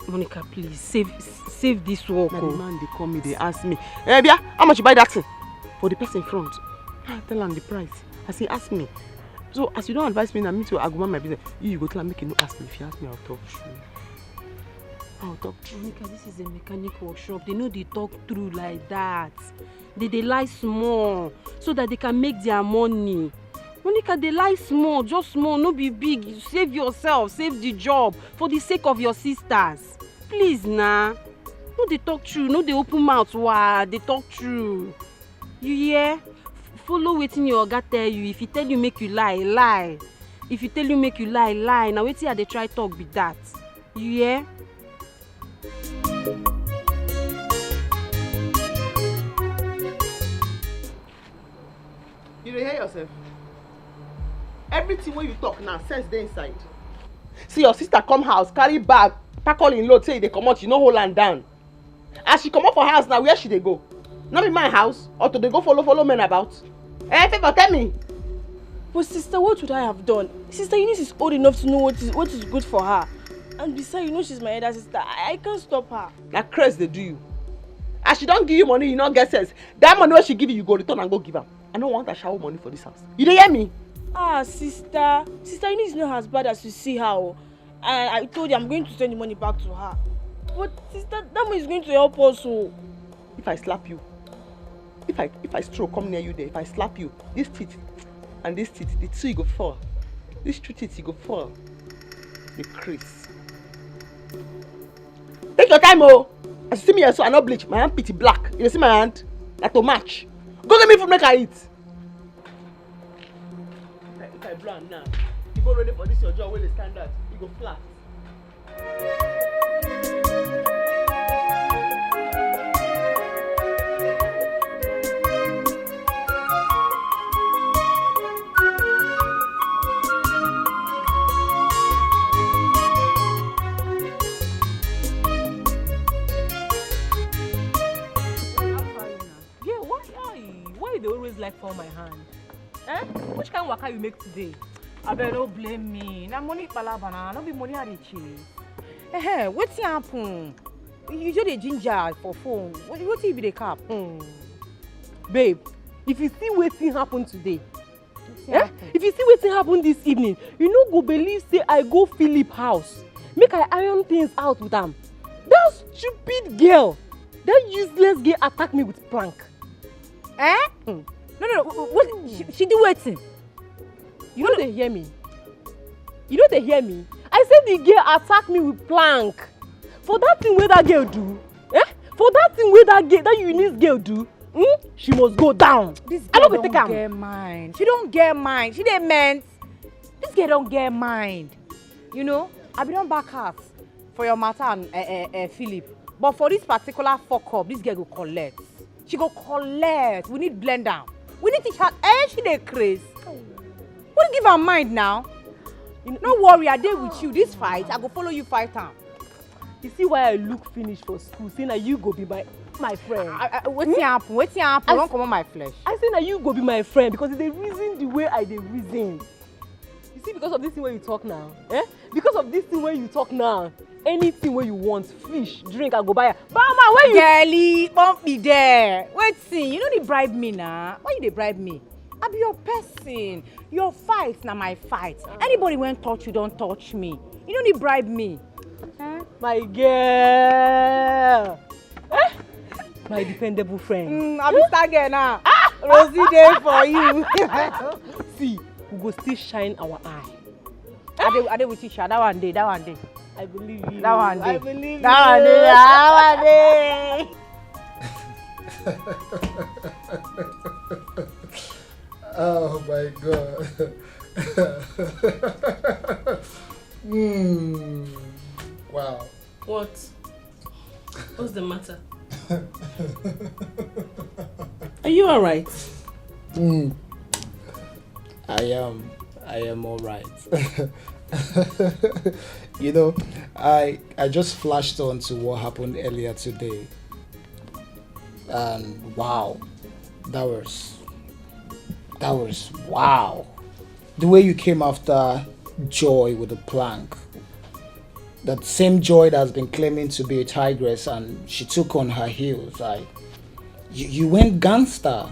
Monica, please save this work. Now the man they call me, they ask me, "Hey, Bia, how much you buy that thing?" For the person in front. I tell them the price. As he ask me. So as you don't advise me now, me too, I go mind my business. You go tell him make you no ask me. If you ask me, I'll talk true. I'll talk true. Monica, this is a mechanic workshop. They know they talk through like that. They lie small so that they can make their money. Monica, they lie small, just small, no be big. Save yourself, save the job for the sake of your sisters. Please, nah. No, they talk true. No, they open mouth. Wow, they talk true. You hear? Follow wetin your oga tell you. If he tell you make you lie, lie. If he tell you make you lie, lie. Now wetin I dey try talk be that. You hear? You dey hear yourself? Everything wey you talk now, sense dey inside. See your sister come house, carry bag, pack all in load, say e dey comot, you no hold am down. As she comot for house now, where she dey go? No be my house, or to dey go follow men about? Favour, tell me. But sister, what would I have done? Sister Eunice is old enough to know what is good for her. And besides, you know she's my elder sister. I can't stop her. Na craze dey do you. As she don give you money, you no get sense. That money wey she give you go return and go give am. I no want her shower money for this house. You dey hear me? Ah, sister Eunice is not as bad as you see her. And I told you I'm going to send the money back to her. But sister, that money is going to help us. If I slap you, if I stroke come near you there, if I slap you, this teeth and this teeth, the two you go fall. These two teeth you go fall. The crease. Take your time, oh. As you see me here, so I no bleach. My hand pretty black. You see my hand? Like to match. Go get me food, make I eat. If I blow am now, you go ready for this your job where they stand out. You go flat. They always like for my hand. Which kind of waka you make today? I better don't blame me. Na money palabana, no be money I dey chase. What's happen? You just a ginger for phone. What if the cap? Babe, if you see wetin happen today, if you see wetin happen this evening, you no go believe say I go Philip house. Make I iron things out with am. That stupid girl, that useless girl attack me with plank. No. What she do waiting? You know they hear me. You know they hear me. I said the girl attack me with plank. For that thing where that girl do, for that thing where that Eunice girl do, she must go down. This girl don't get mind. She don't get mind. She didn't meant. This girl don't get mind. You know, I be don't back her for your matter and Philip. But for this particular fuck up, this girl go collect. She go collect. We need blend down. We need to teach her. She dey craze. What give her mind now? No worry, I dey with you. This fight, I go follow you fight am. You see why I look finish for school? Say na you go be my friend. Wetin happen? Wetin happen? Don't come on my flesh. I say na you go be my friend because they reason the way I dey reason. You see, because of this thing where you talk now, because of this thing where you talk now, anything where you want, fish, drink, I go buy. Mama, where you? Girlie, bump me there. Wetin? You no dey bribe me now. Why you dey bribe me? I be your person. Your fight na my fight. Anybody when touch you, don't touch me. You no need bribe me. My girl. My dependable friend. I be star girl now. Rosie dey for you. See, we go still shine our eye. I dey with you, Sha. That one day. I believe you. That one day. I believe you. That one day. Oh my God. Wow. What? What's the matter? Are you alright? I am alright. You know, I just flashed on to what happened earlier today. And wow, that was wow. The way you came after Joy with a plank. That same Joy that's been claiming to be a tigress and she took on her heels. You went gangster.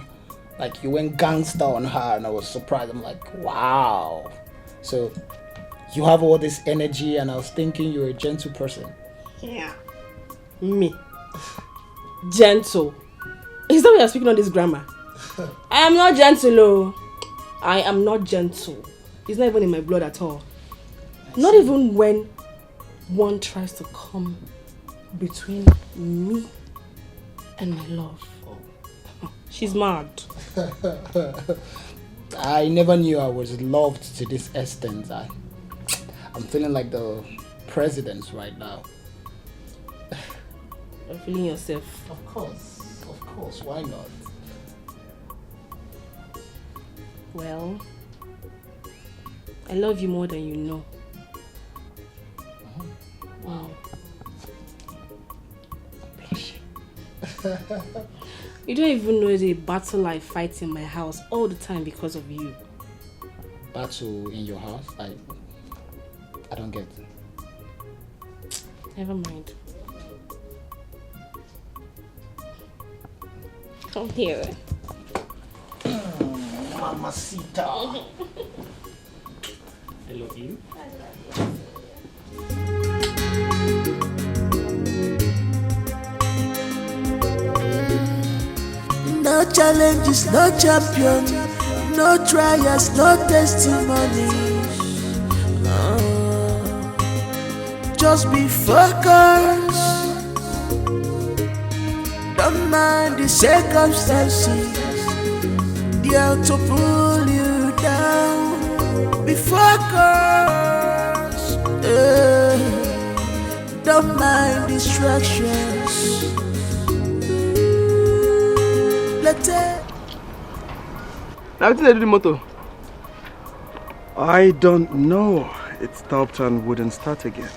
Like you went gangster on her and I was surprised. I'm like, wow. So you have all this energy and I was thinking you're a gentle person. Yeah. Me. Gentle. Is that why you're speaking on this grammar? I am not gentle, oh. I am not gentle. It's not even in my blood at all. Not even when one tries to come between me and my love. She's mad. I never knew I was loved to this extent. I'm feeling like the president right now. You're feeling yourself. Of course, why not? Well, I love you more than you know. Wow. I'm blushing. You don't even know the battle I fight in my house all the time because of you. Battle in your house? I don't get it. Never mind. Come here. Mamacita. I love you. No challenges, no champion, no trials, no testimony. Just be focused. Don't mind the circumstances. They are to pull you down. Be focused. Don't mind distractions. Let's Now, what did they do the motor? I don't know. It stopped and wouldn't start again.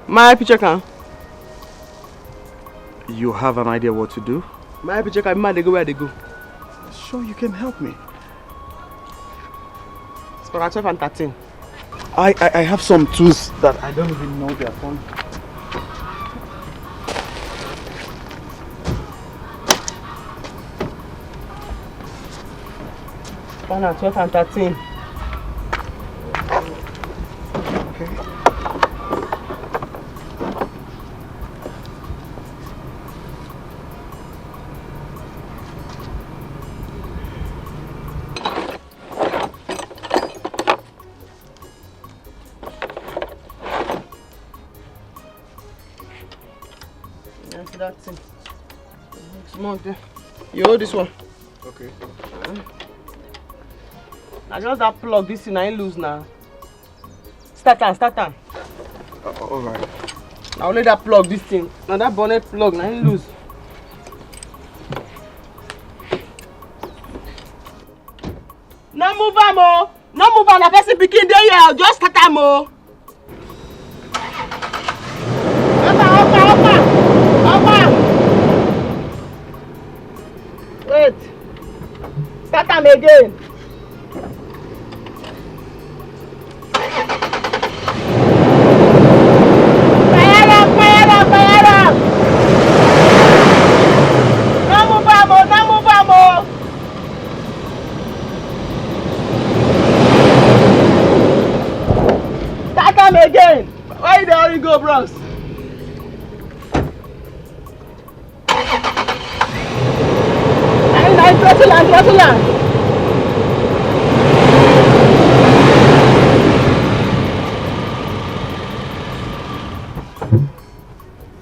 My picture can. You have an idea what to do? My picture can. They go where they go. Sure, you can help me. It's for 12 and 13. I have some tools that I don't even know they're from. One at 12 and 13. Okay. Yeah, so that's it. Small there. You hold this one. Okay. I just that plug this thing, I ain't lose now. Start on. Alright. I only that plug this thing. Now that bonnet plug, I ain't lose. No move am oh. No move am, the person picking there here. Just start am oh. Opa. Wait. Start am again. Again. Why the you go, bros? Throttle land.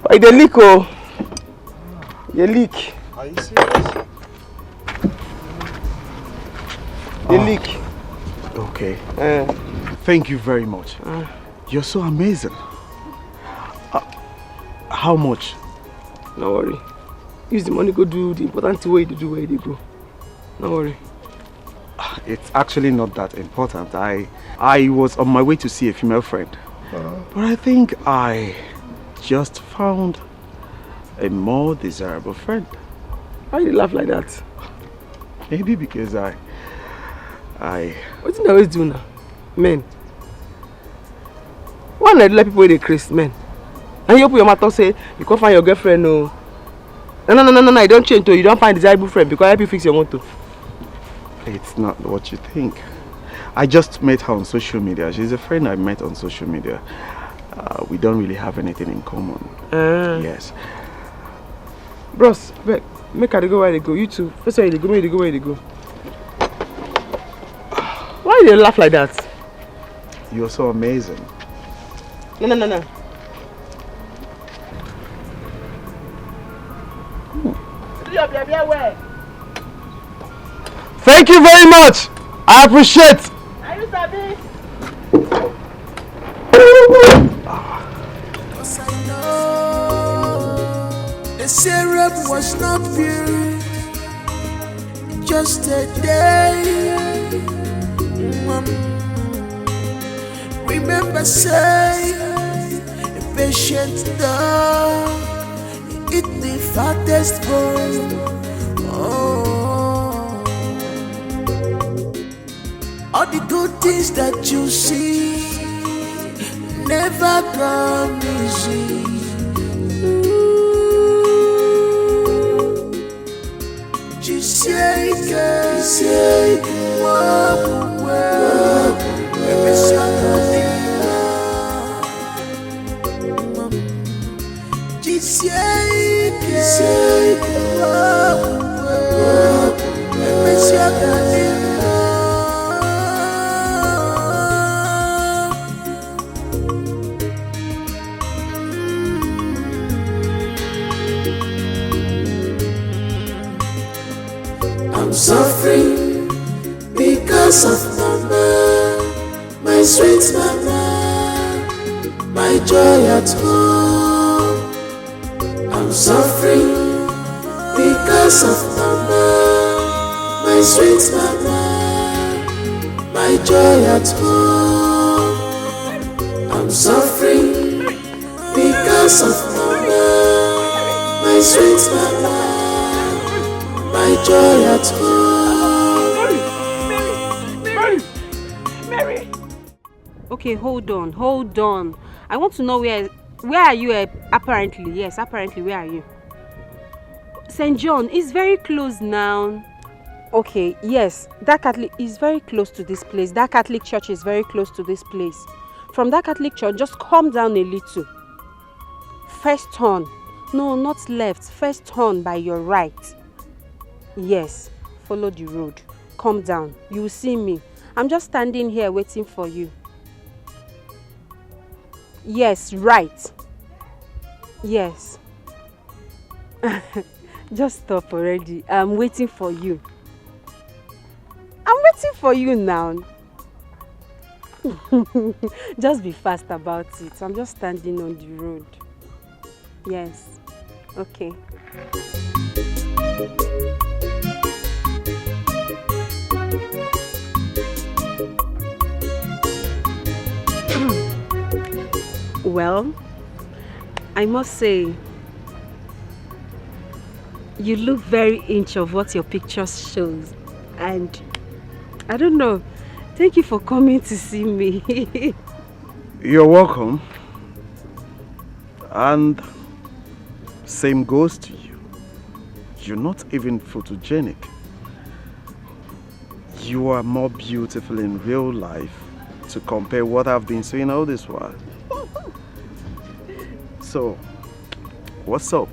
Why the leak oh? The leak. Are you serious? The leak. Okay. Thank you very much. You're so amazing. How much? No worry. Use the money, go do the important thing where you do where you go. No worry. it's actually not that important. I was on my way to see a female friend. But I think I just found a more desirable friend. Why you laugh like that? Maybe because I... What do you always do now? Men. Why not let people they crazy, men? And you open your mouth and say, you can't find your girlfriend, no. No, you don't change to you don't find a desirable friend because I help you fix your motor. It's not what you think. I just met her on social media. She's a friend I met on social media. We don't really have anything in common. Yes. Bros, make her go where they go. You too. First where they go, make they go where they go. Why do you laugh like that? You're so amazing. No. Thank you very much. I appreciate. Are you sabi? Cause I know the syrup was not pure, just a day. Remember, say, a patient dog eat the fattest bone. All the good things that you see never come easy. I'm suffering because of mama, my sweet mama, my joy at home. I'm suffering because of mama, my sweet mama, my joy at home. I'm suffering because of mama, my sweet mama, my joy at home. Mary. Okay, hold on. I want to know where are you apparently? Yes, apparently, where are you? St. John is very close now. Okay, yes, that Catholic is very close to this place. That Catholic church is very close to this place. From that Catholic church, just come down a little. First turn. No, not left. First turn by your right. Yes, follow the road. Come down. You will see me. I'm just standing here waiting for you. Yes, right. Yes. Just stop already. I'm waiting for you. I'm waiting for you now. Just be fast about it. I'm just standing on the road. Yes. Okay. Well, I must say, you look very inch of what your pictures shows, and I don't know. Thank you for coming to see me. You're welcome. And same goes to you. You're not even photogenic. You are more beautiful in real life to compare what I've been seeing all this while. So, what's up?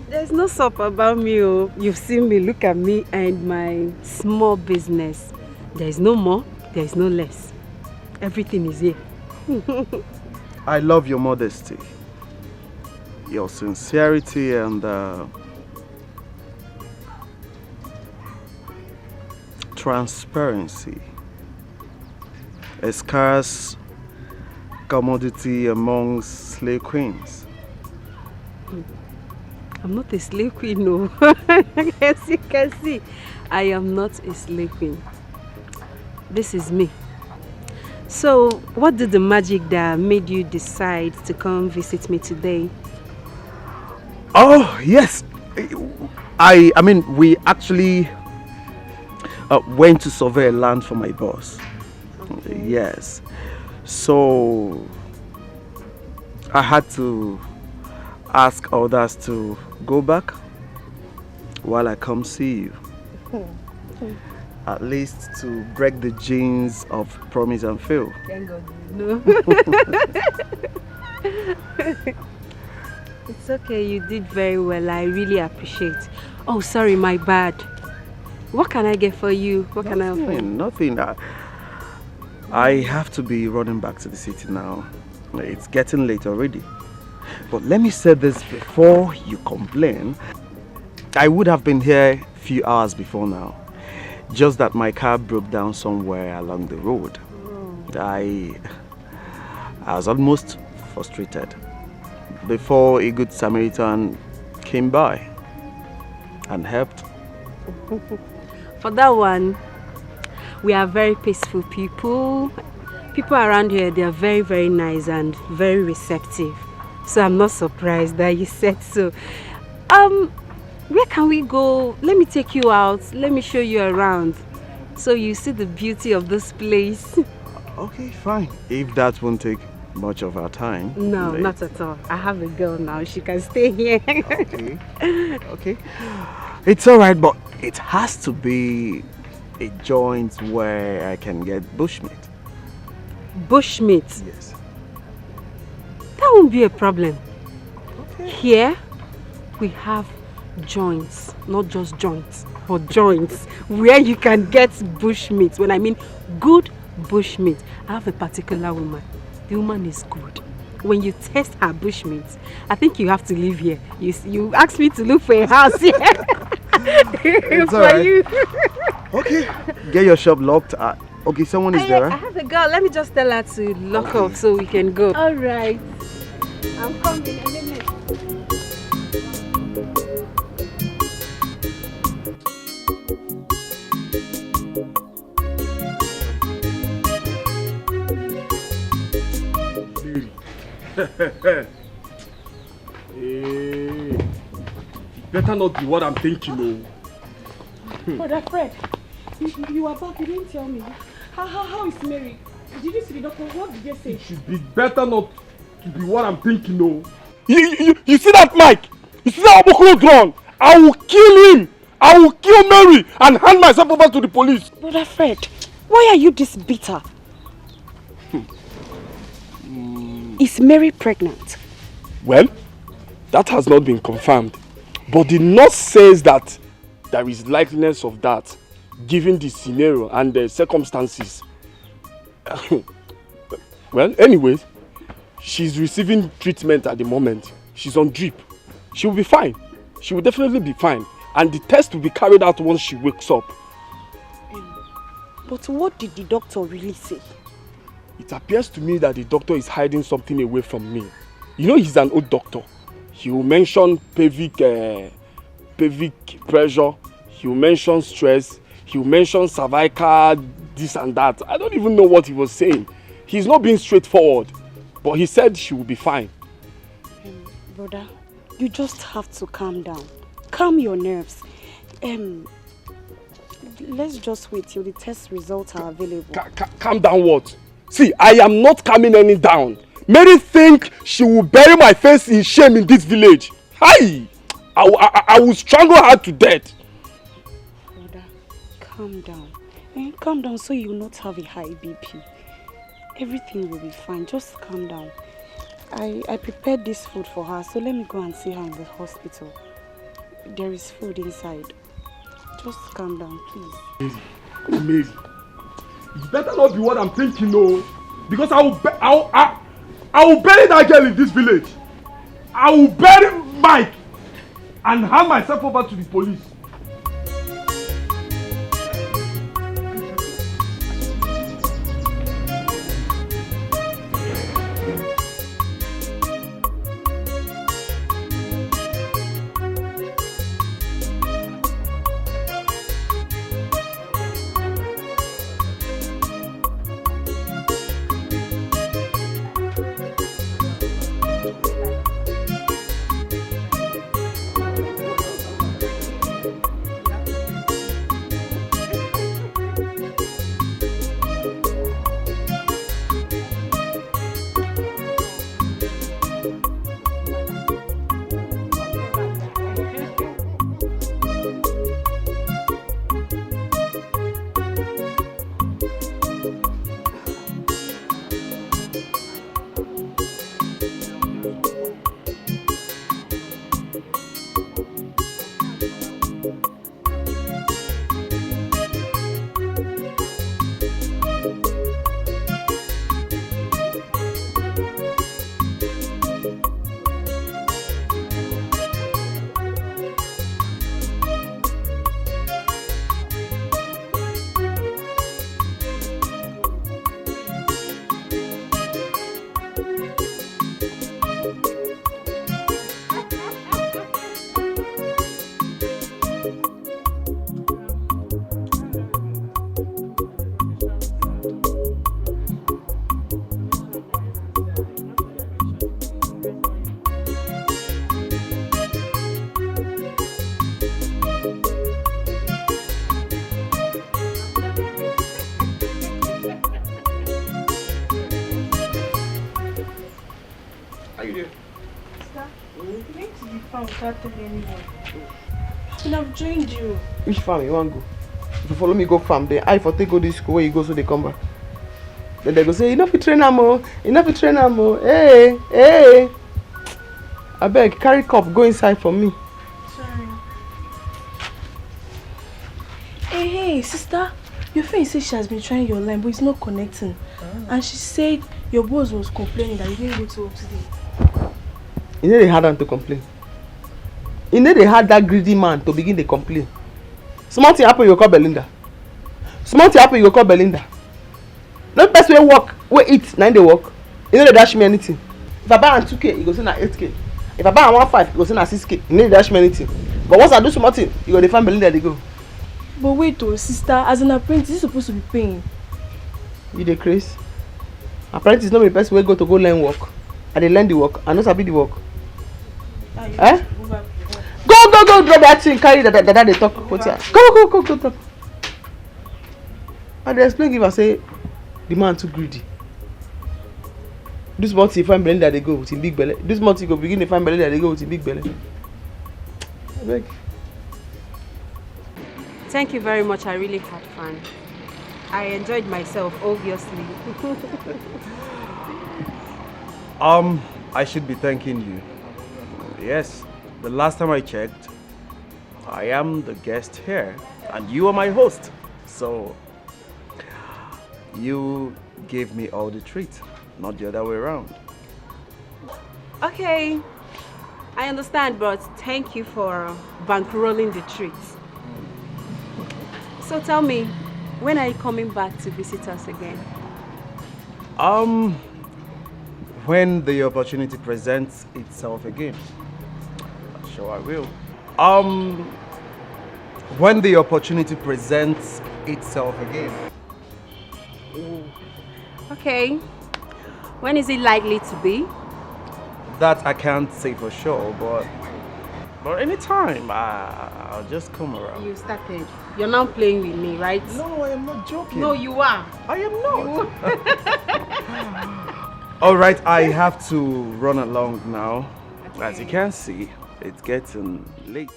There's no sup about me. Oh. You've seen me, look at me and my small business. There's no more, there's no less. Everything is here. I love your modesty, your sincerity, and transparency. A scarce commodity among slave queens. I'm not a slave queen, no. As you can see, I am not a slave queen. This is me. So, what did the magic that made you decide to come visit me today? Oh, yes. I mean, we actually went to survey land for my boss. Okay. Yes. So, I had to ask others to go back while I come see you. At least to break the genes of promise and fail. Thank God you know. It's okay, you did very well. I really appreciate. Oh, sorry, my bad. What can I get for you? What can I offer you? Nothing. I have to be running back to the city now. It's getting late already. But let me say this before you complain. I would have been here a few hours before now. Just that my car broke down somewhere along the road. I was almost frustrated before a good Samaritan came by and helped. For that one, we are very peaceful people. People around here, they are very, very nice and very receptive. So I'm not surprised that you said so. Where can we go? Let me take you out. Let me show you around so you see the beauty of this place. Okay, fine. If that won't take much of our time. No, not at all. I have a girl now. She can stay here. Okay. Okay. It's alright, but it has to be a joint where I can get bushmeat. Bushmeat? Yes. That won't be a problem. Okay. Here, we have joints, not just joints, but joints where you can get bushmeat. When I mean good bushmeat, I have a particular woman. The woman is good. When you taste her bushmeat, I think you have to live here. You asked me to look for a house here. It's for alright. you. Okay. Get your shop locked. Okay, someone is there, I right? have a girl. Let me just tell her to lock up so we can go. All right. I'm coming. Hey, better not be what I'm thinking, no. Brother Fred, you are back. You didn't tell me. How is Mary? Did you see the doctor? What did they say? It should be better not to be what I'm thinking, no. You see that, Mike? You see that Obokoro drone? I will kill him. I will kill Mary and hand myself over to the police. Brother Fred, why are you this bitter? Is Mary pregnant? Well, that has not been confirmed. But the nurse says that there is likeliness of that, given the scenario and the circumstances. Well, anyways, she's receiving treatment at the moment. She's on drip. She will be fine. She will definitely be fine. And the test will be carried out once she wakes up. But what did the doctor really say? It appears to me that the doctor is hiding something away from me. You know, he's an old doctor. He will mention pelvic pressure. He will mention stress. He will mention cervical, this and that. I don't even know what he was saying. He's not being straightforward. But he said she will be fine. Brother, you just have to calm down. Calm your nerves. Let's just wait till the test results are available. Calm down what? See, I am not calming any down. Mary think she will bury my face in shame in this village. Hi! I will strangle her to death. Brother, calm down. Calm down so you will not have a high BP. Everything will be fine. Just calm down. I prepared this food for her, so let me go and see her in the hospital. There is food inside. Just calm down, please. Mary, it better not be what I'm thinking, no. Because I will bury that girl in this village. I will bury Mike and hand myself over to the police. can't tell anyone. And I've joined you. Which farm you want to go? If you follow me go farm, then I for take go this school where you go so they come back. Then they go say, enough to train am, enough to train am. Hey, hey. I beg, carry cup, go inside for me. Sorry. Hey, sister. Your friend said she has been trying your line, but it's not connecting. And she said your boss was complaining that you didn't go to work today. You know they had them to complain. You know they had that greedy man to begin to complain. Small thing happen, you call Belinda. Small thing happen, you call Belinda. No best way work, we eat, 9 day work. You know they dash me anything. If I buy 2K, you go send 8K. If I buy 1.5, you go send 6K. You know they dash me anything. But once I do small thing, you go to find Belinda, they go. But wait, oh, sister, as an apprentice, you're supposed to be paying. You dey craze? Apprentice no be the person wey go learn work. I dey learn the work, I no sabi the work. Eh? Go drop that thing, carry that they talk. Go talk. I dey explain give her say the man too greedy. This month he find Belinda they go with him big belly. This month he go begin to find Belinda they go with him big belly. Abeg. Thank you very much. I really had fun. I enjoyed myself, obviously. I should be thanking you. Yes, the last time I checked, I am the guest here, and you are my host. So, you gave me all the treats, not the other way around. Okay, I understand, but thank you for bankrolling the treats. So tell me, when are you coming back to visit us again? When the opportunity presents itself again. Sure I will. When the opportunity presents itself again. Okay. When is it likely to be? That I can't say for sure, but anytime, I'll just come around. You started. You're now playing with me, right? No, I am not joking. No, you are. I am not. All right, I have to run along now. Okay. As you can see, it's getting late.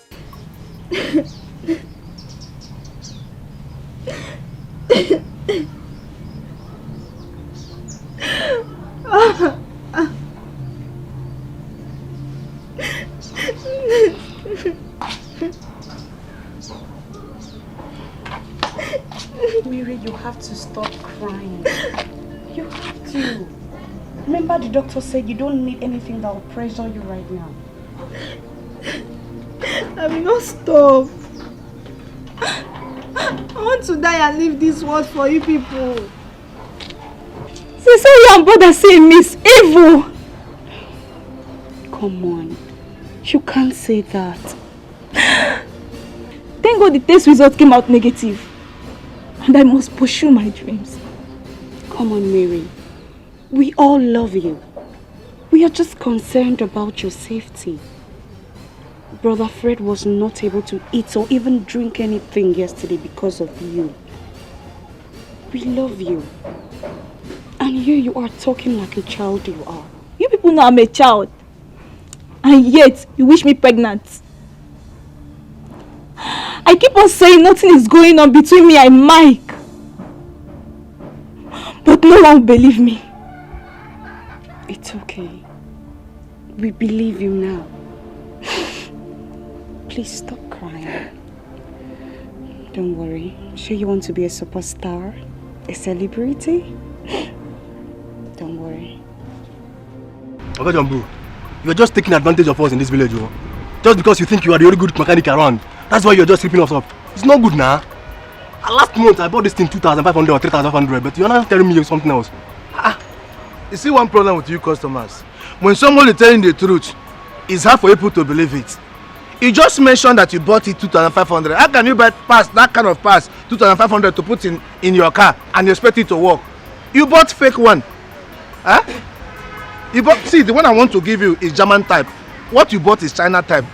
Mary, you have to stop crying. You have to. Remember the doctor said you don't need anything that will pressure you right now. I will not stop. I want to die and leave this world for you people. So you and brother say Miss Evil. Come on. You can't say that. Thank God the test result came out negative. And I must pursue my dreams. Come on, Mary. We all love you. We are just concerned about your safety. Brother Fred was not able to eat or even drink anything yesterday because of you. We love you. And here you are talking like a child you are. You people know I'm a child. And yet, you wish me pregnant. I keep on saying nothing is going on between me and Mike. But no one will believe me. It's okay. We believe you now. Please stop crying. Don't worry. Sure you want to be a superstar? A celebrity? Don't worry. Okay, Jambu. You're just taking advantage of us in this village, oh. Just because you think you are the only good mechanic around. That's why you're just ripping us up. It's not good now. Last month I bought this thing 2,500 or 3,500, but you're not telling me something else. You see one problem with you customers. When someone is telling the truth, it's hard for people to believe it. You just mentioned that you bought it 2,500. How can you buy that kind of pass 2,500 to put in your car and you expect it to work? You bought fake one. Huh? See, the one I want to give you is German type. What you bought is China type.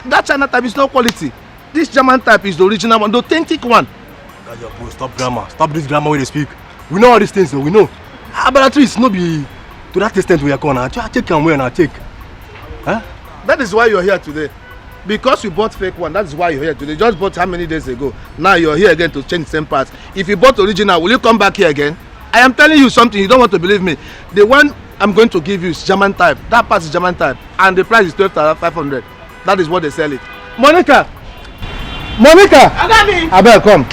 That China type is not quality. This German type is the original one, the authentic one. Stop grammar. Stop this grammar when they speak. We know all these things, so we know. But at least no be to that extent we are going. I take and where and I take. Huh? That is why you're here today. Because you bought fake one, that's why you're here today. You just bought how many days ago? Now you're here again to change the same parts. If you bought original, will you come back here again? I am telling you something, you don't want to believe me. The one I'm going to give you is German type. That part is German type. And the price is 12,500. That is what they sell it. Monica! Monica! Agami! Abel, come.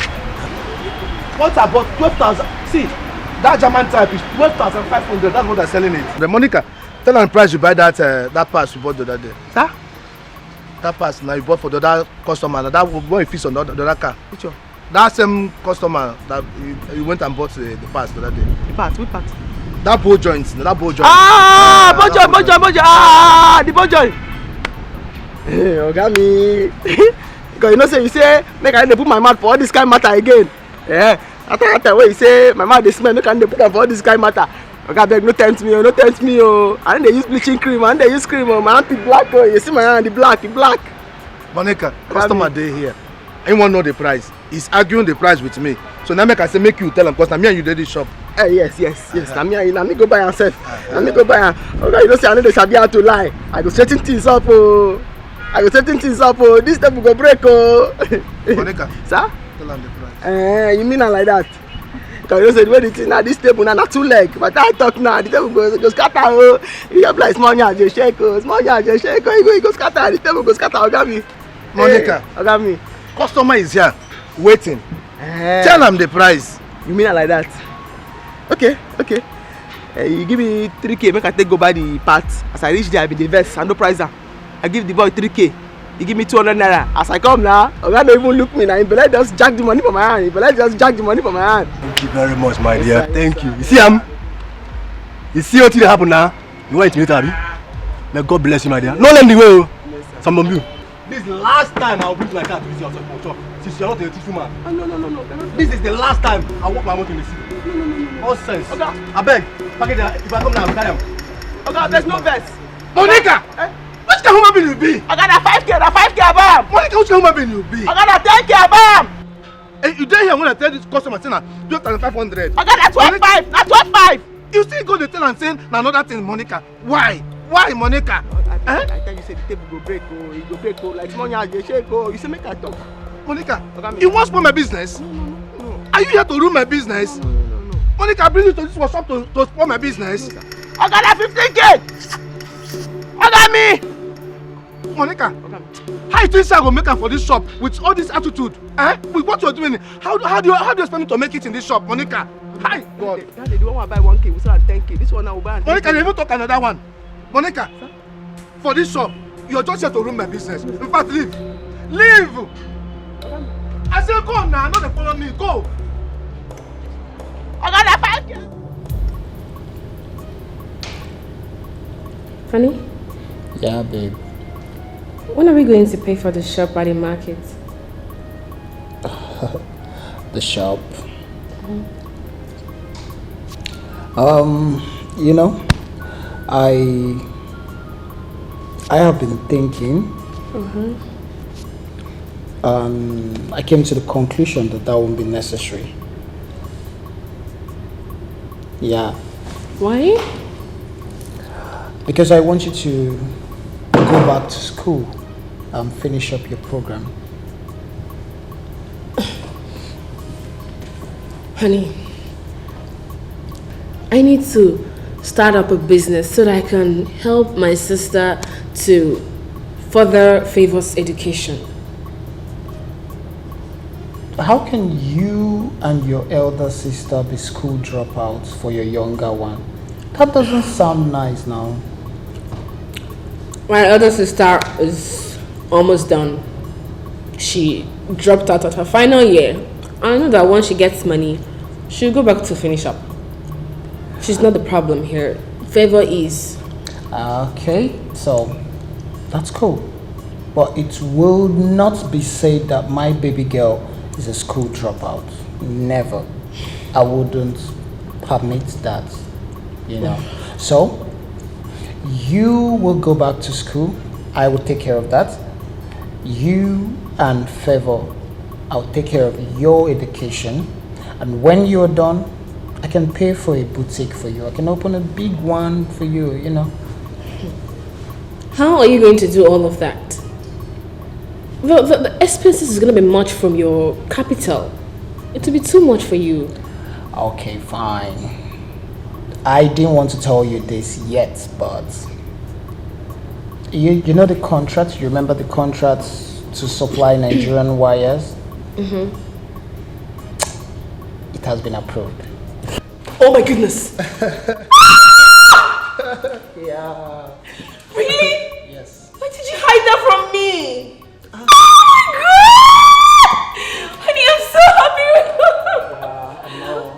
What about 12,000? See, that German type is 12,500. That's what they're selling it. The Monica, tell them the price you buy that pass you bought the other day. Sir? That pass now you bought for the other customer. That one you fix on the other car. Which one? That same customer that you went and bought the pass the other day. The part? Which part? That bow joint. That bow joint. Ah! Bow joint. Ah! The bow joint. Hey, Ogami. Because you know say make I put my mouth for all this kind of matter again. Yeah. After that way you say my mouth dey smell, make I put am for all this kind of matter. Oga beg, no tempt me, oh. I don't use bleaching cream, I don't use cream, oh. My hand is black, oh. You see my hand, the black. Monica, customer dey here. I want to know the price. He's arguing the price with me. So now make I say make you tell him because now me and you did this shop. Yes. Now me go buy and sell. Now me go buy and okay, you know say I know they sabi how to lie. I go setting things up, oh. This step will go break, oh. Monica. Sir? Tell him the price. You mean like that? Because you know say the way the thing now, this table now two leg. But I talk now, the table go scatter, oh. You have like small yard, just shake, oh. You go scatter, the table go scatter, Ogami. Monica. Ogami. Customer is here, waiting. Tell him the price. You mean like that? Okay. You give me 3K, make I take go buy the parts. As I reach there, I be the vest, and no price. I give the boy 3K. He give me 200 naira. As I come now, Oga don't even look me now. He just jack the money from my hand. Thank you very much, my dear. Thank you. You see You see what happened now? You want it later, may God bless you, my dear. No let me go. Some of you. This is the last time I'll bring my car to visit your shop. Since you're not a teacher man. No. This is the last time I walk my motor in the city. No. All sense. Okay. I beg. Package if I come now, I'll carry them. Okay, there's no verse. Monica! Which kind of human being you be? I got a 5K above. Monica, which kind of human being you be? I got a 10K above. Hey, you dare here when I tell this customer saying that 12,500. I got a 12.5. Not 12.5. You still go to tell and saying another thing, Monica. Why, Monica? I tell you say the table go break, oh. It go break, oh. Like small yard, they shake, oh. You say make I talk. Monica, you want to spoil my business? No. Are you here to ruin my business? No. Monica, bring you to this shop to spoil my business. I got a 15K. I got me. Monica, how you think I go make am for this shop with all this attitude? With what you're doing? How do you expect me to make it in this shop, Monica? Hi, God. Daddy, the one I buy 1K, we sell at 10K. This one I will buy at 10K. Monica, you even talk another one. Monica, for this shop, you're just here to ruin my business. In fact, leave. I said go now, not follow me. Go. I got a 5K. Honey? Yeah, babe. When are we going to pay for the shop at the market? The shop. You know, I have been thinking. I came to the conclusion that won't be necessary. Yeah. Why? Because I want you to go back to school and finish up your program. Honey, I need to start up a business so that I can help my sister to further Favor's education. How can you and your elder sister be school dropouts for your younger one? That doesn't sound nice now. My elder sister is almost done. She dropped out at her final year. I know that once she gets money, she'll go back to finish up. She's not the problem here. Favor is. Okay, so that's cool. But it will not be said that my baby girl is a school dropout. Never. I wouldn't permit that, you know. So, you will go back to school. I will take care of that. You and Favor, I'll take care of your education. And when you're done, I can pay for a boutique for you. I can open a big one for you, you know. How are you going to do all of that? The expenses is going to be much from your capital. It will be too much for you. Okay, fine. I didn't want to tell you this yet, but you know the contract? You remember the contract to supply Nigerian wires? Mm-hmm. It has been approved. Oh my goodness! Yeah. Really? Yes. Why did you hide that from me? Oh my god! Honey, I'm so happy.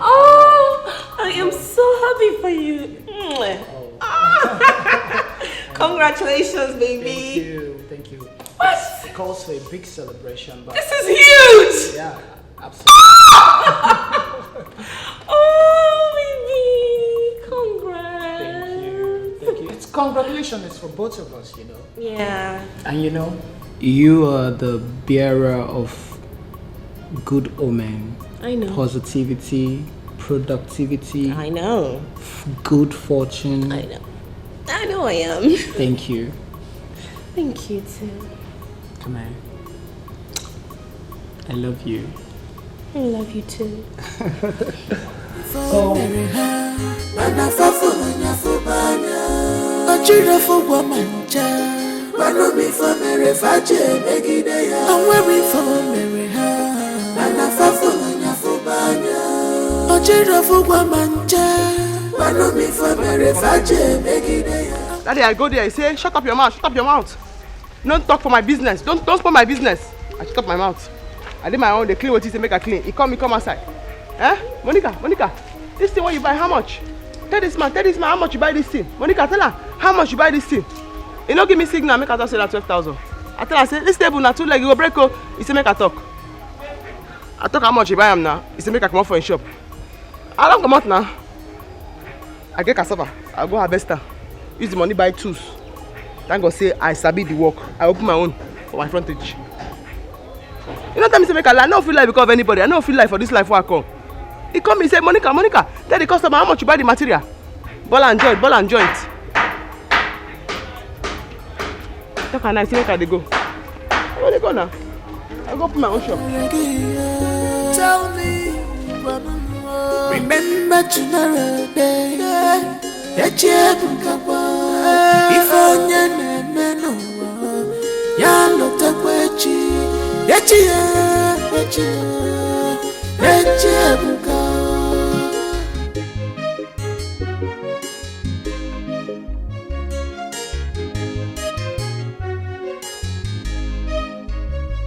Oh, I am so happy for you. Congratulations, baby. Thank you. What? It calls for a big celebration, but This is huge! yeah, absolutely. Oh, baby. Congrats. Thank you. It's congratulations for both of us, you know. Yeah. And you know, you are the bearer of good omen. I know. Positivity, productivity. I know. Good fortune. I know. I know I am. Thank you. Thank you too. Come on. I love you. I love you too. Daddy, I go there, I say, shut up your mouth, shut up your mouth. Don't talk for my business. Don't spoil my business. I shut up my mouth. I did my own, they clean what he say, make her clean. He come outside. Eh? Monica, this thing what you buy, how much? Tell this man, how much you buy this thing. Monica, tell her, how much you buy this thing. He no give me signal, make her just say that 12,000. I tell her, say, this table na 2 leg, you go break. He say, make her talk. I talk how much you buy him now. He say, make her come out for his shop. I don't come out now. I get cassava, I go harvest her. Use the money buy tools. Thank God say I sabi the work. I open my own for my frontage. You know tell me say make I lie. I don't feel like because of anybody. I don't feel like for this life where I come. He come and say, Monica, tell the customer how much you buy the material. Ball and joint. Talk and I say make I dey go. Where they go now? I go open my own shop. Tell me, remember tomorrow day. If onye na-eme n'ụwa ya lọtakwachi echi ebuka.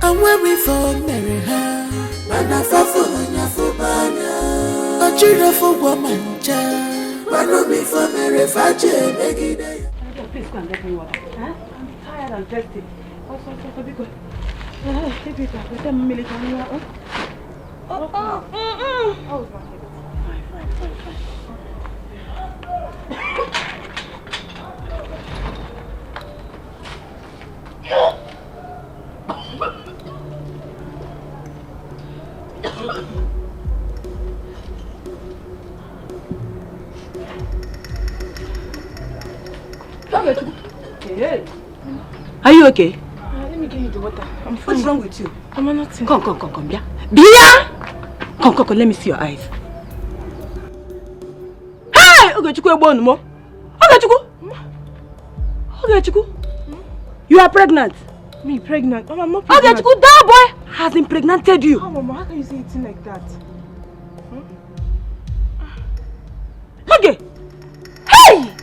And when we fall marry her, mana fafo nyafobanya, ochira fo womancha. Please go and get me water. Huh? I'm tired and thirsty. Also, because Are you okay? Let me give you the water. I'm fine. What's wrong with you? I'm nothing. Come, Bia. Bia! Come, let me see your eyes. Hey! Ogechukwu! You are pregnant. Me pregnant? Mama, I'm not pregnant. Ogechukwu, that boy has impregnated you. Oh, Mama, how can you say it like that? Okay. Hey!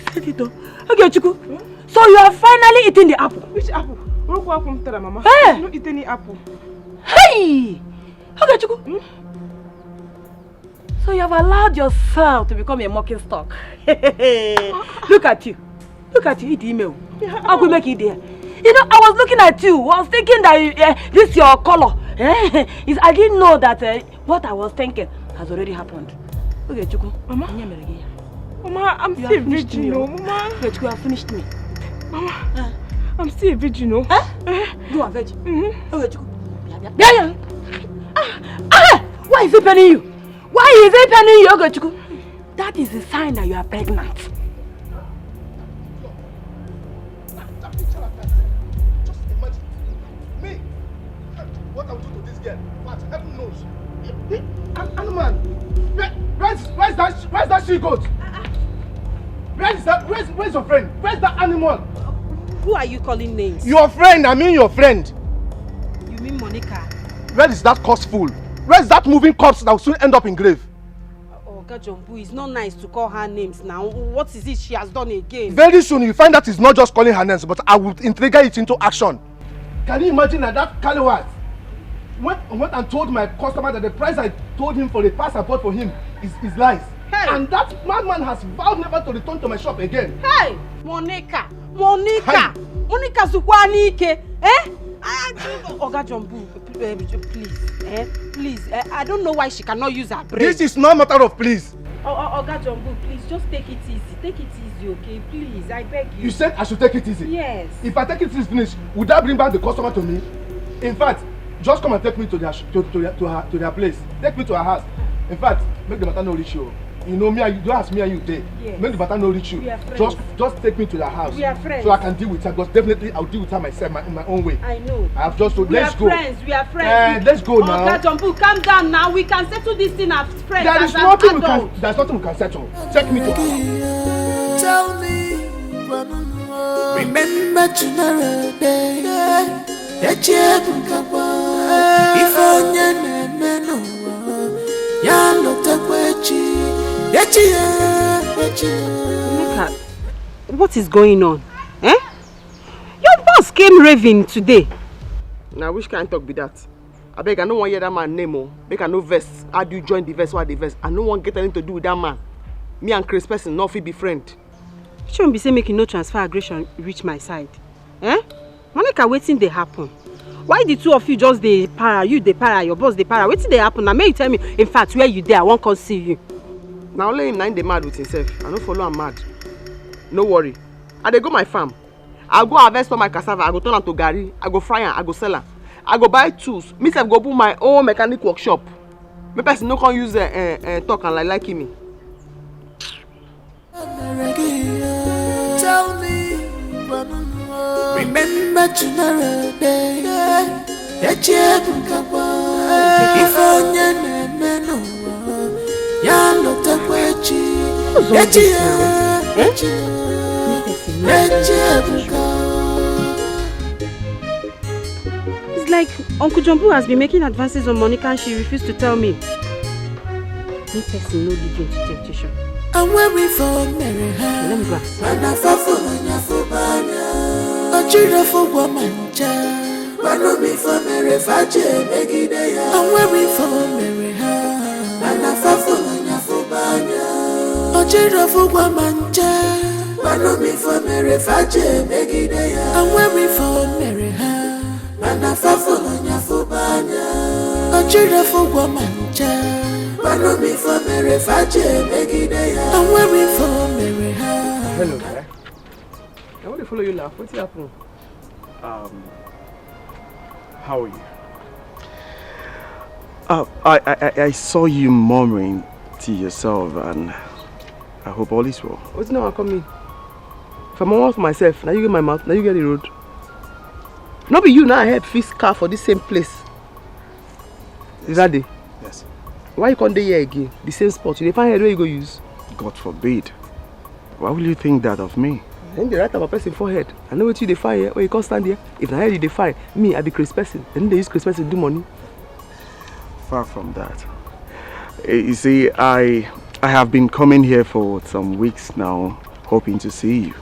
I said it. Ogechukwu. So you are finally eating the apple. Which apple? Mama. Hey! I don't eat any apple. Hey! Ogechukwu. So you have allowed yourself to become a mocking stock. Look at you. Eat the email. How could make it there? You know, I was looking at you. I was thinking that this is your color. I didn't know that what I was thinking has already happened. Okay, Chuku. Mama, I'm still a virgin. Mama, you have finished me. Mama, I'm still a virgin. You are virgin. Okay, Chuku. Why is it paining you? Okay, Chuku? That is a sign that you are pregnant. what I will do to this girl. What? Heaven knows. Animal. Where's that she-goat? Where's your friend? Where's that animal? Who are you calling names? Your friend, I mean your friend. You mean Monica? Where is that corpse fool? Where's that moving corpse that will soon end up in grave? Oga Jumbu, it's not nice to call her names now. What is it she has done again? Very soon you find that it's not just calling her names, but I will trigger it into action. Can you imagine that Caliwat went and told my customer that the price I told him for the pass I bought for him is lies? Hey. And that madman has vowed never to return to my shop again. Hey! Monica! Monica Zukwanike! Eh? Oga Jumbu, please. I don't know why she cannot use her brain. This is not a matter of please. Oga Jumbu, please just take it easy. Take it easy, okay? Please, I beg you. You said I should take it easy? Yes. If I take it easy finish, would that bring back the customer to me? In fact, just come and take me to their place. Take me to her house. In fact, make the matter no reach you. You know me and you, don't ask me and you there. Yes. Make the matter no reach you. We are friends. Just take me to their house. We are friends. So I can deal with her. Because definitely I'll deal with her myself in my own way. I know. I have just to We are friends. Let's go now. Oga Jumbu, calm down now. We can settle this thing as friends. There's nothing we can settle. Take me to her house. Tell me, remember tomorrow day. If Monica, what is going on? Eh? Your boss came raving today. Now which kind of talk be that? I beg, I don't want to hear that man name. Oh. Make I no vest. How do you join the vest? What the vest? I don't want to get anything to do with that man. Me and Chris person not fit be friend. Shouldn't be say making no transfer aggression reach my side. Eh? Monica, waiting they happen. Why the two of you just the para? You the para, your boss the para. Waiting they happen. Now may you tell me, in fact, where you there? I won't come see you. Now only him 9 they mad with himself. I don't follow him mad. No worry. I dey go my farm. I go harvest all my cassava. I go turn am to garri. I go fry am. I go sell am. I go buy tools. Me self go put my own mechanic workshop. Me person no can use talk and like me. Tell me, remember tomorrow day. If it's like Uncle Jumbu has been making advances on Monica and she refused to tell me. Me person no lead into temptation. I'm waiting for Mary. Let me go. And I fall for Fubanya. A children for woman. I'm waiting for Mary. I'm waiting for Mary. And I fall for Fubanya. A children for woman. I'm waiting for Mary. I'm waiting for Mary. And I fall for Fubanya. A children for woman. I'm waiting for Mary. Hello, guy. I want to follow you now. What's happening? How are you? I saw you murmuring to yourself, and I hope all is well. What's now coming? If I'm on for myself, now you get my mouth, now you get the road. Not be you now. I help fix car for this same place. Is that day? Yes. Why you can't here again? The same spot. You find where you go use? God forbid. Why will you think that of me? Then they write about person forehead. I know what you define here. Where you can't stand here. If I heard you define me, I be Chris person. Then they use Chris person to do money. Far from that. You see, I have been coming here for some weeks now, hoping to see you.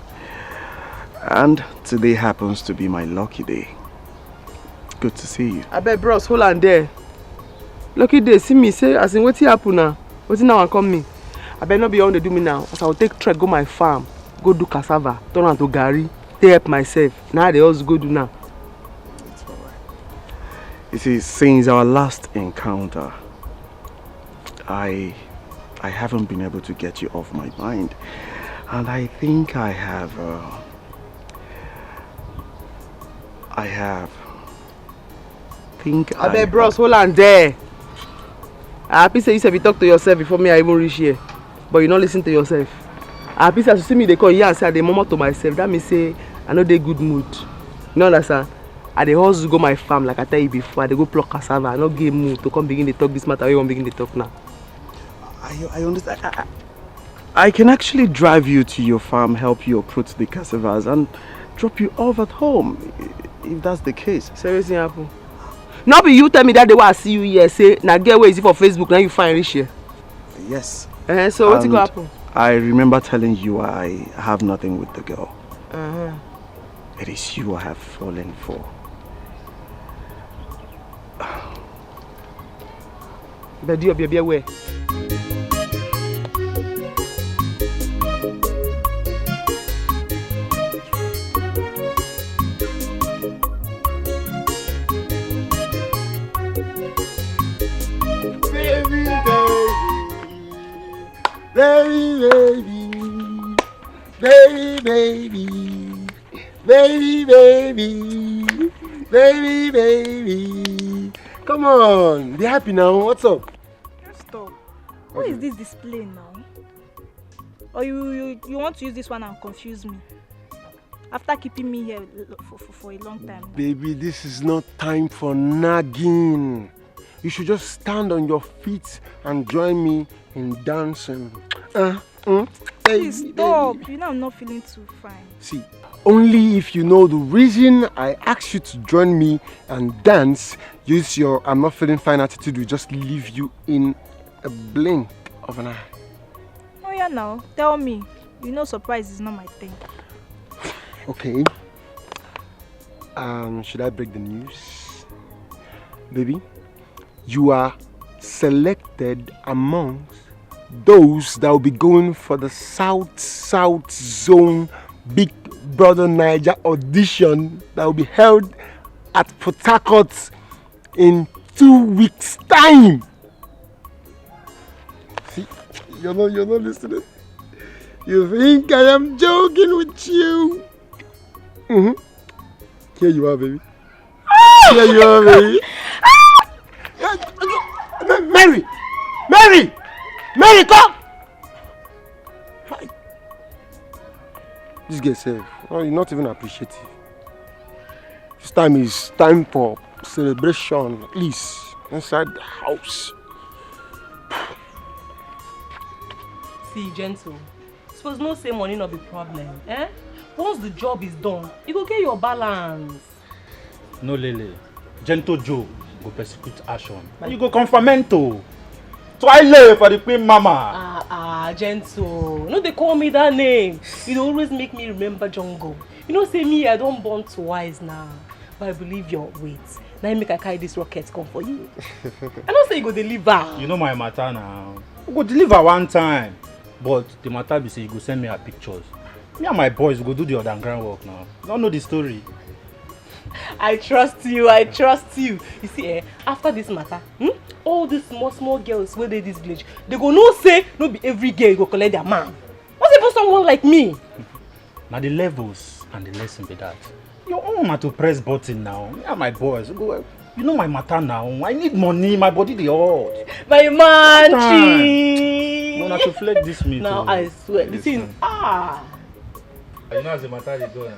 And today happens to be my lucky day. Good to see you. I bet bros, hold on there. Lucky day, see me say, as in what's happen now? What's now come me? I better not be on the do me now. As I will take trek, go my farm, go do cassava, turn on to garri, take help myself. Now they also go do now. It's alright. You see, since our last encounter, I haven't been able to get you off my mind. And I think I have I bet bros, hold on there. I happy say you said you talk to yourself before me I even reach here. But you not listen to yourself. I happy say as you see me they call here and say I dey murmur to myself. That means say I know they good mood. You know understand? I dey hustle go my farm like I tell you before. I dey go pluck cassava. I no get mood to come begin to talk this matter. We won't begin to talk now. I understand. I can actually drive you to your farm, help you uproot the cassavas, and drop you off at home, if that's the case. Seriously happen? Now be you tell me that day when I see you here, say, now get where is it for Facebook, now you find rich here. Yes. So what's going to happen? I remember telling you I have nothing with the girl. Uh-huh. It is you I have fallen for. But do you be aware? Baby. Come on, be happy now. What's up? Stop. What is this display now? Or you want to use this one and confuse me? After keeping me here for a long time. Baby, this is not time for nagging. You should just stand on your feet and join me in dancing. Please stop. You know I'm not feeling too fine. See, only if you know the reason I asked you to join me and dance, use your I'm not feeling fine attitude will just leave you in a blink of an eye. Oh yeah, now tell me. You know surprise is not my thing. Okay. Should I break the news? Baby, you are selected amongst those that will be going for the South Zone Big Brother Niger audition that will be held at Port Harcourt in 2 weeks' time. See, you're not listening. You think I am joking with you? Here you are, baby. Here you are, baby. Mary, come! Hi. This girl said, you're not even appreciative. This time is time for celebration, at least inside the house. See, gentle. Suppose no say money not be problem, eh? Once the job is done, you go get your balance. No, Lele. Gentle Joe go persecute action. And you go confirmento. Twilight for the Queen Mama. Gentle. No, they call me that name. You always make me remember Jungle. You know, say me, I don't born twice now. But I believe your weight. Now you make I carry this rocket come for you. I don't say you go deliver. You know my matter now. You go deliver one time. But the matter be say you go send me her pictures. Me and my boys go do the underground work now. Don't know the story. I trust you. You see, after this matter, all these small girls where they this village, they go no say, no be every girl go collect their man. What's about someone like me? Now the levels and the lesson be that. Your own na to press button now. Me and my boys go. You know my matter now. I need money. My body the hard. My man, no, not to flex this meat. Now I swear, the thing. You know as the matter is going.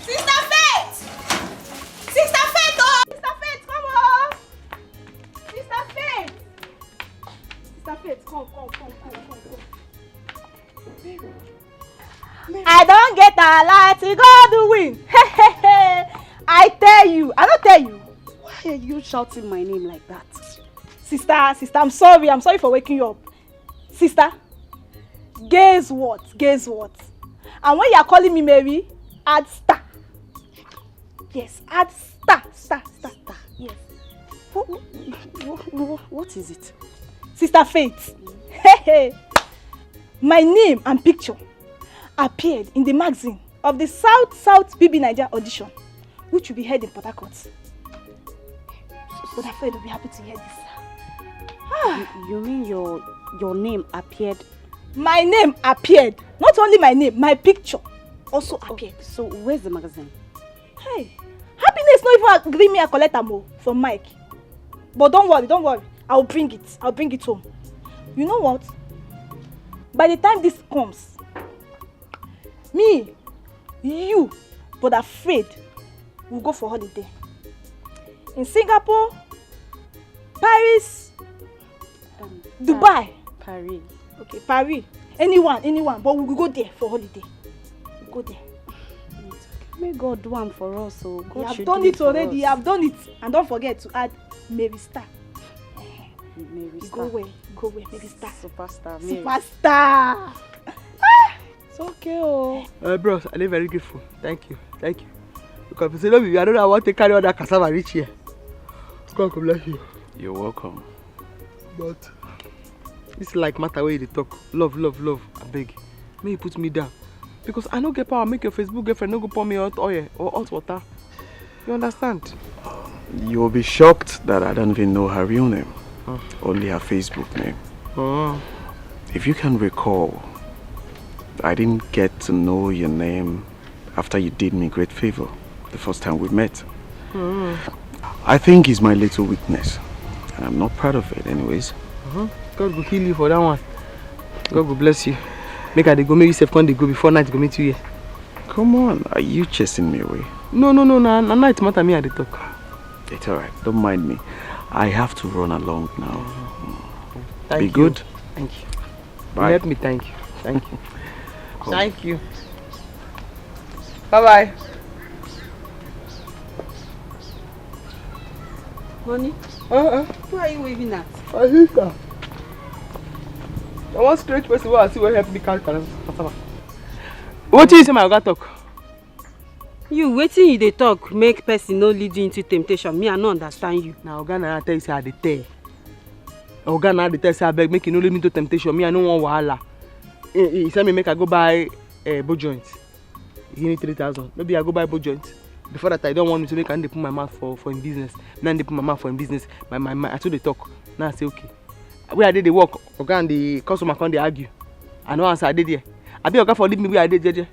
Sister Faith! Sister Faith, oh! Sister Faith, come on! Sister Faith! Sister Faith, come. I don't get a lot to go to win. I tell you, I don't tell you. Why are you shouting my name like that? Sister, I'm sorry for waking you up. Sister, guess what? And when you are calling me Mary, add star. Yes, add star. Yes. What is it? Sister Faith, my name and picture appeared in the magazine of the South Billionaire audition, which will be held in Port Harcourt. But I feel you'll be happy to hear this. You mean your name appeared? My name appeared. Not only my name, my picture also appeared. So where's the magazine? Hey, Happiness not even agree me a collect am from Mike. But don't worry. I'll bring it home. You know what? By the time this comes, me, you, but afraid, we'll go for holiday. In Singapore, Paris, Dubai. Paris. Okay, Paris. Anyone. But we'll go there for holiday. We'll go there. May God do one for us. So God You have should done do it already. us. You have done it. And don't forget to add Mary Star. Mary You Star. Go where? Mary Star. Superstar. Mary. Superstar. It's okay, oh. Bros, I'm very grateful. Thank you. Because if you say no, I don't know, I want to carry all that cassava reach here. God bless you. You're welcome. But this like matter where they talk. Love. I beg. May you put me down. Because I don't get power. Make your Facebook girlfriend no go pour me hot oil or hot water. You understand? You'll be shocked that I don't even know her real name. Only her Facebook name. If you can recall, I didn't get to know your name after you did me great favor the first time we met. I think it's my little weakness. And I'm not proud of it anyways. God will heal you for that one. God will bless you. Make her they go, maybe safe when they go before night go meet you here. Come on, are you chasing me away? No, night matter me at the talk. It's alright, don't mind me. I have to run along now. Thank Be you. good. Thank you. Bye. Help me, thank you. Thank you. Bye-bye. Honey? Who are you waving at? My sister. I want strange person who I see will help me carry cassava. What do you say my oga talk? You waiting you dey talk make person no lead you into temptation. Me I no understand you. Now oga na tell you say I dey tell. Oga na dey tell say abeg make you no lead me into temptation. Me I no want wahala. He said me make I go buy bow joint. He give me 3,000. Maybe I go buy bow joint. Before that I don't want me to make I dey put my mouth for him business. Now I dey put my mouth for him business. My I told dey talk. Now I say okay. Where I did the work, oga and the customer come dey argue. I no answer I dey there. I be oga for leave me where I dey jeje.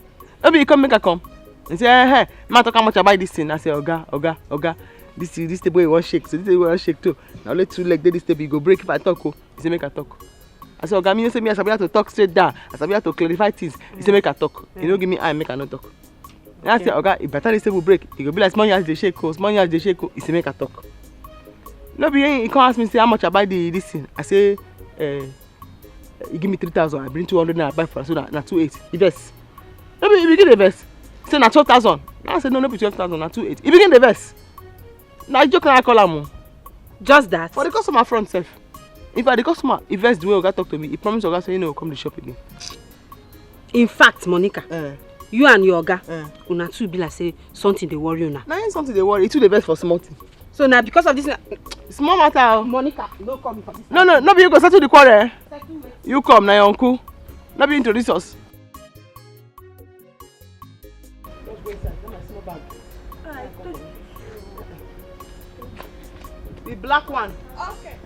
Maybe you come make I come. And say hey, man talk how much I buy this thing. I say oga. This table you want shake. So this table you want shake too. Now let 2 legs dey this table you go break if I talk. Oh, he say make I talk. I say oga me say me I sabi how to talk straight down. I sabi how to clarify things. He say make I talk. He no give me eye make I no talk. Now I say oga if better this table break, it go be like small yansh dey shake. Small yansh dey shake. He say make I talk. No be he come ask me say how much I buy this thing. I say he give me 3,000. I bring 200 and I buy for so na 280. He vex. No be he begin the vex. Say na 12,000. Now I say no be 12,000 na 280. He begin the vex. Na joke na I call am. Just that. For the customer front self. In fact the customer he vex the way oga talk to me. He promise oga say he no go come to shop again. In fact, Monica, you and your oga, una two be like say something dey worry una. Na ain't something dey worry. He too dey vex for small thing. So now because of this small matter. Monica, no come for this. No be you go settle the quarrel. You come na your uncle. No be introduce us. Let's go inside. Get my small bag. The black one. Okay.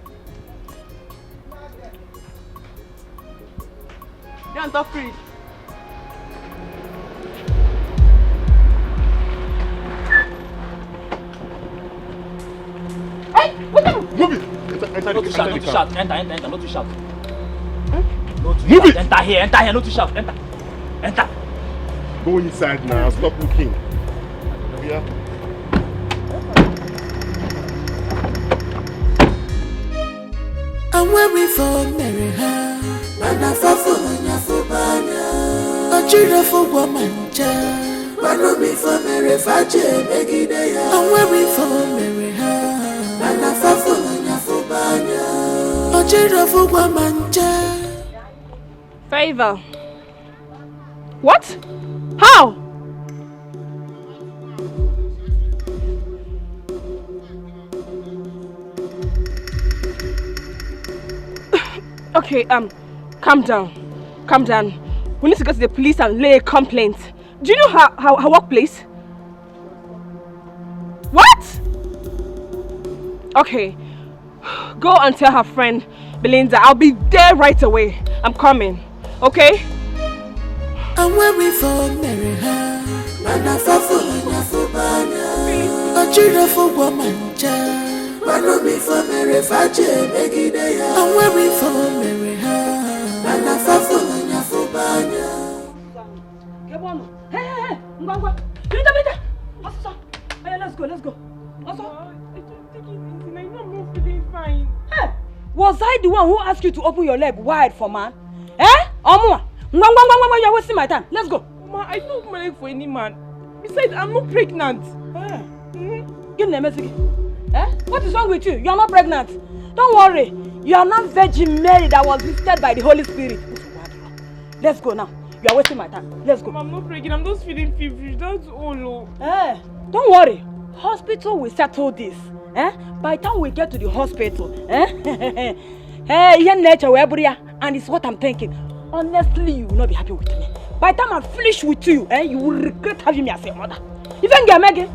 You on top free. Move it! Enter Not too shout, not too shout. Enter, not too shout. Move it! Enter here, not too shout. Enter. Go inside now, stop looking. Yeah. I'm waiting for Mary Ha. Mana fafo nya fubanya. Ochira for woman cha. Manu me for Mary Fache megide ya. I'm waiting for Mary Ha. Mana fafo nya fubanya. Ochira for woman cha. Favor. What? How? Okay, calm down. We need to go to the police and lay a complaint. Do you know her workplace? What? Okay, go and tell her friend Belinda. I'll be there right away. I'm coming. Okay? I'm waiting for Mary Ha. Mana fafo nya fubanya. Ochira for woman cha. Manu me for Mary Fache megide ya. I'm waiting for Mary Ha. Let's go. I don't take it easy. I'm not feeling fine. Hey, was I the one who asked you to open your leg wide for man? Eh? Omwa, you're wasting my time. Let's go. Mama, I don't open my leg for any man. Besides, I'm not pregnant. Give me a message. Eh? What is wrong with you? You are not pregnant. Don't worry. You are not Virgin Mary that was visited by the Holy Spirit. Let's go now. You are wasting my time. Let's go. Mama, I'm not pregnant. I'm just feeling feverish. That's all. Eh? Don't worry. Hospital will settle this. Eh? By the time we get to the hospital, hey, nature and it's what I'm thinking. Honestly, you will not be happy with me. By the time I'm finished with you, you will regret having me as a mother. Even get Megan.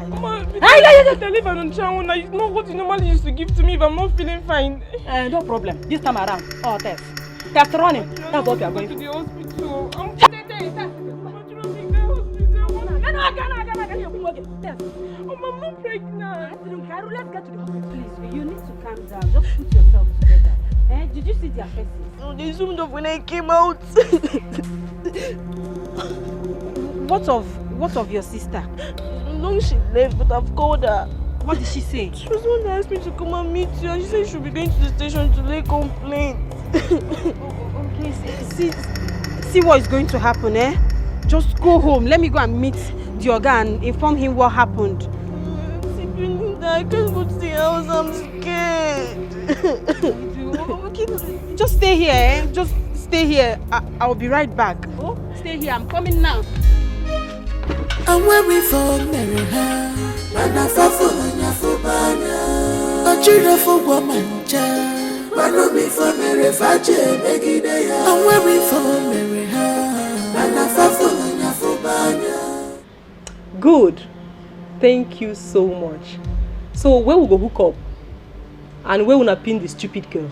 Mama, I live on Chawuna. It's not what you normally used to give to me if I'm not feeling fine. No problem. This time around, test. Test running. That's what we are going to the hospital. I'm not pregnant. Let's get to the hospital. Please, you need to calm down. Just put yourself together. Did you see their faces? No, they zoomed off when I came out. What of your sister? No, she left, but I've called her. What did she say? She was the one that asked me to come and meet you, and she said she'll be going to the station to lay complaint. Okay, see what is going to happen, eh? Just go home. Let me go and meet the Oga and inform him what happened. I can't go to the house, I'm scared. Okay, just stay here, eh? Just stay here. I'll be right back. Oh, stay here. I'm coming now. I'm waiting for Mary. And I fall for Nyafubanya. A children for woman, child. But no me for Mary Fache, Megidea. I'm waiting for Mary. And I fall for Nyafubanya. Good. Thank you so much. So where we go hook up? And where we gonna pin the stupid girl?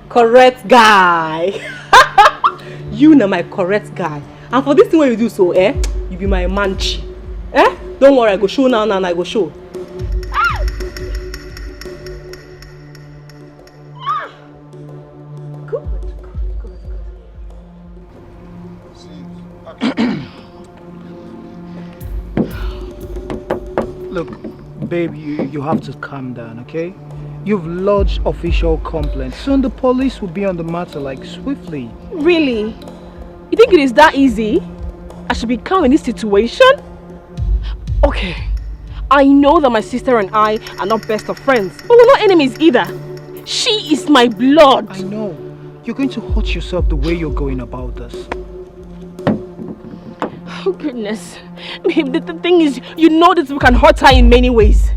Correct guy. You know my correct guy. And for this thing what you do so, you be my manchi. Don't worry, I go show now and I go show. Look, babe, you have to calm down, okay? You've lodged official complaints. Soon the police will be on the matter, like, swiftly. Really? You think it is that easy? I should be calm in this situation? Okay. I know that my sister and I are not best of friends, but we're not enemies either. She is my blood. I know. You're going to hurt yourself the way you're going about this. Oh goodness. Babe, the thing is, you know that we can hurt her in many ways.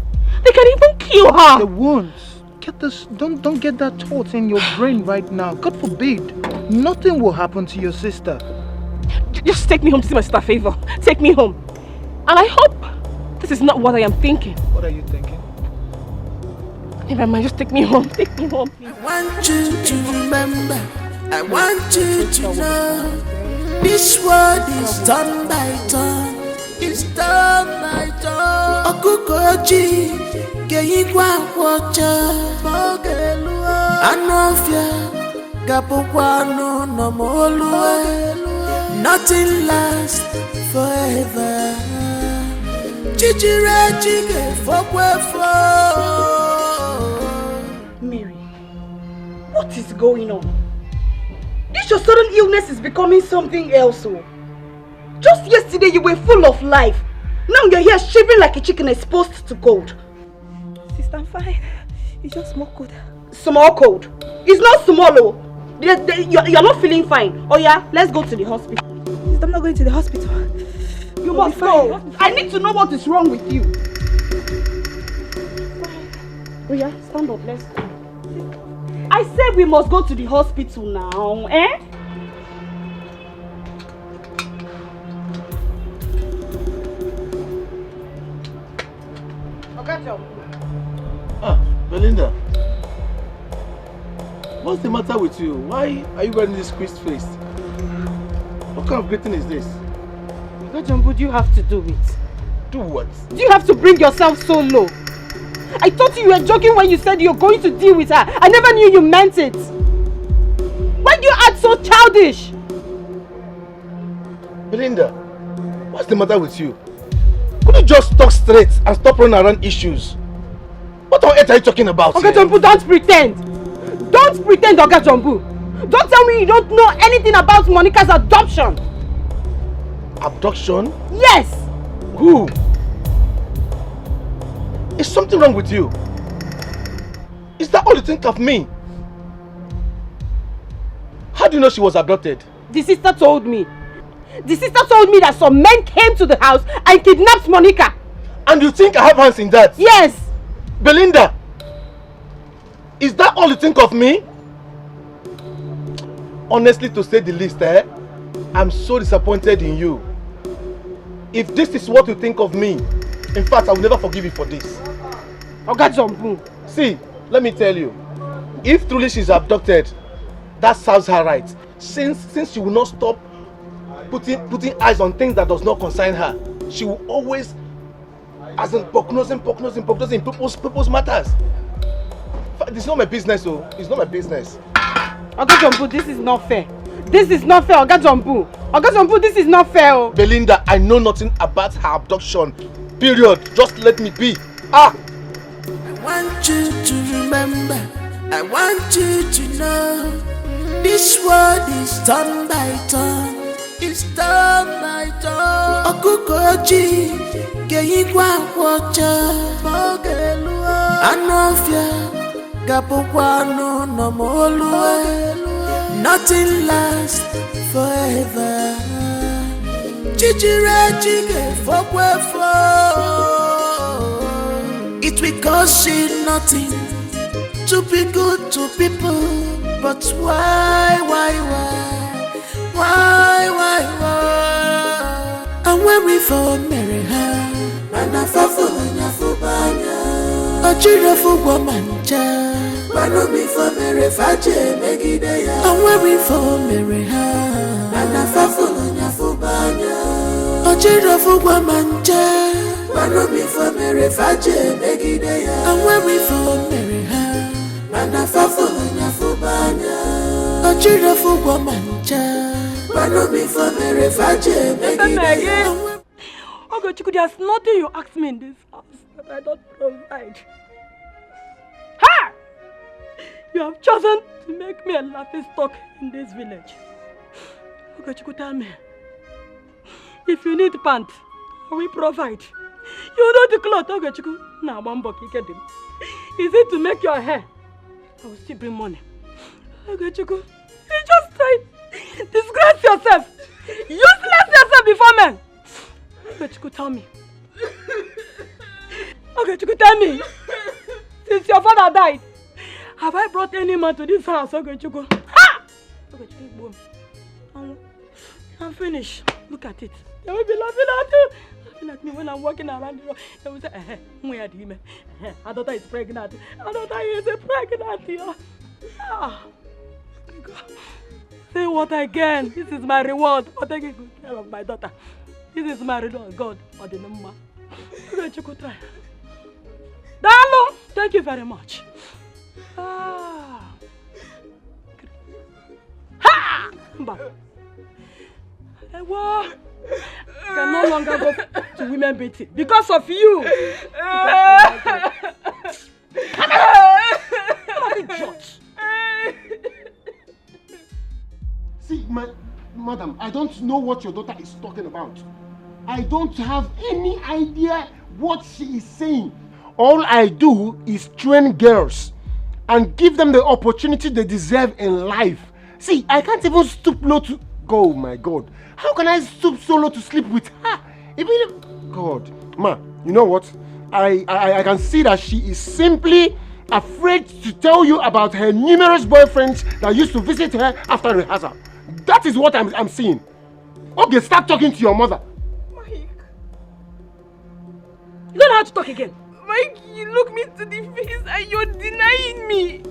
They can even kill her. The wounds. Get this. Don't get that thought in your brain right now. God forbid. Nothing will happen to your sister. Just take me home to see my sister favor. Take me home. And I hope this is not what I am thinking. What are you thinking? Never mind, just take me home. Take me home, please. I want you to remember. I want you to know. This world is done by turn. It's done by turn. Okukoji, Geigwa Wacha, Mogelua, Anofia, Gapokwano, no Molua. Nothing lasts forever. Chichire chige fokwefo. Mary, what is going on? This your sudden illness is becoming something else. Just yesterday you were full of life. Now you're here shivering like a chicken exposed to cold. Sister, I'm fine. It's just small cold. Small cold? It's not small. You're not feeling fine. Oh yeah, let's go to the hospital. Sister, I'm not going to the hospital. You must go. I need to know what is wrong with you. Oh yeah, stand up, let's go. I said we must go to the hospital now, eh? Belinda, what's the matter with you? Why are you wearing this squeezed face? What kind of greeting is this? What do you have to do it? Do what? Do you have to bring yourself so low? I thought you were joking when you said you're going to deal with her. I never knew you meant it. Why do you act so childish? Belinda, what's the matter with you? Could you just talk straight and stop running around issues? What on earth are you talking about? Oga Jumbo, don't pretend. Don't pretend, Oga Jumbo. Don't tell me you don't know anything about Monica's adoption. Abduction? Yes. Who? Is something wrong with you? Is that all you think of me? How do you know she was abducted? The sister told me. The sister told me that some men came to the house and kidnapped Monica. And you think I have hands in that? Yes. Belinda, is that all you think of me? Honestly, to say the least, I'm so disappointed in you. If this is what you think of me, in fact, I will never forgive you for this. Oga Jumbo. See, let me tell you, if truly she's abducted, that serves her right. Since she will not stop putting eyes on things that does not concern her, she will always, as in prognosing people's matters. It's not my business, though. It's not my business. Oga Jumbo, this is not fair. This is not fair, Oga Jumbo. Oga Jumbo, this is not fair. Oh. Belinda, I know nothing about her abduction. Period. Just let me be. I want you to remember. I want you to know. This world is turn by turn. It's turn by turn. Okukoji, Geyigwa Wacha, Mogelua, Anofia, Gapokwano, Nomolua. Nothing lasts forever. Chichire chige fokwefo. It will cost you nothing to be good to people. But why? And when we for marry her, and I for Nyafubanya, a children for Womanja, but me for marry Faje, Megidea. And when we for marry her, and I for Nyafubanya, a children for Womanja, but me for marry Faje, Megidea. And when we for marry her, and I for Nyafubanya, a children for Womanja. Okay, Chiku, there's nothing you ask me in this house that I don't provide. Ha! You have chosen to make me a laughing stock in this village. Okay, Chiku, tell me. If you need pants, I will provide. You know the cloth, okay, Chiku. Now, one buck, you get them. Is it to make your hair? I will still bring money. Okay, Chiku, you just try. Disgrace yourself! Useless yourself before men! Okay, Chiku, tell me. Okay, Chiku, tell me. Since your father died, have I brought any man to this house? Okay, Chiku. Ha! Okay, Chiku, boom. I'm finished. Look at it. They will be laughing at you. Laughing at me when I'm walking around the road. They will say, where are you? Our daughter is pregnant. Our daughter is pregnant. Ah. God. Say what again? This is my reward for taking good care of my daughter. This is my reward, God, or the number. Dalo, thank you very much. Ah. Ha! I can no longer go to women beating because of you. See, madam, I don't know what your daughter is talking about. I don't have any idea what she is saying. All I do is train girls and give them the opportunity they deserve in life. See, I can't even stoop low to... Oh my God. How can I stoop so low to sleep with her? Even... God. Ma, you know what? I can see that she is simply afraid to tell you about her numerous boyfriends that used to visit her after rehearsal. That is what I'm seeing. Okay, start talking to your mother. Mike. You don't know how to talk again. Mike, you look me to the face and you're denying me.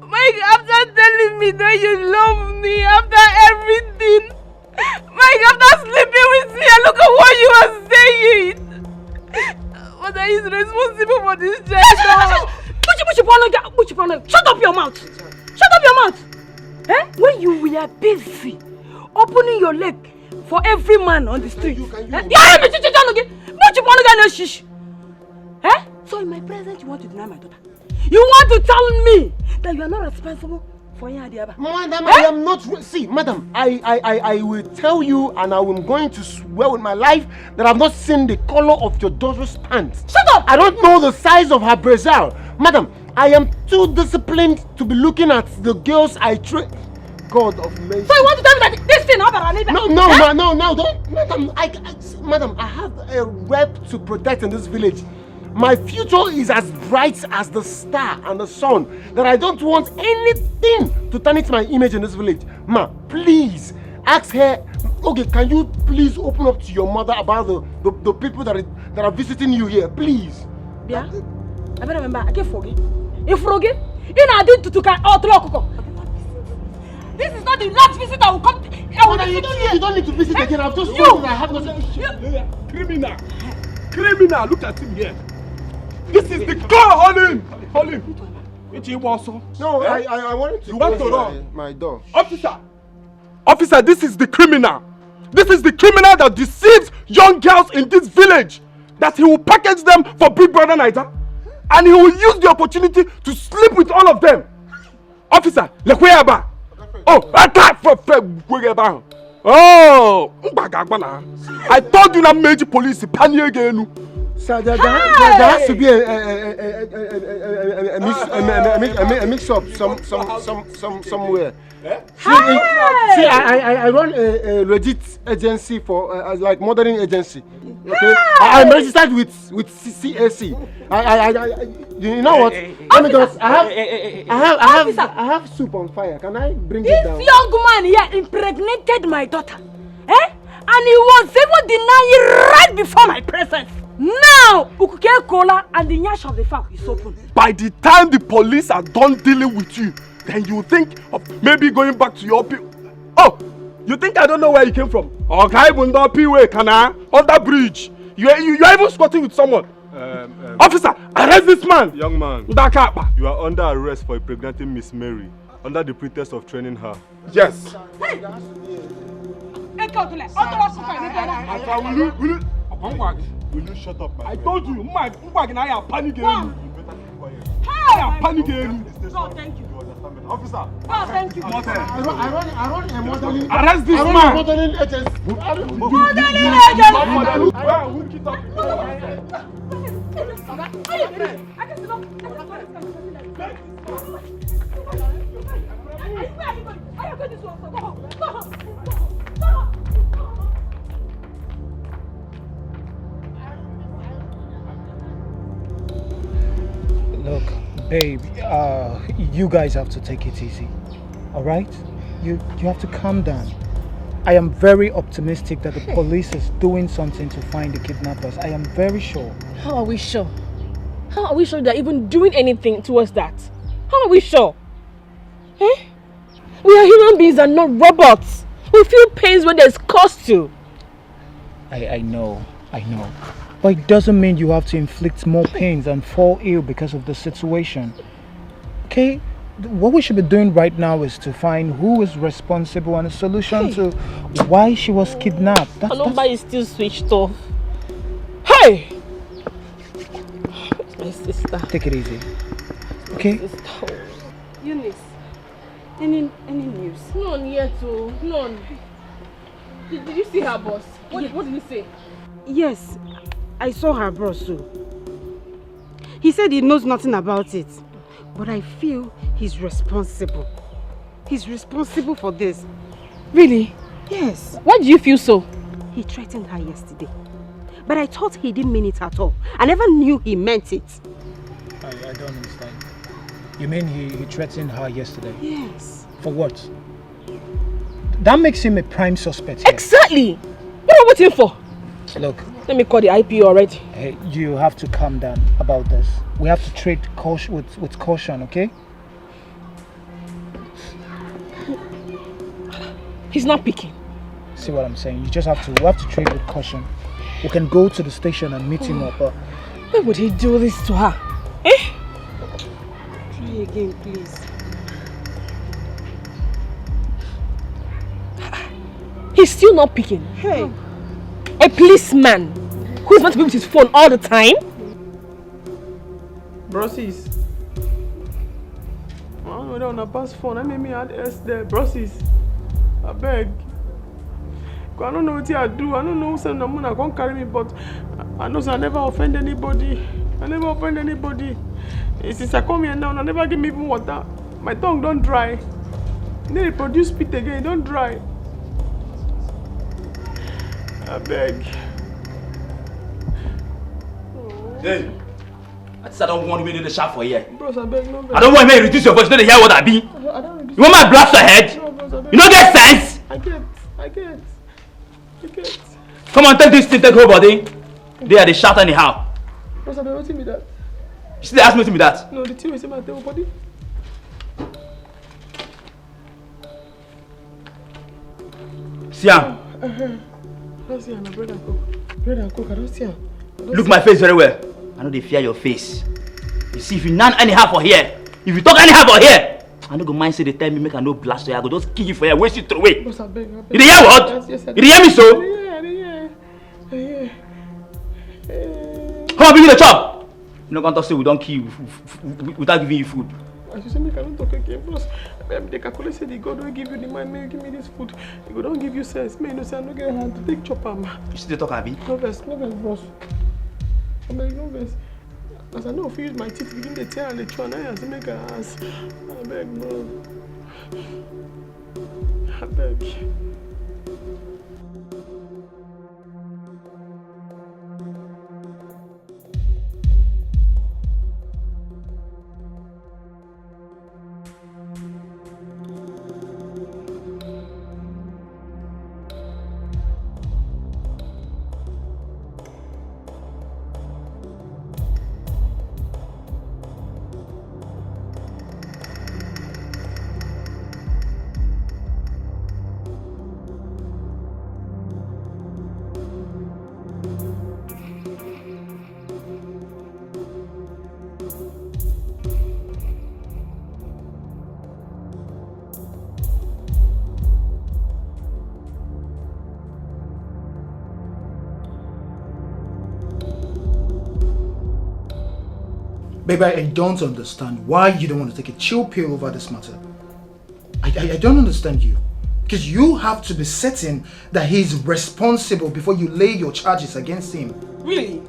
Mike, after telling me that you love me, after everything. Mike, after sleeping with me, and look at what you are saying. father is responsible for this child. Shut up your mouth. Shut up your mouth. Eh? When you were busy opening your leg for every man on the street. So in my presence you want to deny my daughter? You want to tell me that you are not responsible for Yadiaba? Madam, I am not. See, madam, I will tell you, and I am going to swear with my life that I've not seen the color of your daughter's pants. Shut up! I don't know the size of her brazier. Madam, I am too disciplined to be looking at the girls I train. God of mercy. So you want to tell me that this thing happened? No, don't. Madam, I have a rep to protect in this village. My future is as bright as the star and the sun, that I don't want anything to tarnish my image in this village. Ma, please, ask her, okay, can you please open up to your mother about the people that are visiting you here, please? Yeah? I better remember, I can't forget. You forget? You know I did to can outlook. This is not the last visit I will come to. You don't need to visit again. I've just told you that I have nothing. Criminal, look at him here. This is the car, hold him. No, I wanted to close my door. Officer, this is the criminal. This is the criminal that deceives young girls in this village. That he will package them for Big Brother Niger. And he will use the opportunity to sleep with all of them. Officer, Lekweyaba. Oh, attack for Lekweyaba. Oh, I told you that major police panic again. Sir, there has to be a mix-up somewhere. See, I run a legit agency for like modeling agency. Okay, I'm registered with CAC. You know what? Let me just. I have soup on fire. Can I bring it down? This young man here impregnated my daughter, and he was even denying right before my presence. Now, Ukuke Kola and the nyash of the fowl is open. By the time the police are done dealing with you, then you think of maybe going back to your people. Oh, you think I don't know where you came from? Okay, under bridge. You're even squatting with someone. Officer, arrest this man. Young man, you are under arrest for impregnating Miss Mary under the pretext of training her. Yes. Hey. Will you shut up, my friend? I told you, I am panicking. I am panicking. God, thank you. Officer. God, thank you. I run a modeling. Arrest this man. I run a modeling agency. Look, babe, you guys have to take it easy, all right? You have to calm down. I am very optimistic that the police is doing something to find the kidnappers. I am very sure. How are we sure? How are we sure they're even doing anything towards that? How are we sure? Eh? We are human beings and not robots. We feel pains when there's cause to. I know. But it doesn't mean you have to inflict more pains and fall ill because of the situation. Okay? What we should be doing right now is to find who is responsible and a solution to why she was kidnapped. Her number is still switched off. Hey! My sister. Take it easy. Okay? Eunice, any news? None yet, oh. None. Did you see her boss? What did he say? Yes, I saw her boss too. He said he knows nothing about it. But I feel he's responsible. He's responsible for this. Really? Yes. Why do you feel so? He threatened her yesterday. But I thought he didn't mean it at all. I never knew he meant it. I don't understand. You mean he threatened her yesterday? Yes. For what? That makes him a prime suspect here. Exactly! What are we waiting for? Look. Let me call the IPO already. Hey, you have to calm down about this. We have to treat caution with caution, okay? He's not picking. See what I'm saying? We have to treat with caution. We can go to the station and meet him up, but Why would he do this to her? Eh? Try again, please. He's still not picking. Hey. A policeman who's meant to be with his phone all the time? Brossies. I don't know, they're on a pass phone. I made me add S there. Brossies. I beg. I don't know what I do. I don't know who said no money. I can't carry me, but I know I never offend anybody. I never offend anybody. Since I come here now, I never give me even water. My tongue don't dry. Then they produce spit again, don't dry. I beg. Hey, I don't want me to the shop for here. Bros, I beg, no beg. I don't want me to reduce your voice. You don't hear what I be. I don't reduce. You want my blast your head? No, bros, I beg. You don't get sense? I get. Come on, take this thing, take whole body. They are the shout anyhow. Bros, I beg, what me that? You still ask me to be that? No, the thing is in my table body. Siam. I don't see her, bread and coke. Bread and coke, I don't see her. Look my face very well. I know they fear your face. You see, if you none anyhow for here, if you talk anyhow for here, I don't go mind say they tell me make I no blast you. I go just kill you for here, waste you throw away. Bros, I beg. You dey hear what? Yes, you dey hear me so? I hear. Come on, give me the chop. You no gonna talk say we don't kill you without giving you food. As you say, make I don't talk again. Bros, they calculate say the God don't give you the mind, may you give me this food. The God don't give you sense. May you know say I no get hand to take chop am. You still talk, Abi? No vex, bros. I beg, no vex. As I know if you use my teeth, begin to tear and the chew and I say make I ask. I beg, bro. I beg. Baby, I don't understand why you don't want to take a chill pill over this matter. I don't understand you. Because you have to be certain that he's responsible before you lay your charges against him. Really?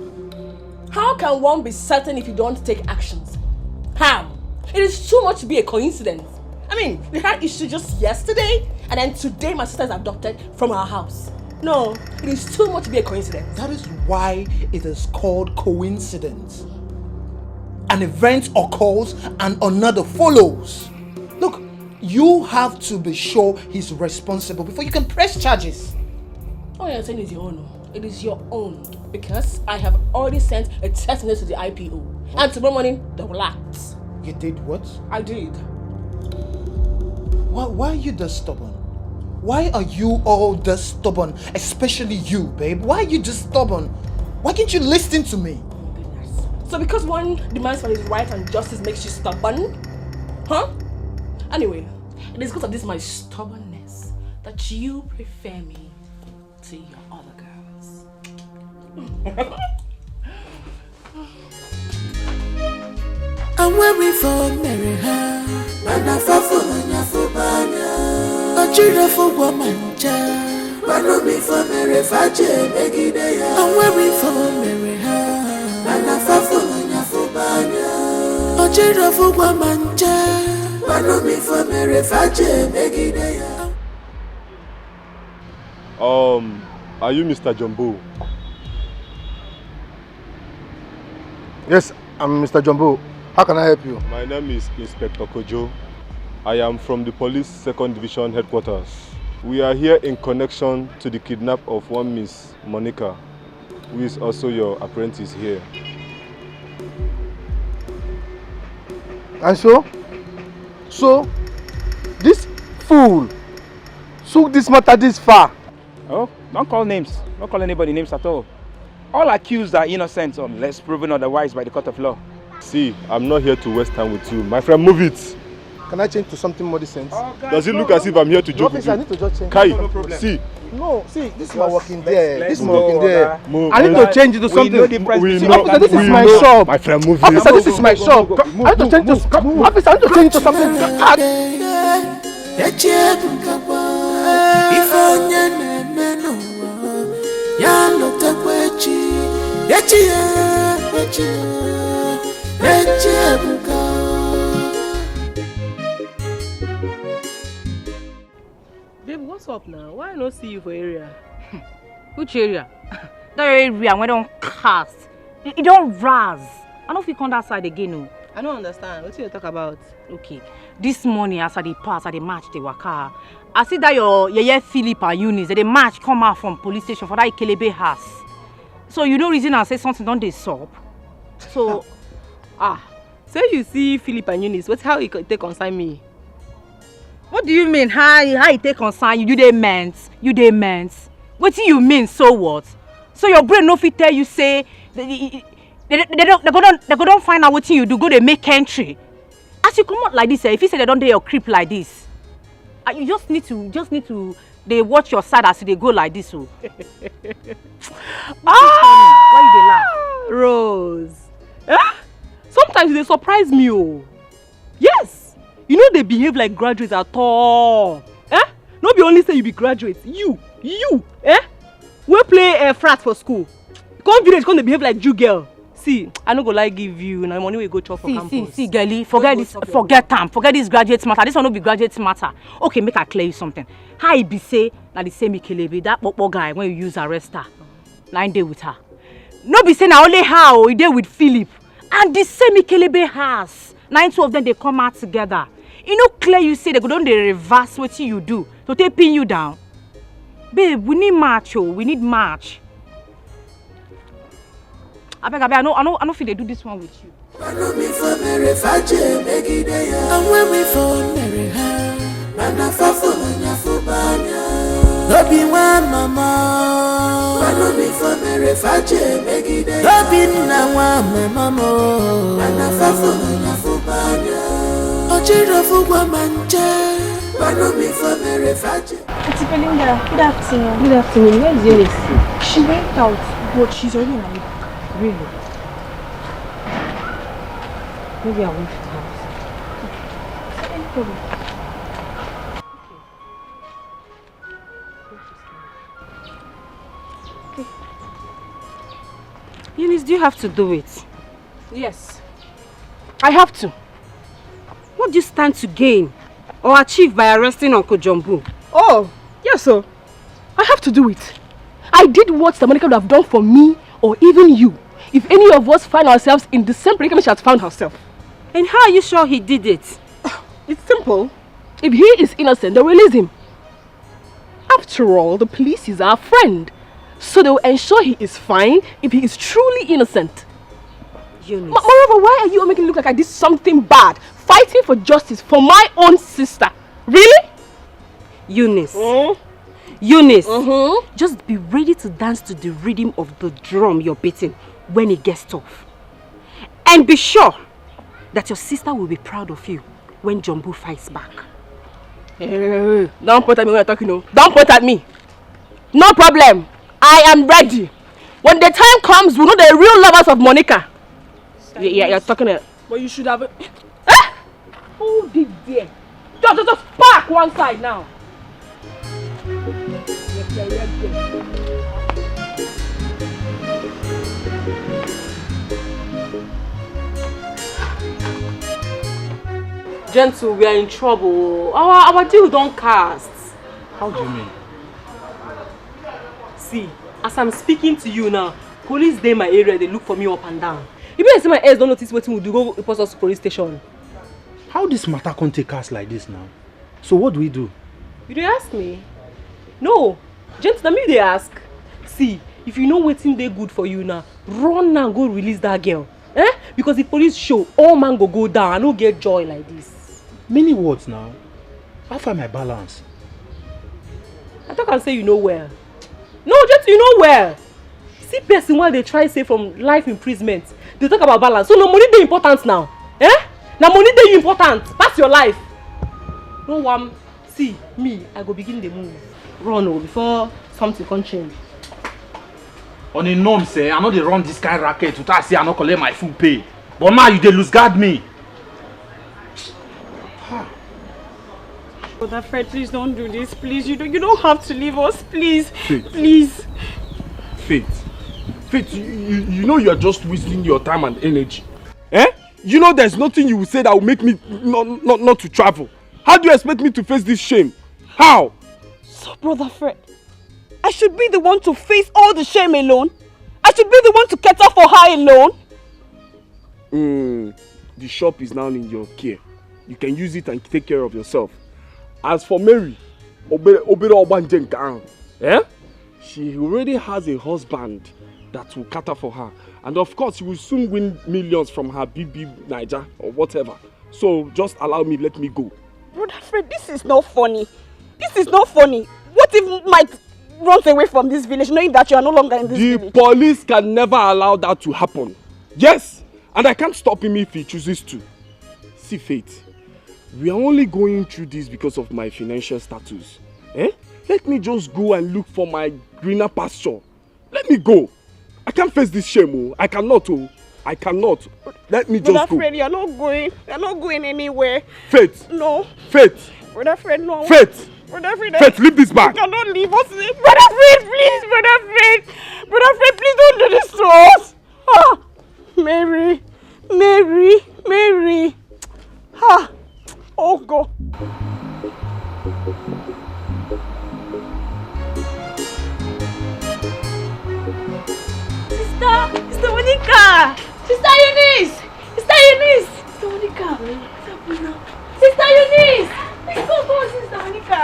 How can one be certain if you don't take actions? How? It is too much to be a coincidence. I mean, we had issue just yesterday, and then today my sister is abducted from our house. No, it is too much to be a coincidence. That is why it is called coincidence. An event occurs and another follows. Look, you have to be sure he's responsible before you can press charges. All you're saying is your own. It is your own. Because I have already sent a text message to the IPO. And tomorrow morning, they will act. You did what? I did. Why are you this stubborn? Why are you all this stubborn? Especially you, babe. Why are you just stubborn? Why can't you listen to me? So because one demands for his right and justice makes you stubborn? Huh? Anyway, it is because of this my stubbornness that you prefer me to your other girls. I'm waiting for Mary Ha. Mana fafolanya fubanya. Ochira fugwa manja. Mano mi for Mary Fache Megideya. I'm waiting for Mary Ha. Mana fafolanya fubanya. Ochira fugwa manja. Mano mi for Mary Fache Megideya. Are you Mr. Jumbo? Yes, I'm Mr. Jumbo. How can I help you? My name is Inspector Kojo. I am from the Police 2nd Division Headquarters. We are here in connection to the kidnap of one Miss Monica, who is also your apprentice here. And so this fool took this matter this far. Oh, don't call names. Don't call anybody names at all. All accused are innocent unless proven otherwise by the court of law. See, I'm not here to waste time with you. My friend, move it. Can I change to something more decent? Does it look as if I'm here to joke with you? I need to just change. Kai, no problem. See. No, see, this is my working there. This is my working there. Move. I need to change it to something. Officer, this is my shop. My friend, move Officer, it. this is my shop. I need to change this. Officer, I need to change it to something. Babe, what's up now? Why I not see you for area? Which area? That area where don't cast. It don't raz. I don't feel come that side again. No. I don't understand. What you talk about? Okay. This morning as I pass at the match the waka, I see that your Philip and Eunice, they match come out from police station for that Ikelebe house. So you know reason I say something don't they stop. So so you see Philip and Eunice, what's how it take consign me? What do you mean? How it take consign you? You they meant. What do you mean? So what? So your brain no fit tell you say they don't find out what you do. Go they make entry. As you come out like this, if you say they don't do your creep like this, you just need to they watch your side as they go like this. So. Why you they laugh? Rose. Sometimes they surprise me. Oh. Yes. You know they behave like graduates at all. No be only say you be graduates. You. We play frat for school. Come village, come they behave like Jew girl. See, I no go like give you now money we go chop for campus. See, girlie, forget this graduate matter. This one no be graduate matter. Okay, make I clear you something. How it be say na the same Ikelebe, that popo guy when you use arrest her, 9 day with her. No be say na only how he dey with Philip, and the same Ikelebe house. 9 two of them they come out together. You know clear you say they go down they reverse what you do to take pin you down. Babe, we need match, we need match. I beg, I don't feel they do this one with you. Auntie Belinda, good afternoon. Good afternoon. Where is Eunice? She went out, but she's already in my back. Really? Maybe I went to the house. No problem. Okay. Eunice, do you have to do it? Yes. I have to. What do you stand to gain or achieve by arresting Uncle Jumbo? Oh, yes, sir. I have to do it. I did what Monica would have done for me or even you if any of us find ourselves in the same predicament she has found herself. And how are you sure he did it? It's simple. If he is innocent, they'll release him. After all, the police is our friend. So they'll ensure he is fine if he is truly innocent. Eunice. Moreover, why are you making it look like I did something bad? Fighting for justice for my own sister. Really? Eunice. Eunice. Just be ready to dance to the rhythm of the drum you're beating when it gets tough. And be sure that your sister will be proud of you when Jumbo fights back. Hey, don't point at me when you're talking, no. Don't point at me. No problem. I am ready. When the time comes, we know the real lovers of Monica. Yeah, you're talking it. But you should have... Hold it there. Just park one side now. Gentle, we are in trouble. Our deal don't cast. How do you mean? See, as I'm speaking to you now, police dey my area, they look for me up and down. You better say my ears don't notice what we do, go report us to police station. How this matter can't take us like this now? So what do we do? You dey ask me? No, Gentle, let me dey ask. See, if you know waiting they good for you now, run now go release that girl. Because if police show, all man go down, I no get joy like this. Many words now. How find my balance? I thought I say you know well. No, Gentle, you know well. see person while they try say from life imprisonment. They talk about balance. So no money they important now. Eh? Now money they important. Pass your life. No one see me, I go begin the move. Run before something can change. On a norm say, I know they run this kind of racket to say I not collect my full pay. But now you they lose guard me. Brother Fred, please don't do this. Please, you don't have to leave us. Please, Faith. please. Faith, you know you are just wasting your time and energy. Eh? You know there's nothing you will say that will make me not to travel. How do you expect me to face this shame? How? So, Brother Fred, I should be the one to face all the shame alone? I should be the one to cater for her alone? The shop is now in your care. You can use it and take care of yourself. As for Mary, she already has a husband that will cater for her. And of course, she will soon win millions from her BB Niger or whatever. So just allow me, let me go. Brother Fred, this is not funny. This is not funny. What if Mike runs away from this village knowing that you are no longer in this village? The police can never allow that to happen. Yes, and I can't stop him if he chooses to. See, Faith, we are only going through this because of my financial status. Let me just go and look for my greener pasture. Let me go. I can't face this shame. I cannot. I cannot. Let me just go. Brother Fred, you're not going. You're not going anywhere. Faith. No. Faith. Brother Fred, no. Faith. Brother Fred. Faith, leave this bag. You cannot leave us. Brother Fred, please. Brother Fred. Brother Fred, please don't do this to us. Ah. Mary. Ah. Oh, God. Sister Monica! Sister Eunice! Sister Eunice! Sister Monica! Sister Eunice! Go, Sister Monica!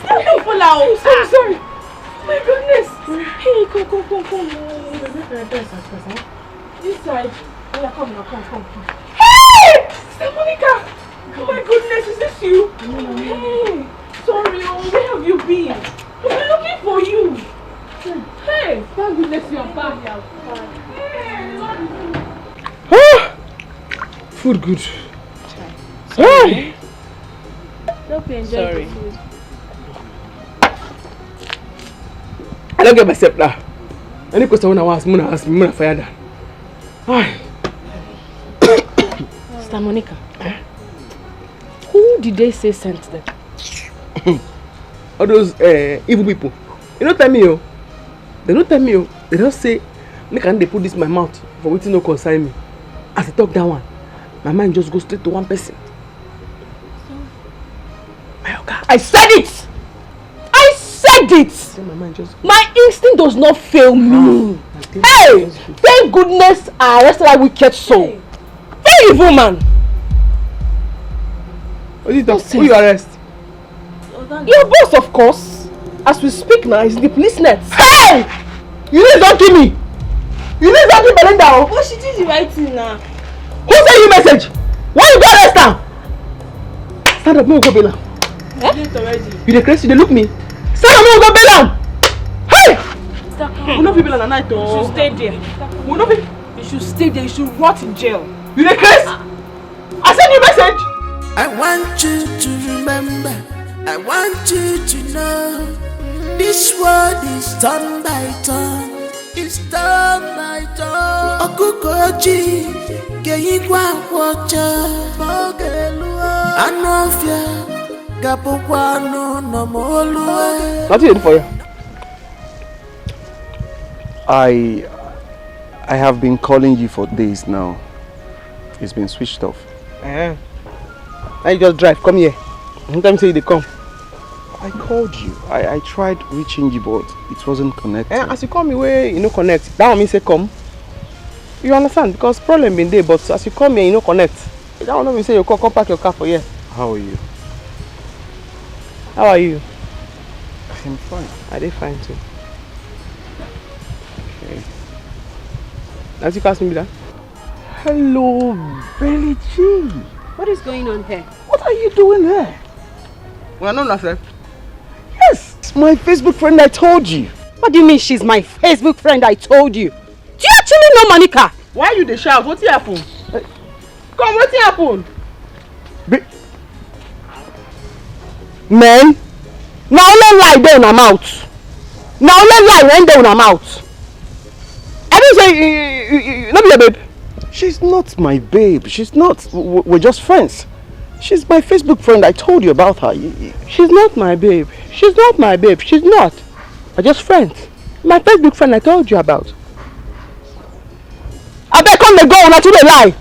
Don't fall out! Sorry. My goodness! Hey, come. This side. Yeah, come. Hey! Sister Monica! Oh my goodness, is this you? Hey! Sorry, where have you been? We've been looking for you. Hey, thank goodness you're back. Food good. Sorry. Don't be enjoying the food. I don't get myself now. Any question when I ask me, I'm fire that. Sister Monica, who did they say sent them? All those evil people. You don't tell me, oh. They don't tell me, oh. They don't say, make and they put this in my mouth for waiting no concern me. As I talk that one, my mind just goes straight to one person. I said it! I said it! My instinct does not fail me. Hey! Thank goodness I arrested that wicked soul. Very evil man. Who you arrest? Your boss, of course. As we speak now, he's in the police net. Hey! You need don't kill me! You need don't kill Belinda! What she did the right thing now? Who sent you message? Why you go arrest her? Stand up, no go bail am. You dey crazy, you dey look me. Stand up, no go bail am! Hey! We no fit bail am at night, You oh. should stay there. We no fit. You should stay there. You should rot in jail. You dey crazy? I send you message. I want you to remember. I want you to know this world is turn by turn. It's turn by turn. Okukoji, Geigwa Wacha, Mogelua, Anofia, Gapokwano, Nomolua. What did you do for you? I have been calling you for days now. It's been switched off. Now you just drive, come here. Sometimes say they come. I called you. I tried reaching you, but it wasn't connected. As you call me where you no connect, that one mean say come. You understand? Because problem been there, but as you come here, you no connect. That one mean say you come park your car for here. How are you? How are you? I'm fine. I dey fine too. Okay. As you ask me that. Hello, Belly G. What is going on here? What are you doing here? Well, I know nothing. Yes, my Facebook friend I told you. What do you mean she's my Facebook friend I told you? Do you actually know Monica? Why you dey shout? What happened? Come, what happened? Man, now only lie there in her mouth. Now only lie when there in her mouth. I didn't say, not be your babe. She's not my babe. She's not. We're just friends. She's my Facebook friend. I told you about her. She's not my babe. She's not my babe. She's not. We're just friends. My Facebook friend I told you about. I bet come the go, not to the lie.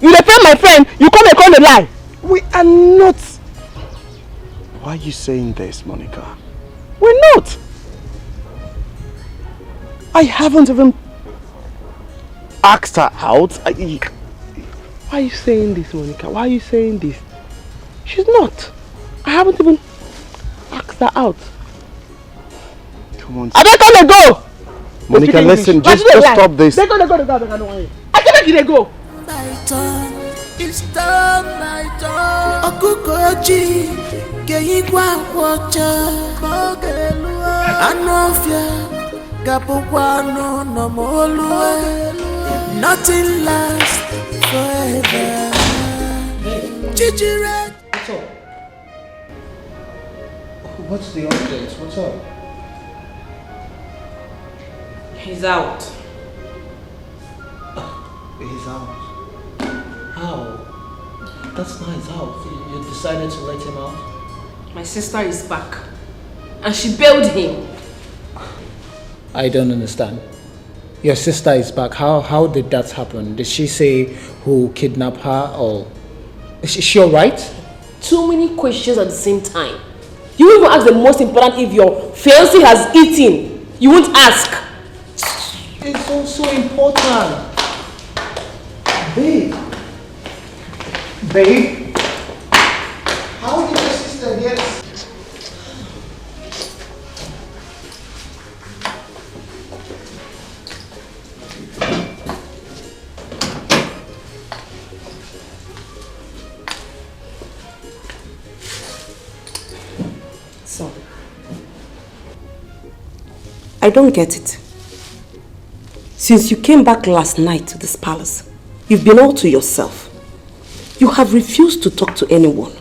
You dey friend my friend, you come and call the lie. We are not. Why are you saying this, Monica? We're not. I haven't even asked her out. Why are you saying this, Monica? Why are you saying this? She's not. I haven't even asked her out. Come on. I bet come and go. Monica, listen, just stop this. They go. I can't make it go. My turn, it's time, my turn. Okukoji, Gayigwa Wacha, Mogelua, Anofia, Gapuano, no more. Nothing lasts forever. Chichira. What's up? What's the update? What's up? He's out. He's out. How? That's not his out. You decided to let him out? My sister is back. And she bailed him. I don't understand. Your sister is back. How did that happen? Did she say who kidnapped her or... Is she alright? Too many questions at the same time. You even ask the most important if your fiancé has eaten. You won't ask. It's also important. Babe. Babe. How did your sister get... So, I don't get it. Since you came back last night to this palace, you've been all to yourself. You have refused to talk to anyone.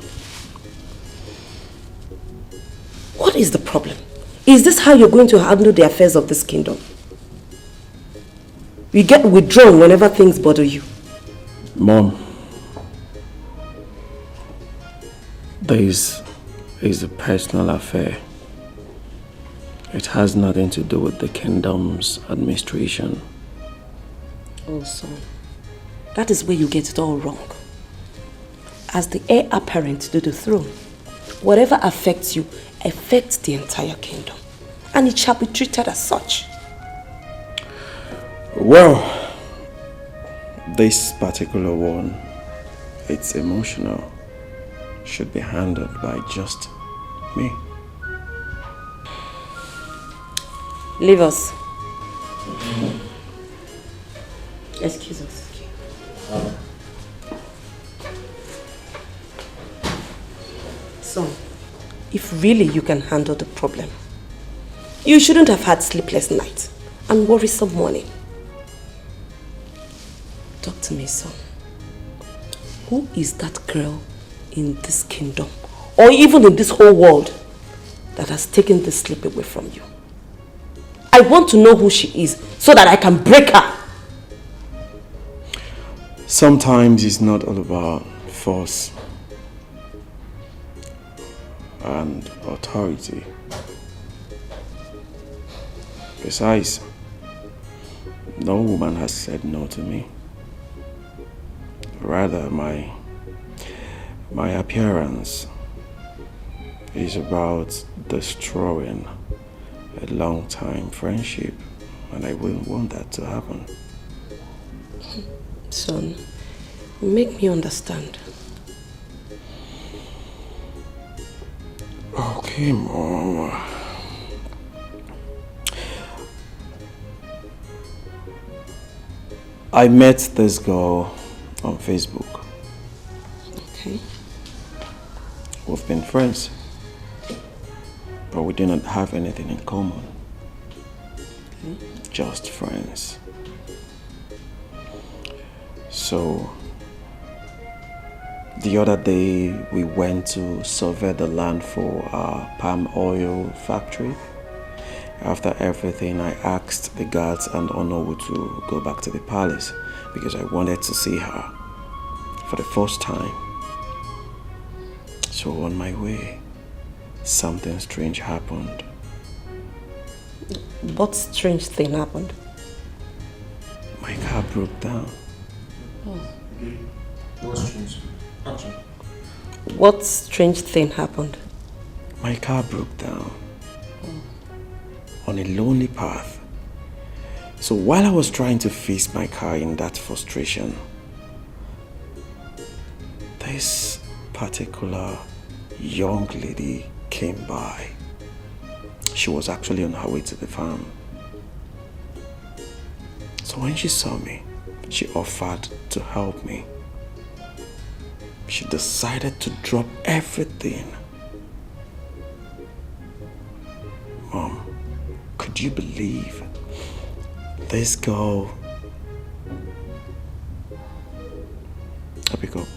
What is the problem? Is this how you're going to handle the affairs of this kingdom? You get withdrawn whenever things bother you. Mom, this is a personal affair. It has nothing to do with the kingdom's administration. Oh, son, that is where you get it all wrong. As the heir apparent to the throne, whatever affects you affects the entire kingdom, and it shall be treated as such. Well, this particular one, it's emotional, should be handled by just me. Leave us. Excuse us. Son, if really you can handle the problem, you shouldn't have had sleepless nights and worrisome morning. Talk to me, son. Who is that girl in this kingdom, or even in this whole world, that has taken this sleep away from you? I want to know who she is so that I can break her. Sometimes it's not all about force and authority. Besides, no woman has said no to me. Rather, my appearance is about destroying a long-time friendship, and I wouldn't want that to happen. Son, make me understand. Okay, Mom. I met this girl on Facebook. Okay. We've been friends. but we did not have anything in common. Just friends. So, the other day we went to survey the land for our palm oil factory. After everything, I asked the guards and Onowu to go back to the palace because I wanted to see her for the first time. So on my way, something strange happened. What strange thing happened? My car broke down. What strange thing happened? My car broke down on a lonely path. So while I was trying to fix my car in that frustration, this particular young lady came by. She was actually on her way to the farm. So when she saw me, she offered to help me. She decided to drop everything. Mom, could you believe this girl? Abigail.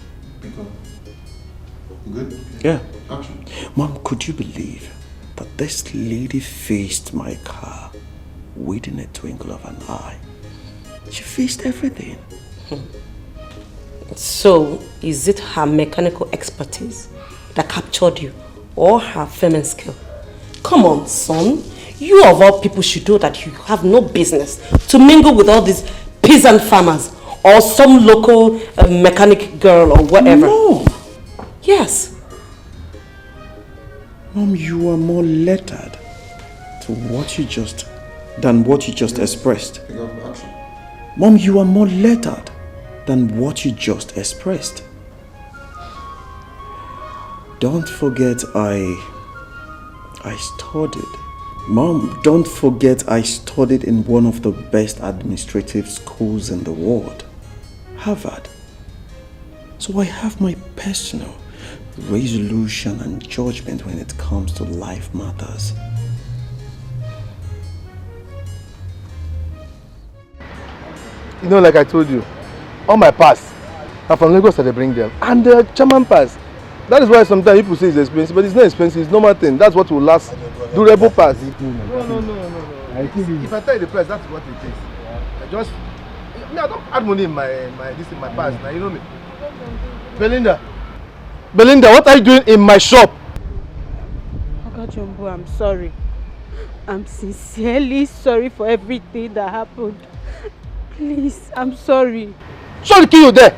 Good? Yeah. Action. Mom, could you believe that this lady faced my car within a twinkle of an eye? She faced everything. So, is it her mechanical expertise that captured you or her feminine skill? Come on, son. You of all people should know that you have no business to mingle with all these peasant farmers or some local mechanic girl or whatever. No. Yes. Mom, you are more lettered than what you just expressed. Mom, you are more lettered than what you just expressed. Don't forget I studied. Mom, don't forget I studied in one of the best administrative schools in the world, Harvard. So I have my personal resolution and judgment when it comes to life matters. You know, like I told you, all my pass are from Lagos that they bring them. And the German pass. That is why sometimes people say it's expensive, but it's not expensive, it's normal thing. That's what will last. Durable pass. No. If I tell you the price, that's what it is. I don't add money in my pass now, you know me. Belinda, what are you doing in my shop? Oga Jumbo, I'm sorry. I'm sincerely sorry for everything that happened. Please, I'm sorry. Sorry, kill you there.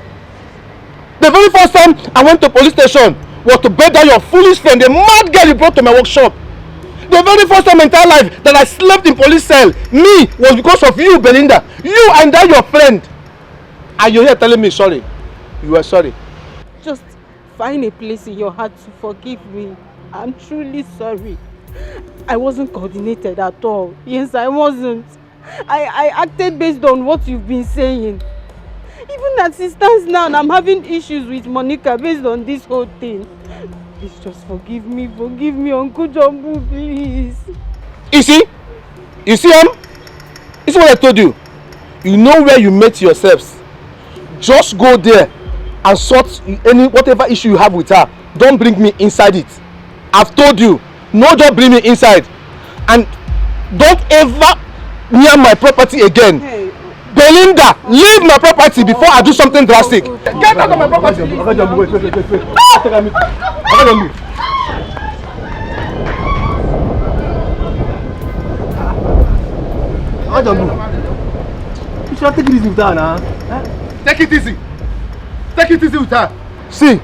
The very first time I went to police station was to beg down your foolish friend, the mad girl you brought to my workshop. The very first time in my entire life that I slept in police cell, was because of you, Belinda. You and that your friend. And you're here telling me sorry. You are sorry. Just find a place in your heart to forgive me. I'm truly sorry. I wasn't coordinated at all. Yes, I wasn't. I acted based on what you've been saying. Even as it stands now, I'm having issues with Monica based on this whole thing. Please just forgive me, Uncle Jumbo, please. You see this is what I told you. You know where you met yourselves. Just go there and sort whatever issue you have with her. Don't bring me inside it. I've told you, no, don't bring me inside. And don't ever near my property again. Hey. Belinda, leave my property before I do something drastic. Get out of my property. Wait. You should take it easy with her now. Take it easy. Take it easy with her. See,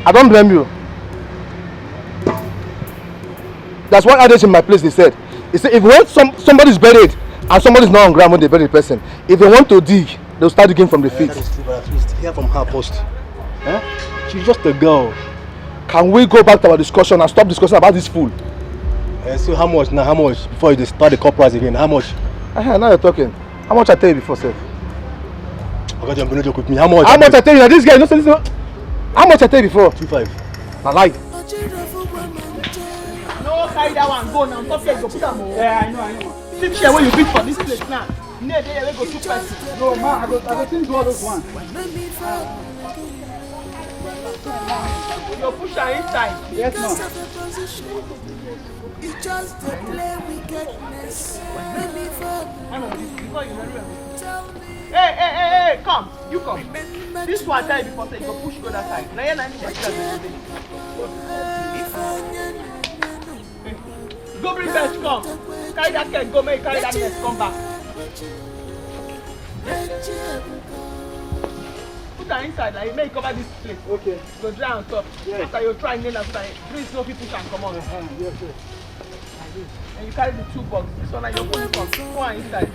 I don't blame you. That's what others in my place they said. They said if when somebody's buried and somebody's not on ground when they bury the person, if they want to dig, they'll start digging from the feet. At least hear from her first. She's just a girl. Can we go back to our discussion and stop discussing about this fool? So how much now? How much before you start the cop price again? How much? Now you're talking. How much I tell you before, sir? Okay, John, don't joke with me. How much? How much I tell you? Now this guy, no listen. How much I tell you before? 2.5. I lied. carry that one go now. Stop here, go put them on. Yeah, I know. Sit here when you beat for this place now. Near there, we go two person. No, ma, I go think do all those ones. You push her inside. Yes, ma'am. It's just to play wickedness. Hey, come. You come. This one tell you before say you go push go that side. Now you're not go bring bench, come. Carry that keg, go make carry that mess, come back. Put her inside, like make cover this place. Okay. Go dry on top. Yes. After you try nail and so that breeze no people can come on. Yes, yes. And you carry the two boxes. This one and your phone come. Go on inside.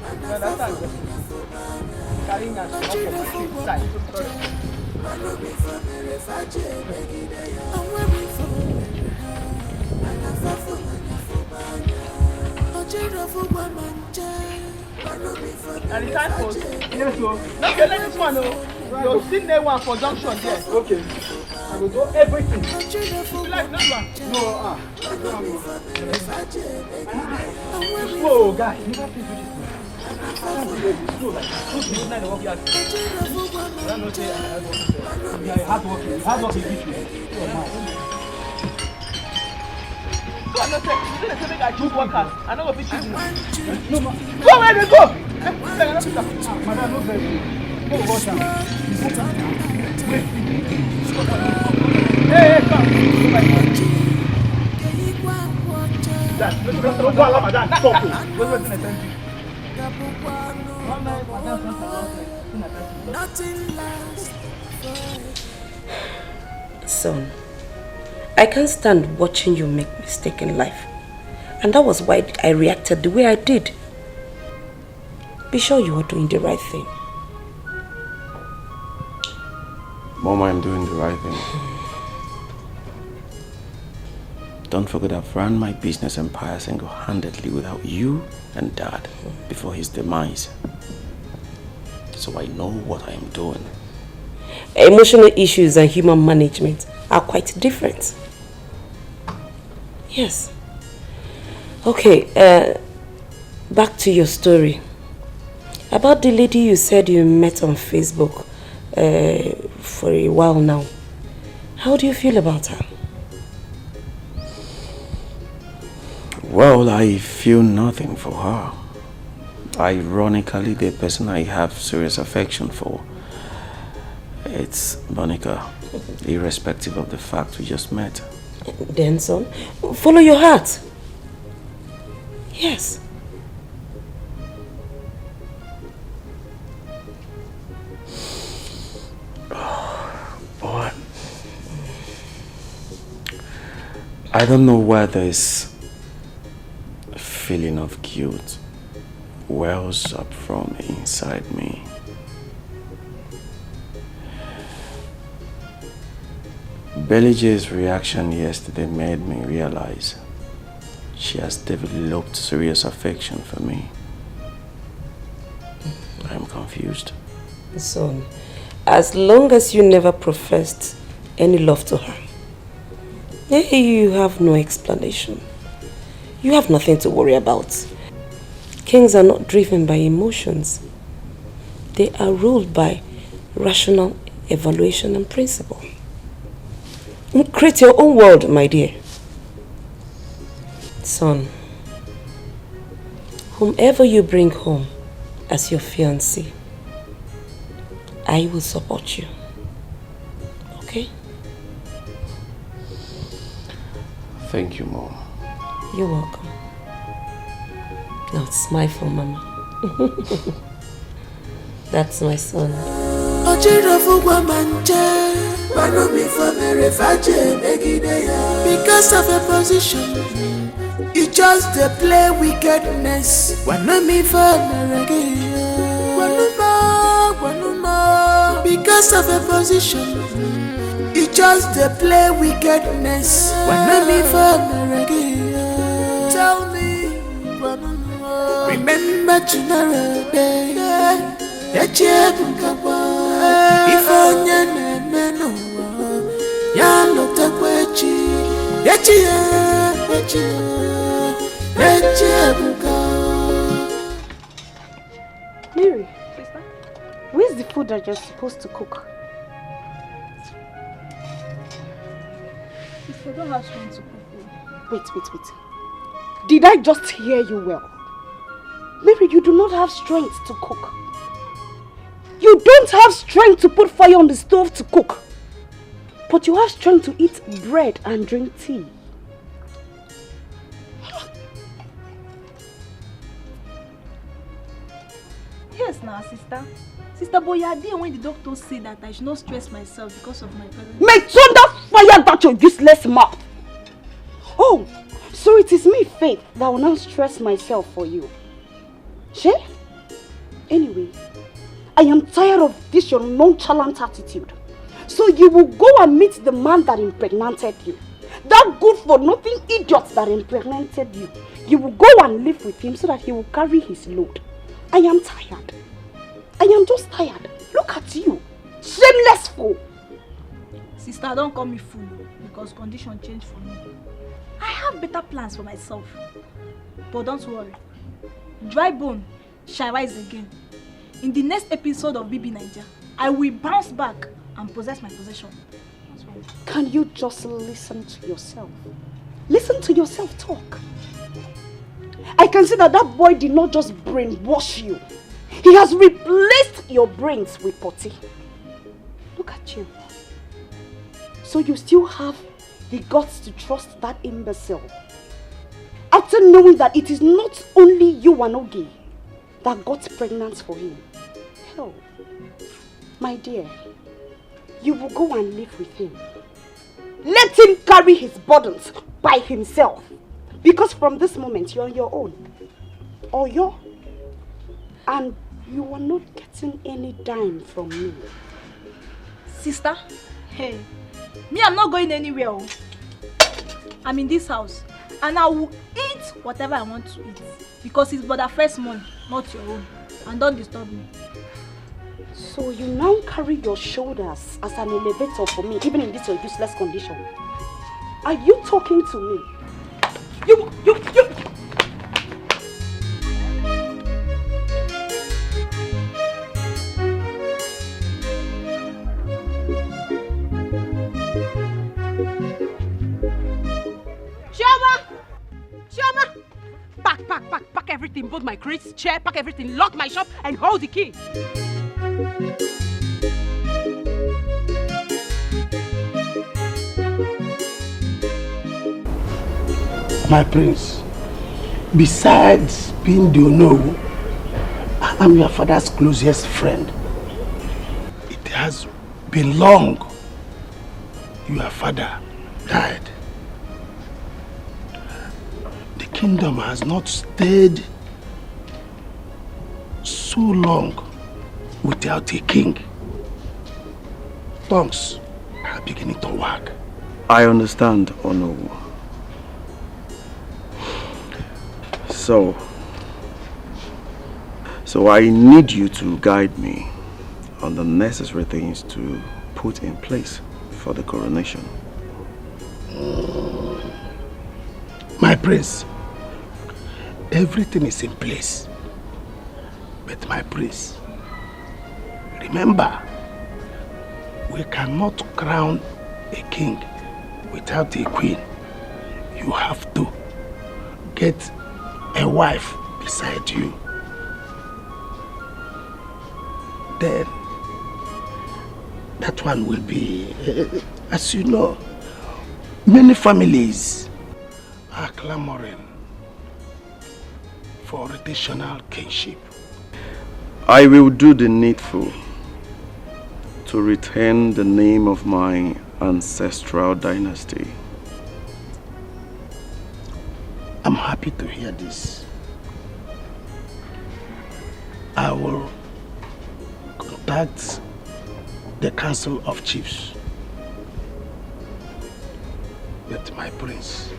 You understand? Carrying that up on my feet inside. And the time goes. Yes, sir. Now you let this one, you'll see there one for junction there. Okay. I will do everything. You like this one? No, Whoa, guy, you never please do this. Slow, like, don't be midnight work yard. I don't know, say, yeah, hard working this way. So I'm not saying, you didn't say make I choose workers. I'm not going to be choosing. No, ma. Go where they go! Madam, no very good. Go wash am. Hey, come. Let's go allow madam stop. Son, I can't stand watching you make mistakes in life. And that was why I reacted the way I did. Be sure you are doing the right thing. Mama, I'm doing the right thing. Don't forget I've run my business empire single-handedly without you and Dad before his demise. So I know what I am doing. Emotional issues and human management are quite different. Yes. Okay, back to your story. About the lady you said you met on Facebook for a while now. How do you feel about her? Well, I feel nothing for her. Ironically, the person I have serious affection for, it's Monica, irrespective of the fact we just met. Then, son, follow your heart. Yes. Boy, I don't know where this feeling of guilt wells up from inside me. Belly J's reaction yesterday made me realize she has developed serious affection for me. I'm confused. Son, as long as you never professed any love to her, you have no explanation. You have nothing to worry about. Kings are not driven by emotions. They are ruled by rational evaluation and principle. Create your own world, my dear. Son, whomever you bring home as your fiancé, I will support you. Okay? Thank you, Mom. You're welcome. Now smile for Mama. That's my son. Because of a position, you just play wickedness. Because of a position, you just play wickedness. Tell me, remember tomorrow, baby. If Mary, where's the food that you're supposed to cook? If I don't have strength to cook. Wait. Did I just hear you well? Mary, you do not have strength to cook. You don't have strength to put fire on the stove to cook. But you have strength to eat bread and drink tea. Yes, now, sister. Sister, but you are there when the doctor said that I should not stress myself because of my present. May thunder fire that your useless mouth! Oh, so it is me, Faith, that will now stress myself for you. She? Anyway, I am tired of this your nonchalant attitude. So you will go and meet the man that impregnated you. That good-for-nothing idiot that impregnated you. You will go and live with him so that he will carry his load. I am tired. I am just tired. Look at you. Shameless fool. Sister, don't call me fool because condition changed for me. I have better plans for myself. But don't worry. Dry bone shall rise again. In the next episode of BB Niger, I will bounce back and possess my possession. Can you just listen to yourself? Listen to yourself talk. I can see that boy did not just brainwash you. He has replaced your brains with potty. Look at you. So you still have the guts to trust that imbecile. After knowing that it is not only you, Wanogi, that got pregnant for him. Hell, my dear, you will go and live with him. Let him carry his burdens by himself. Because from this moment, you're on your own. Or and you are not getting any dime from me. Sister, hey, me, I'm not going anywhere. I'm in this house. And I will eat whatever I want to eat. Because it's but the first month, not your own. And don't disturb me. So you now carry your shoulders as an elevator for me, even in this your useless condition. Are you talking to me? You! Chioma! Pack everything, both my crates, chair, pack everything, lock my shop and hold the key. My prince, besides being the Ono, I am your father's closest friend. It has been long your father died. The kingdom has not stayed so long without a king. Tongues are beginning to wag. I understand, Ono. So I need you to guide me on the necessary things to put in place for the coronation. My prince, everything is in place. But my prince, remember, we cannot crown a king without a queen. You have to get a wife beside you. Then that one will be, as you know, many families are clamoring for rotational kingship. I will do the needful to retain the name of my ancestral dynasty. I'm happy to hear this. I will contact the Council of Chiefs. But my prince,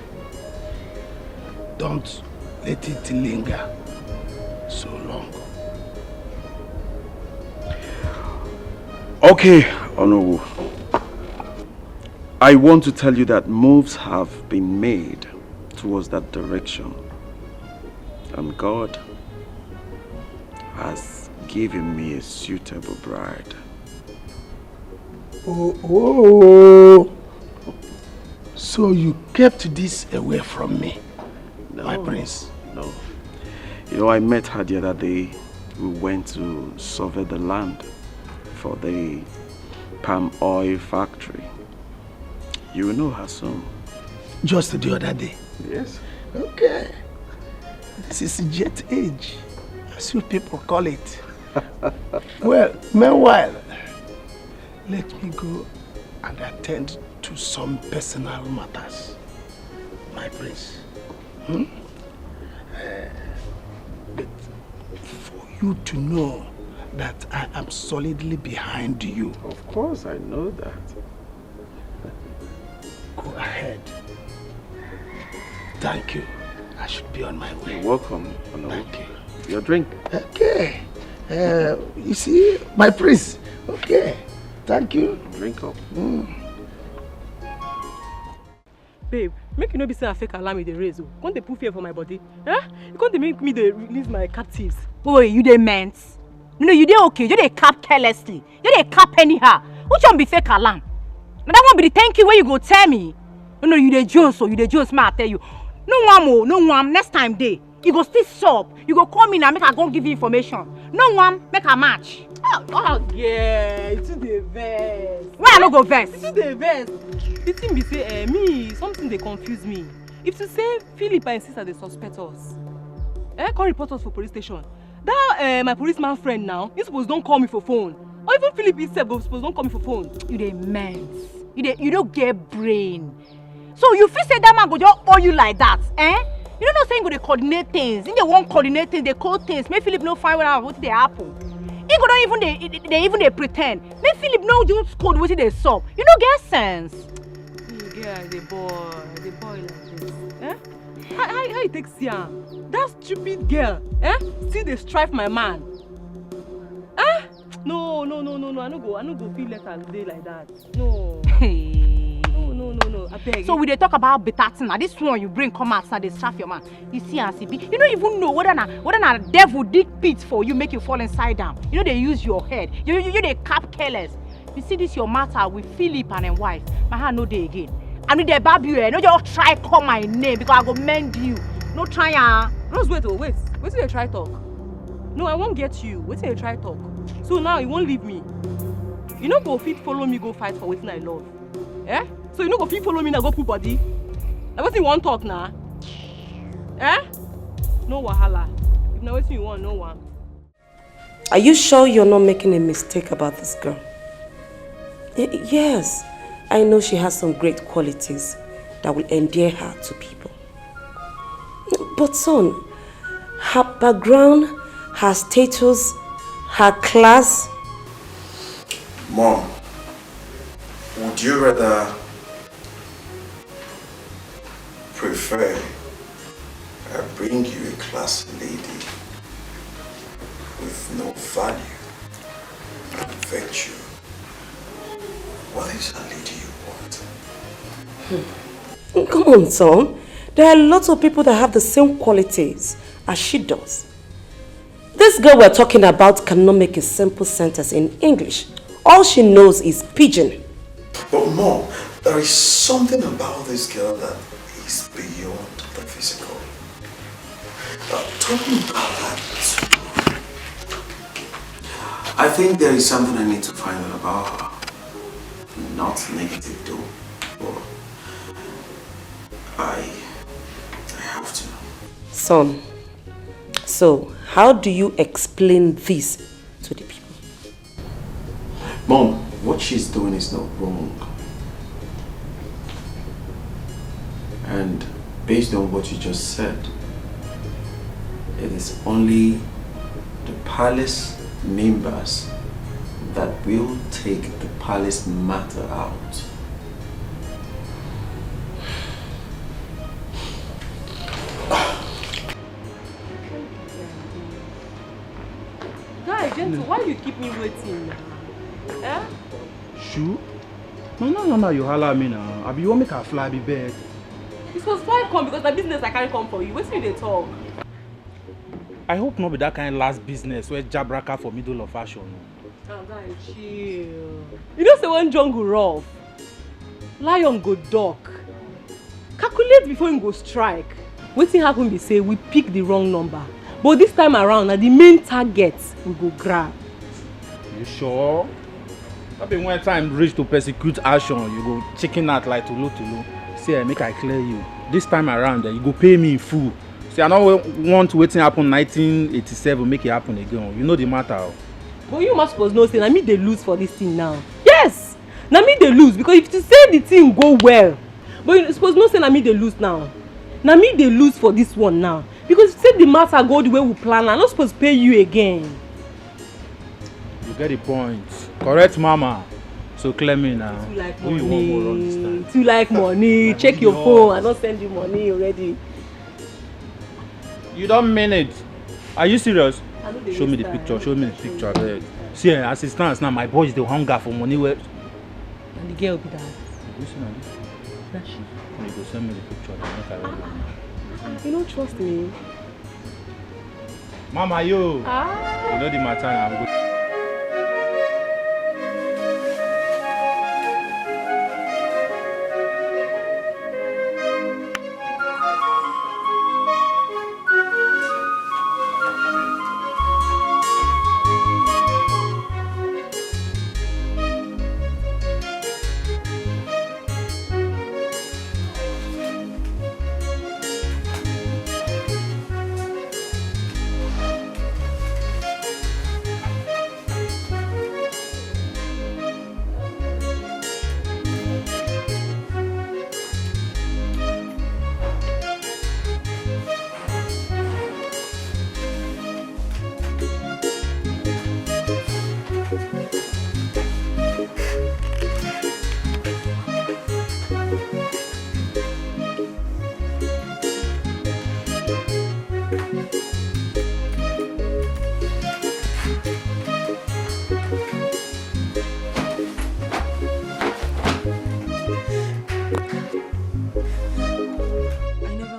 don't let it linger so long. Okay, Onowu. I want to tell you that moves have been made to towards that direction. And God has given me a suitable bride. Oh. So you kept this away from me, my prince? No. You know, I met her the other day. We went to survey the land for the palm oil factory. You will know her soon. Just the other day? Yes. Okay. This is jet age, as you people call it. Well, meanwhile, let me go and attend to some personal matters, my prince. But for you to know that I am solidly behind you. Of course, I know that. Go ahead. Thank you. I should be on my way. You're welcome. Thank you. Your drink. Okay. You see, my prince. Okay. Thank you. Drink up. Babe, make you no be say I fake alarm with the raise. Can't they put fear for my body? Huh? You can't make me they release my captives. Oh, you dey meant? No, you dey okay. You dey cap carelessly. You dey cap anyhow. Which one be fake alarm? Now that one be the thank you where you go tell me. No, you dey Jones, so you dey Jones, man, I tell you. No one, next time day. You go still sup. You go call me now, make I go give you information. No one, make a match. Oh yeah, it's the verse. Why I no go verse? It's the verse. The thing be say, me, something they confuse me. If to say Philip and sister they suspect us, call report us for police station. That my policeman friend now, he suppose don't call me for phone. Or even Philip himself go suppose don't call me for phone. You dey mense. You don't get brain. So you feel say that man go just owe you like that, You don't know saying go they coordinate things. In the one coordinate things, they code things. Make Philip no find out what they happen. He go don't even they pretend. Make Philip no just code what they sup. You don't get sense. Yeah, the boy like this. How you take Sian? That stupid girl, still they strive my man. No. I no go feel letter today like that. No. No. I beg. So we they talk about better thing. Now this one you bring come out and they strap your man. You see and see. You don't even know whether na devil dig pit for you make you fall inside down. You know they use your head. You they cap careless. You see this your matter with Philip and his wife. My hand no day again. I mean they bab you. No just try call my name because I go mend you. No try Rose, wait. Wait till they try talk. No, I won't get you. Wait till they try talk. So now you won't leave me. You no go fit follow me go fight for wetin I love. So you no go fit follow me now go put body. Na wetin you want talk now? No wahala. If na wetin you want, no one. Are you sure you're not making a mistake about this girl? Yes, I know she has some great qualities that will endear her to people. But son, her background, her status, her class. Mom, would you rather prefer I bring you a classy lady with no value and virtue? What is a lady you want? Come on, son. There are lots of people that have the same qualities as she does. This girl we're talking about cannot make a simple sentence in English. All she knows is pidgin. But Mom, there is something about this girl that is beyond the physical. Talking about that, I think there is something I need to find out about her. Not negative though, but I have to. Son, so how do you explain this to the people? Mom, what she's doing is not wrong. And based on what you just said, it is only the palace members that will take the palace matter out. Guy, gentle, why you keep me waiting now? Shoo? No, you holler at me now. I be want make her fly be bed. It was why I come because my business I can't come for you. Wait till they talk. I hope not be that kind of last business where jabraka for middle of fashion. Calm down, chill. You know say when jungle rough, lion go duck. Calculate before him go strike. Wetin happen be say we pick the wrong number. But this time around, na the main target we go grab. You sure? That be when time reach to persecute action, you go chicken out like tulu. See, make I clear you. This time around, you go pay me in full. See, I don't want wetin happen 1987 make it happen again. You know the matter. But you must suppose know say na me dey lose for this thing now. Yes, na me dey lose because if you say the thing go well, but you suppose know say na me dey lose now. Na me dey lose for this one now because if you say the matter go the way we plan, I'm not supposed to pay you again. You get the point. Correct, mama. So clear me now. Too like who you want more run this time? Too like money. Check your phone. I don't send you money already. You don't mean it. Are you serious? Show me the time. picture. Show me the picture. Abeg. See, as it stands now, my boys dey hunger for money. Where? And the girl be that. You see now? That she. You go send me the picture. Make I read am. You don't trust me. Mama, yo. You know the matter now.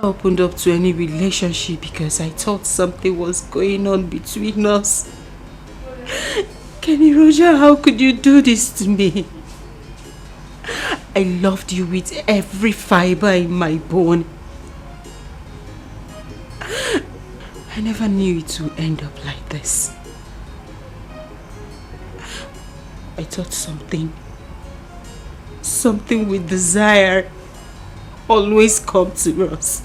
Opened up to any relationship because I thought something was going on between us. Kenny Roger, how could you do this to me? I loved you with every fiber in my bone. I never knew it would end up like this. I thought something with desire always come to us.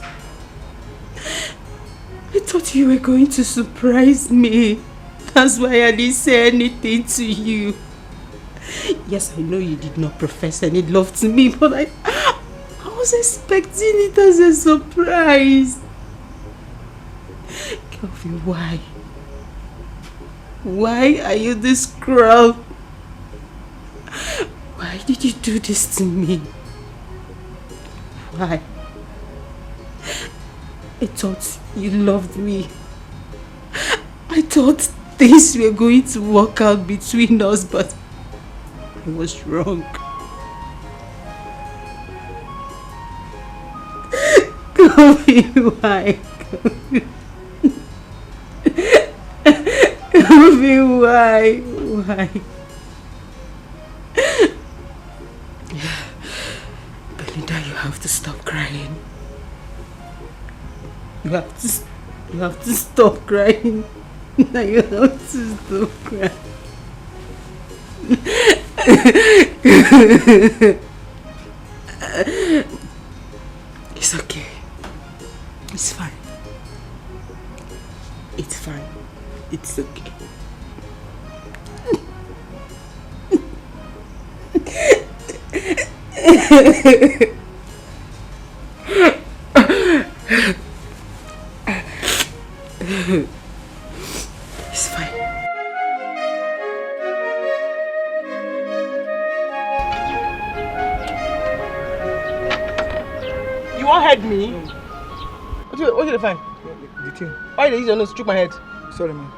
I thought you were going to surprise me. That's why I didn't say anything to you. Yes, I know you did not profess any love to me, but I was expecting it as a surprise. Kelvin, why? Why are you this cruel? Why did you do this to me? Why? I thought you loved me. I thought things were going to work out between us, but I was wrong. Kobe, why? Kobe, why? Why? Belinda, you have to stop crying. You have to stop crying. Now you have to stop crying. It's okay. It's fine. It's fine. It's okay. It's fine. You won't hurt me? What you find? The thing. Why did you use your nose to choke my head? Sorry, man.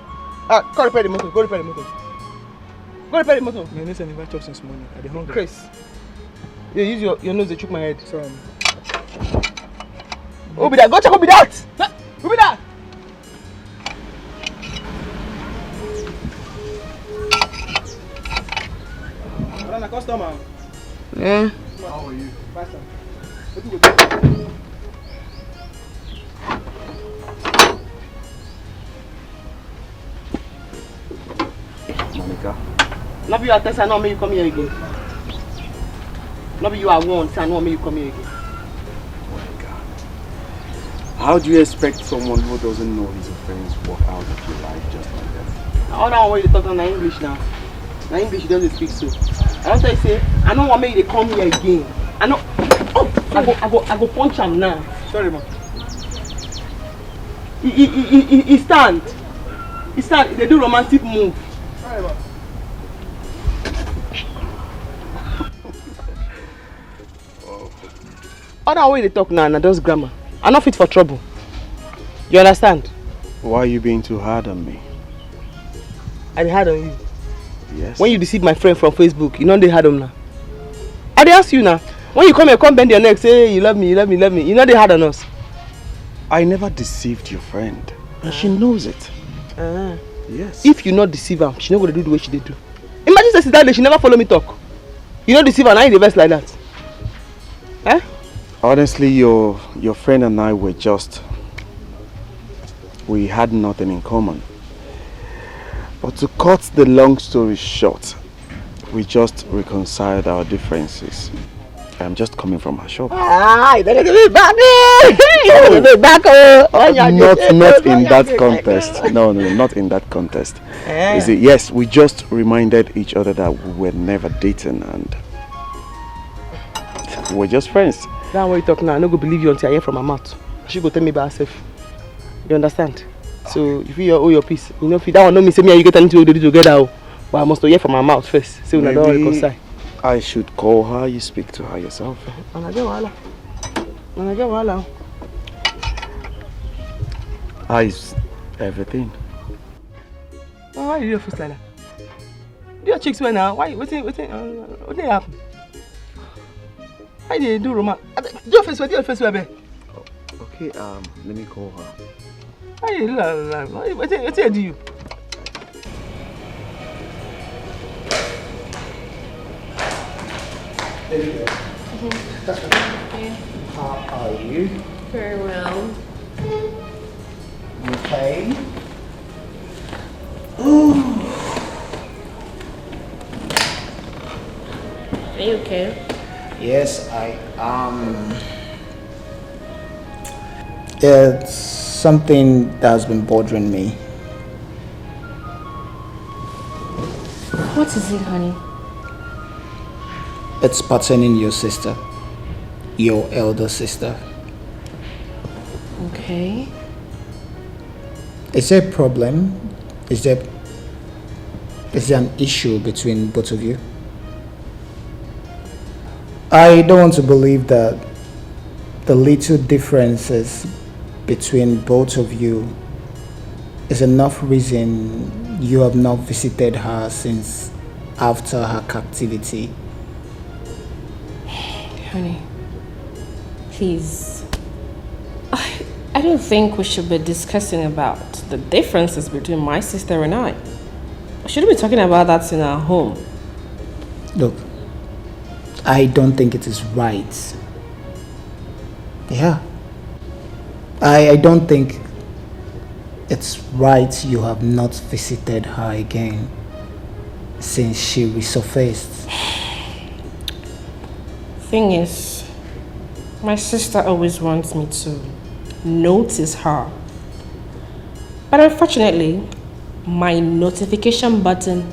Go repair the motor. Go repair the motor. Go repair the motor. My nose never chopped since morning. I dey hungry. Chris. You use your nose to choke my head. Sorry, man. Who be that? Go check who be that! Who be that? I'm a customer. Yeah. How are you? Faster. Monica. Not be you at test, I know me you come here again. Not be you at once, I know me you come here again. How do you expect someone who doesn't know his friends walk out of your life just like that? I don't want you to talk in English now. Now English doesn't speak so. I don't say, I don't want me to come here again. I know. Oh, I go punch him now. Sorry, man. He stand. He stand. They do romantic move. Sorry, man. Other way they talk now, and those grammar. I'm not fit for trouble. You understand? Why are you being too hard on me? I hard on you. Yes. When you deceive my friend from Facebook, you know they hard on now. I ask you now. When you come here, come bend your neck, say hey, you love me, you love me, you love me. You know they hard on us. I never deceived your friend, and she knows it. Yes. If you not deceive her, she not gonna do the way she did do. Imagine since that day she never follow me talk. You not deceive her, now you the best like that. Eh? Honestly, your friend and I were we had nothing in common. But to cut the long story short, we just reconciled our differences. I'm just coming from her shop. You better give me back. You better back. Not in that context. No, not in that context. Is it? Yes, we just reminded each other that we were never dating and we're just friends. That's what you talk now. I don't go believe you until I hear from her mouth. She go tell me by herself. You understand? So if you owe your peace, you know, if that one know me say me and you get anything to do together, but I must hear from her mouth first. So we don't reconcile. I should call her. You speak to her yourself. How is everything? Why you do your face like that? Do your cheeks well now? Why? What happened? Why did you do romance? Do your face well, babe. Okay, let me call her. Why you do that? What do you? How are you? Very well. Okay. Are you okay? Yes, I am. It's something that's been bothering me. What is it, honey? It's pertaining your sister, your elder sister. Okay. Is there a problem? Is there an issue between both of you? I don't want to believe that the little differences between both of you is enough reason you have not visited her since after her captivity. Honey, please. I don't think we should be discussing about the differences between my sister and I. We shouldn't be talking about that in our home. Look, I don't think it is right. Yeah. I don't think it's right you have not visited her again since she resurfaced. Thing is, my sister always wants me to notice her. But unfortunately, my notification button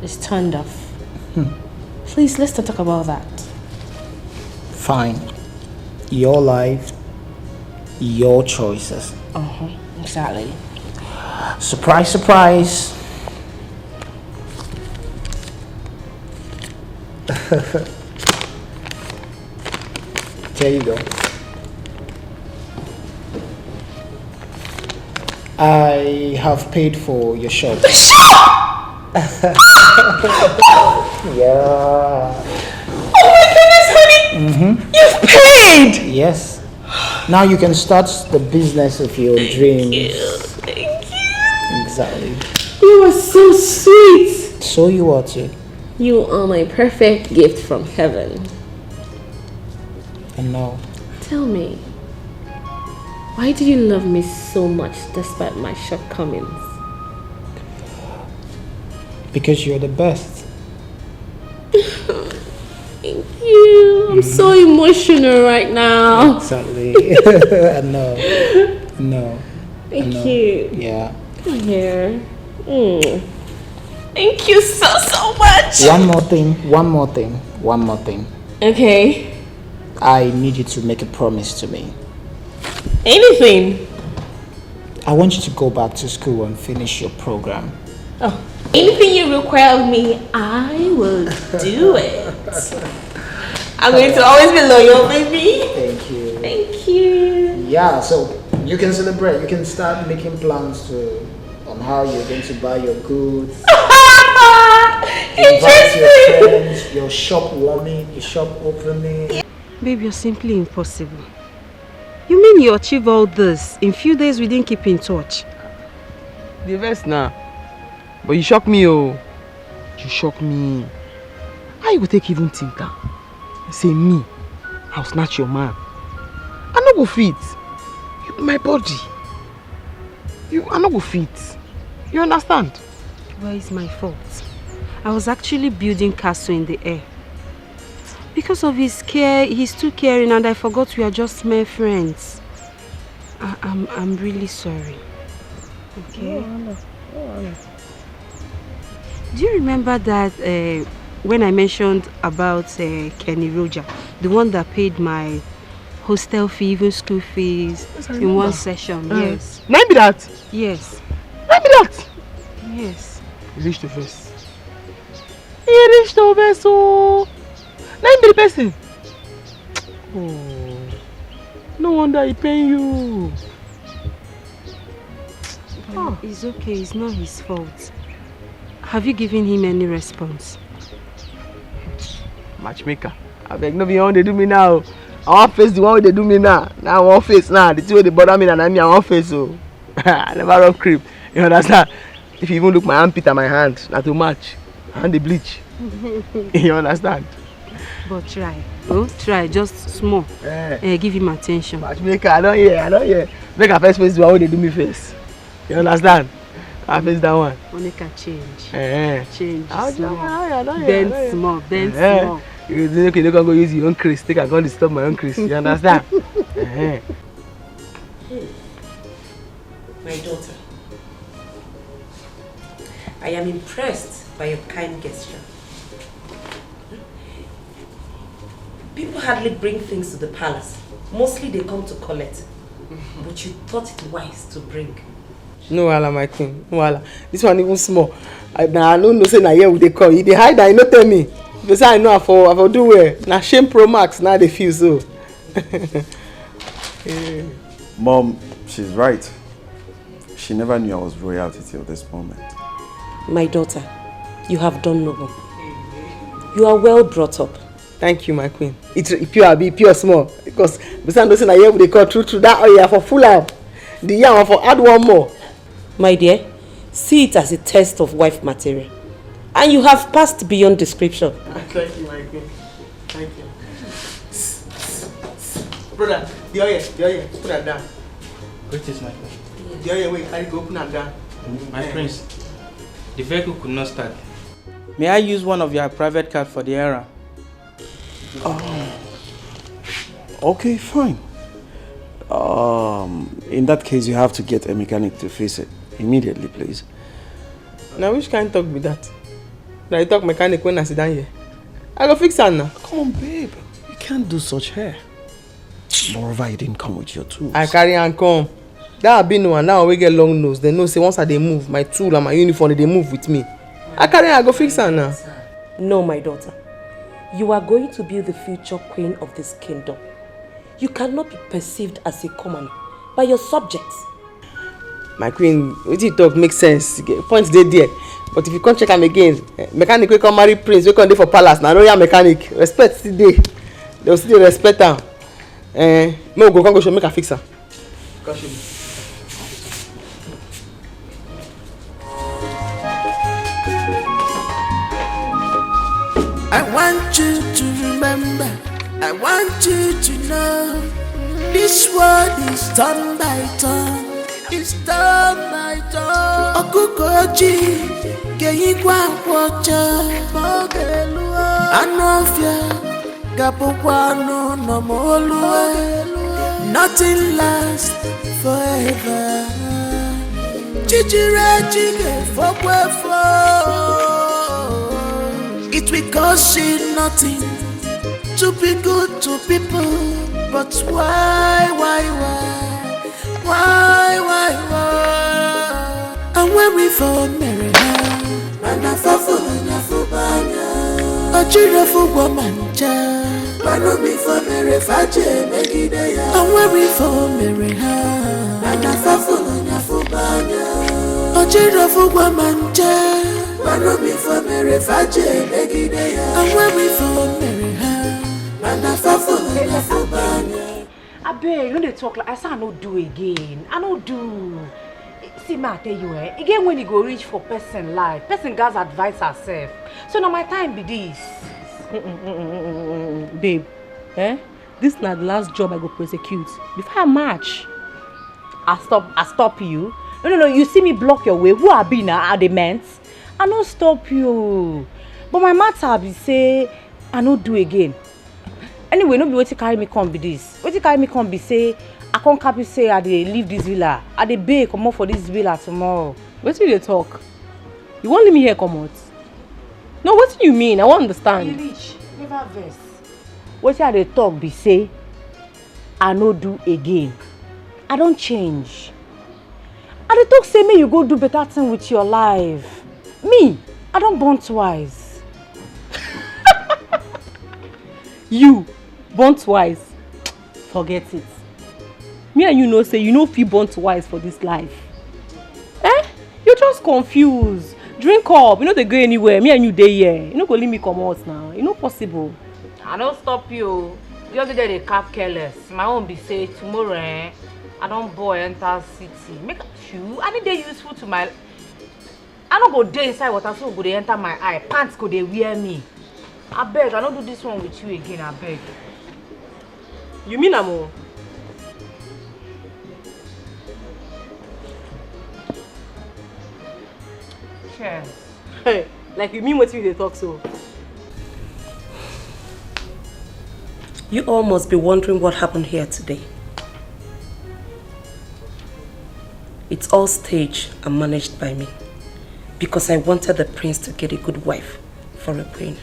is turned off. Please, let's not talk about that. Fine. Your life, your choices. Exactly. Surprise, surprise. There you go. I have paid for your shop. The shop! Yeah. Oh my goodness, honey! You've paid! Yes. Now you can start the business of your dreams. Thank you. Exactly. You are so sweet. So you are too. You are my perfect gift from heaven. I know. Tell me, why do you love me so much despite my shortcomings? Because you're the best. Thank you. I'm so emotional right now. Exactly. I know. Thank you. Yeah. Come here. Thank you so much. One more thing. Okay. I need you to make a promise to me. Anything. I want you to go back to school and finish your program. Oh, anything you require of me, I will do it. I'm going to always be loyal, baby. Thank you. Thank you. Yeah, so you can celebrate. You can start making plans on how you're going to buy your goods. Invite your friends, your shop warming, your shop opening. Babe, you're simply impossible. You mean you achieve all this in few days we didn't keep in touch? The best now. But you shock me, oh. You shock me. How you go take even think that? Say me, I'll snatch your man. I no go fit. You my body. I no go fit. You understand? Well, it's my fault. I was actually building castle in the air. Because of his care, he's too caring and I forgot we are just mere friends. I'm really sorry. Okay? No. Do you remember that when I mentioned about Kenny Roger, the one that paid my hostel fee, even school fees in one session? Yes. Name be that? Yes. Name be that? Yes. He reached the face. Oh. Name be the person. Oh. No wonder he paying you. Oh. It's okay, it's not his fault. Have you given him any response? Matchmaker. I beg no be how they do me now. I want face the one they do me now. Now I want face now. The two way they bother me and I want face so. I never run creep. You understand? If you even look my armpit and my hand, not too much. And the bleach. You understand? But try. Oh, try just small. Give him attention. Matchmaker, I don't hear. Make a face the one way they do me face. You understand? I face that one. Monica change. Change. Bend small. You don't go use your own crease. Think I'm going to stop my own crease. You understand? My daughter, I am impressed by your kind gesture. People hardly bring things to the palace. Mostly they come to collect. But you thought it wise to bring. No wala, my queen. No wala. This one even small. I don't know say na here they come. They hide that, you no tell me. Because I know I for do well. Na shame pro max now they feel so. Mom, she's right. She never knew I was royalty till this moment. My daughter, you have done noble. You are well brought up. Thank you, my queen. It's pure small. Because besides those na here they call through that oil for full out. The young for add one more. My dear, see it as a test of wife material. And you have passed beyond description. Thank you, my queen. Thank you. Brother, the oil, put that down. Greetings, my queen. The oil, wait, carry go open that down. My prince, the vehicle could not start. May I use one of your private cars for the errand? Okay, fine. In that case, you have to get a mechanic to fix it immediately, please. Now, which kind of talk be that? Now you talk mechanic when I sit down here. I go fix it now. Come on, babe. You can't do such hair. Moreover, you didn't come with your tools. I carry and come. That have been one. Now we get long nose. They know say once I they move, my tool and my uniform they move with me. I carry and I go fix it now. No, my daughter. You are going to be the future queen of this kingdom. You cannot be perceived as a commoner by your subjects. My queen, what you talk makes sense. Points they there. But if you can't check them again, mechanic will come marry prince, we can do for palace. Now royal mechanic. Respect still there. They will still respect them. May we go show make a fix her. I want you to remember, I want you to know, this world is turn by turn, it's turn by turn. Okukoji, geyi kwa kwacha, mogelua, anofia, gapokwano no molua, nothing lasts forever. Chichire chige fokwefo. It will cost you nothing to be good to people, but why? And when we fall, Mary, and I fall for Nafubanya, a children for Womanja, but me for Mary Faje, Megidea, and when we fall, Mary, and I fall for Nafubanya, a children for Womanja. Mano be for Mary Faje, Megidea. And when we for Mary, and I fall for Nafubanya. I beg, you don't talk like I say I don't do again. I don't do. See, ma, I tell you, again when you go reach for person life, person guys advise herself. So now my time be this. Babe, this not the last job I go prosecute. Before I march, I stop you. No, you see me block your way. Who I be now? Are the men? I no stop you. But my matter be say I no do again. Anyway, no be wetin carry me come be this. Wetin carry me come be say I can't happy say I dey leave this villa. I dey beg come out for this villa tomorrow. Wetin you dey talk? You won't leave me here come out? No, what do you mean? I won't understand. You reach, never vex. Wetin I dey talk be say I no do again. I don't change. I dey talk say me you go do better thing with your life. Me, I don't born twice. You born twice? Forget it. Me and you know say you know if you born twice for this life. You just confused. Drink up, you know they go anywhere. Me and you dey here. You know go leave me come out now. You know possible. I don't stop you. The other day they cap careless. My own be say tomorrow I don't boy enter city. Make shoe. I need they useful to my. I don't go there inside water so go they enter my eye. Pants go they wear me. I beg, I don't do this one with you again. I beg. You mean Amo? Cheers. Hey, like you mean what you they talk so? You all must be wondering what happened here today. It's all staged and managed by me because I wanted the prince to get a good wife for a queen.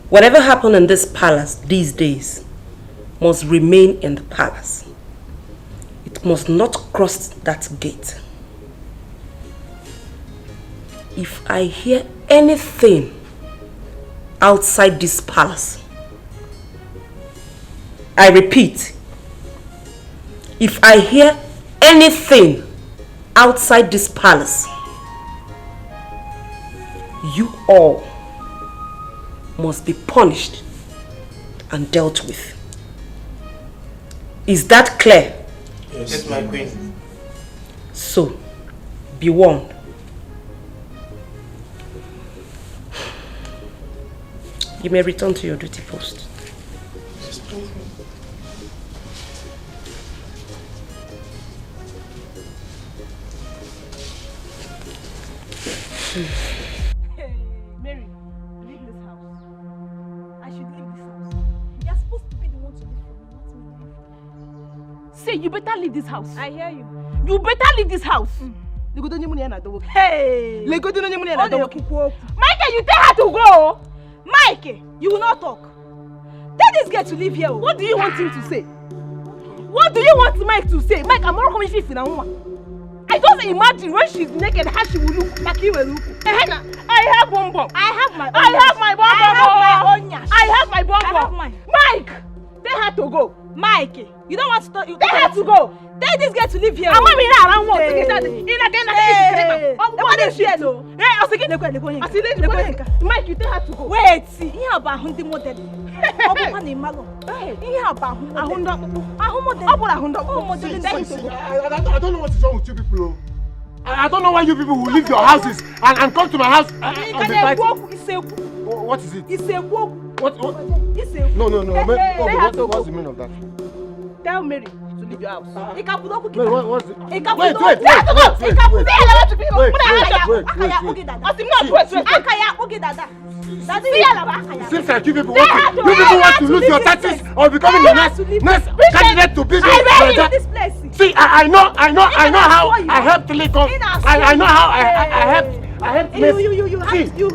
Whatever happened in this palace these days must remain in the palace. It must not cross that gate. If I hear anything outside this palace, I repeat, if I hear anything outside this palace, you all must be punished and dealt with. Is that clear? Yes, my queen. So, be warned. You may return to your duty post. Yes, please. Hey, Mary, leave this house. I should leave this house. You're supposed to be the one to leave from me, not me. Say, you better leave this house. I hear you. You better leave this house. Hey! Michael, you tell her to go! Mike, you will not talk. Tell this girl to leave here. What do you want him to say? What do you want Mike to say? Mike, I'm not coming to now. I just imagine when she's naked how she will look like you will look. I have one bomb. I have my bomb. I have my bomb. Mike, tell her to go. Mike, you don't want to talk. They have to go. Tell this girl to leave here. I'm not around one. Mike, you tell her to go. Wait, see, here about Hundi model. I don't know what is wrong with you people. I don't know why you people will leave your houses and come to my house and be fighting. What is it? It's a walk. What? No. What's the meaning of that? Tell Mary to leave your house. Wait, what's it? Wait. Seems like you people want to lose your taxes or becoming the next candidate to be the See, I know how I helped Telecom. I know how I helped you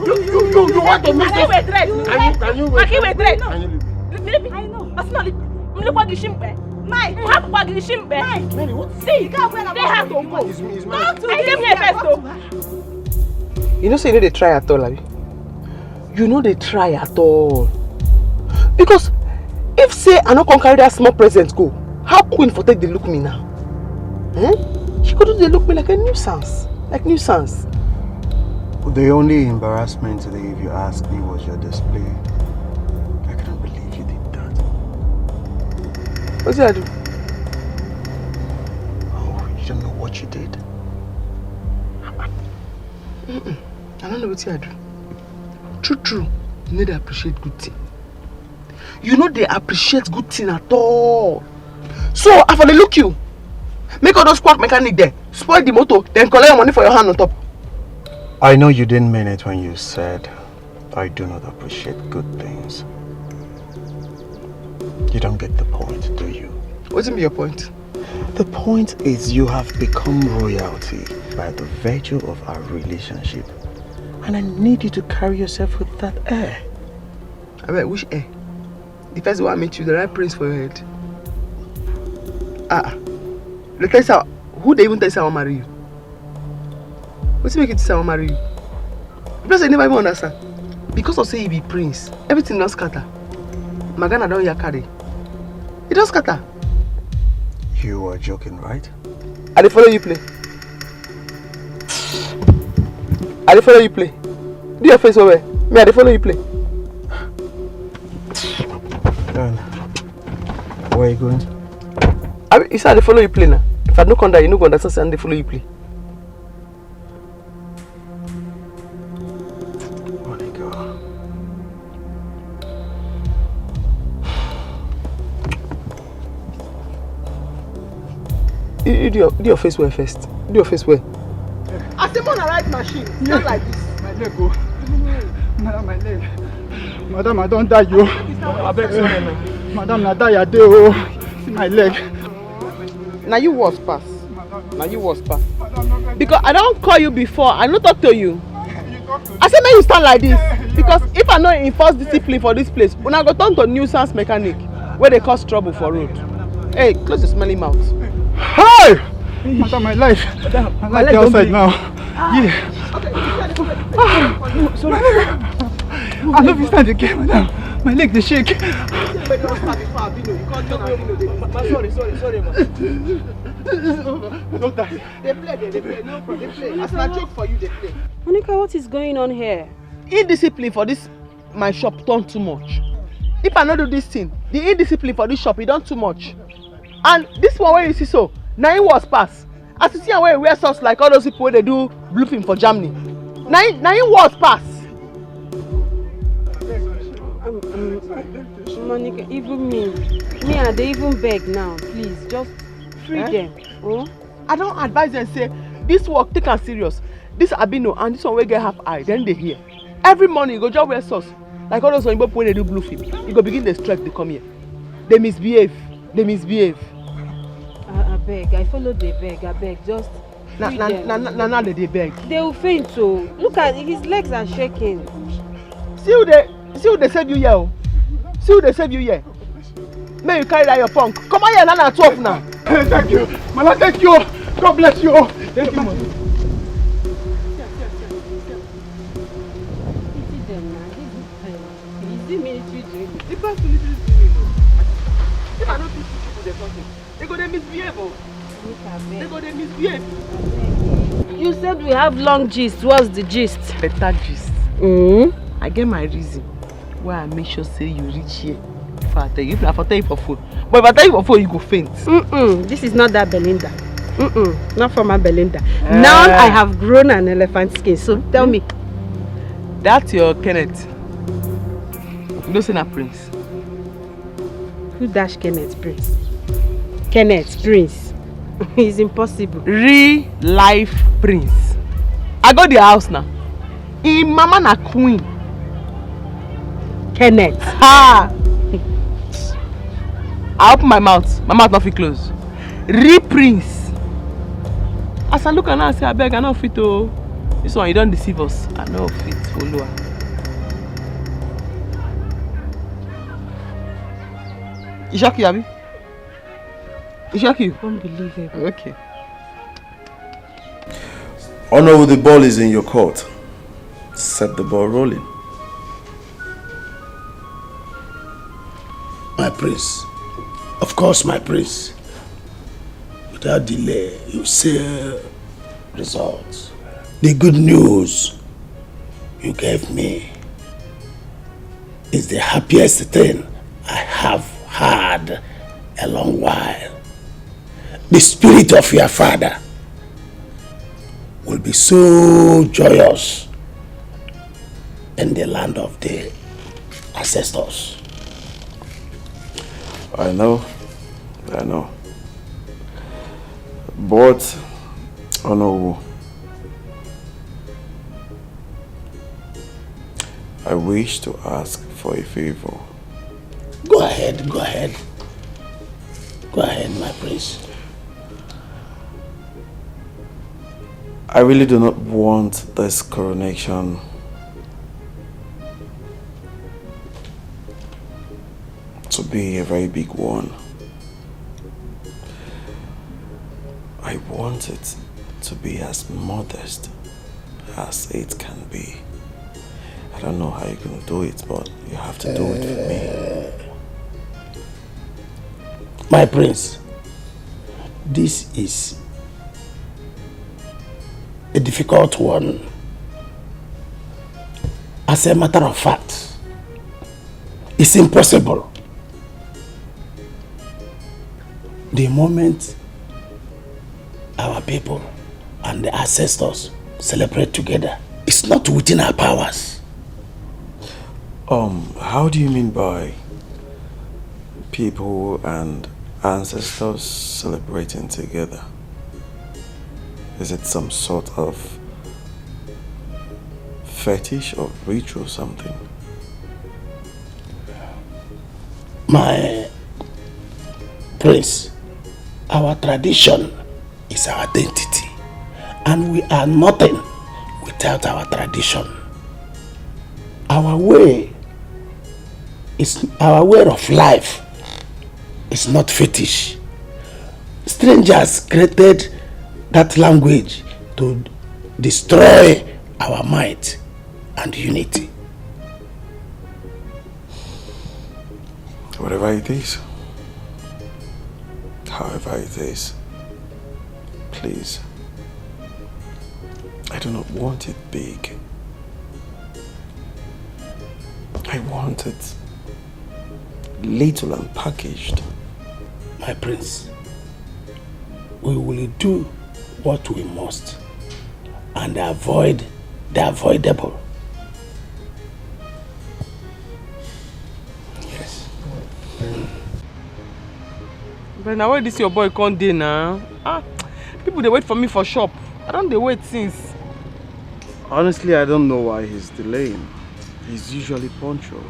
want to miss it. Can you wait? I know. Mike, see, they have to go. You know, say you know they try at all, Abi. You know they try at all. Because if say I not carry that small present go, how Queen for take they look me now? She could they look me like a nuisance. The only embarrassment today, if you ask me, was your display. I can't believe you did that. What did I do? Oh, you don't know what you did? I don't know what I do. True. You know they appreciate good thing. You know they appreciate good thing at all. So, I finally look you. Make all those quack mechanic there. Spoil the motor, then collect your money for your hand on top. I know you didn't mean it when you said, I do not appreciate good things. You don't get the point, do you? What's your point? The point is you have become royalty by the virtue of our relationship. And I need you to carry yourself with that air. I mean, which air? The first one I met you, the right prince for your head. Who they even tell you I want to marry you? What's make you say I want to marry you? Because I never even understand. Because of say you be prince, everything don't scatter. Magana don't ya carry. It don't scatter. You are joking, right? I dey follow you play. Do your face over. Me, I dey follow you play. Where are you going? You said I dey follow you play now. If I don't come down, you no go understand. I dey follow you play. Do your face wear first. Do your face wear. I say on the right machine. Not like this. My leg go. Madam, my leg. Madam, I don't die you. I beg sorry. Madam, I die a day. Oh, see my leg. Now you was pass. Because I don't call you before. I don't talk to you. I said now you stand like this. Because if I not enforce discipline for this place, when I go turn to nuisance mechanic where they cause trouble for road. Hey, close your smelly mouth. Hey! Madam, my life. My life outside now. Yeah. Okay. Sorry. I love you stand again, madam. My leg they shake. Sorry, man. Don't die. They play. No problem. They play. As I joke for you, they play. Monica, what is going on here? Indiscipline for this my shop done too much. If I not do this thing, the indiscipline for this shop it done too much. And this one where you see so, now it was pass. As you see where you wear socks like all those people where they do blue film for Germany. Now it was pass. Monica, even me, I they even beg now. Please, just free them. Oh? I don't advise them say this work take am serious. This Abino and this one will get half eye. Then they hear. Every morning you go just wear socks like all those people when they do blue film. You go begin the strike. They come here. They misbehave. I beg. I follow the beg. I beg. Just free them. Now they beg. They will faint. So look at his legs are shaking. See who they save you here. See who they save you here. May you carry that your punk. Come on here now at 12 now. Thank you. Mama, thank you. God bless you. Thank you, Mama. If I don't nothing. They go they misbehave. They go they misbehave. You said we have long gist. What's the gist? Better gist. I get my reason why I make sure say you reach here. If I tell you, if I tell you for phone. But if I tell you for phone, you go faint. This is not that Belinda. Not from my Belinda. Now I have grown an elephant skin. So tell me. That's your Kenneth. You know, say na Prince. Who dash Kenneth Prince? Kenneth Prince. It's impossible. Real life Prince. I go to the house now. In mama na queen. Kenneth. Ha! I open my mouth not fit close. Real Prince. As I look at her and say, I beg, I no fit to. This one, you don't deceive us. I no fit follow her. You shock you, Abby? You shock you? Unbelievable. Okay. Honor, the ball is in your court. Set the ball rolling. My prince. Of course, my prince. Without delay, you say results. The good news you gave me is the happiest thing I have had a long while. The spirit of your father will be so joyous in the land of the ancestors. I know. But, Honor, I wish to ask for a favor. Go ahead. Go ahead, my prince. I really do not want this coronation to be a very big one. I want it to be as modest as it can be. I don't know how you're going to do it, but you have to do it for me. My prince, this is a difficult one. As a matter of fact, it's impossible. The moment our people and the ancestors celebrate together, it's not within our powers. How do you mean by people and ancestors celebrating together? Is it some sort of fetish or ritual or something? My prince, our tradition is our identity, and we are nothing without our tradition. Our way of life is not fetish. Strangers created that language to destroy our might and unity. Whatever it is, however it is, please, I do not want it big. I want it little and packaged. My prince, we will do what we must and avoid the avoidable. Yes. But now where this your boy can't dey now? People they wait for me for shop. I don't they wait since. Honestly, I don't know why he's delaying. He's usually punctual.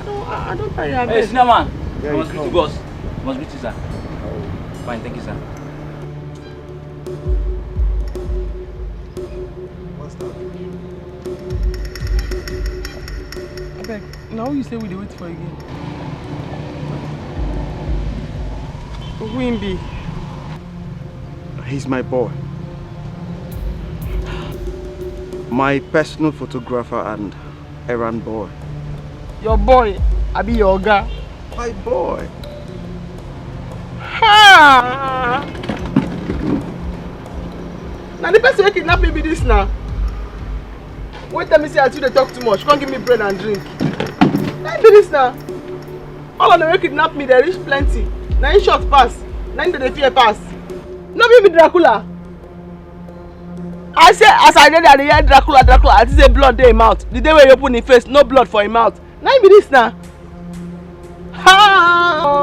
I don't tell you. Hey, Cinnamon. Yeah, I must greet you, boss. I must greet you, sir. Fine, thank you, sir. I beg. Now you say we dey wait for again. Wimby. He's my boy. My personal photographer and errand boy. Your boy, I be your guy. My boy. Ha! Ah! Now the person who kidnap me be this now. Wait, tell me say until they talk too much. Can't give me bread and drink. Let be this now. All of them who kidnap me, they reach plenty. Now in short pass. Now in the fear pass. No be Dracula. I say as I did that they hear Dracula, I say blood in his mouth. The day when you open his face, no blood for his mouth. Now be this now. Ha!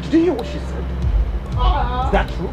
Did you hear what she said? Is that true?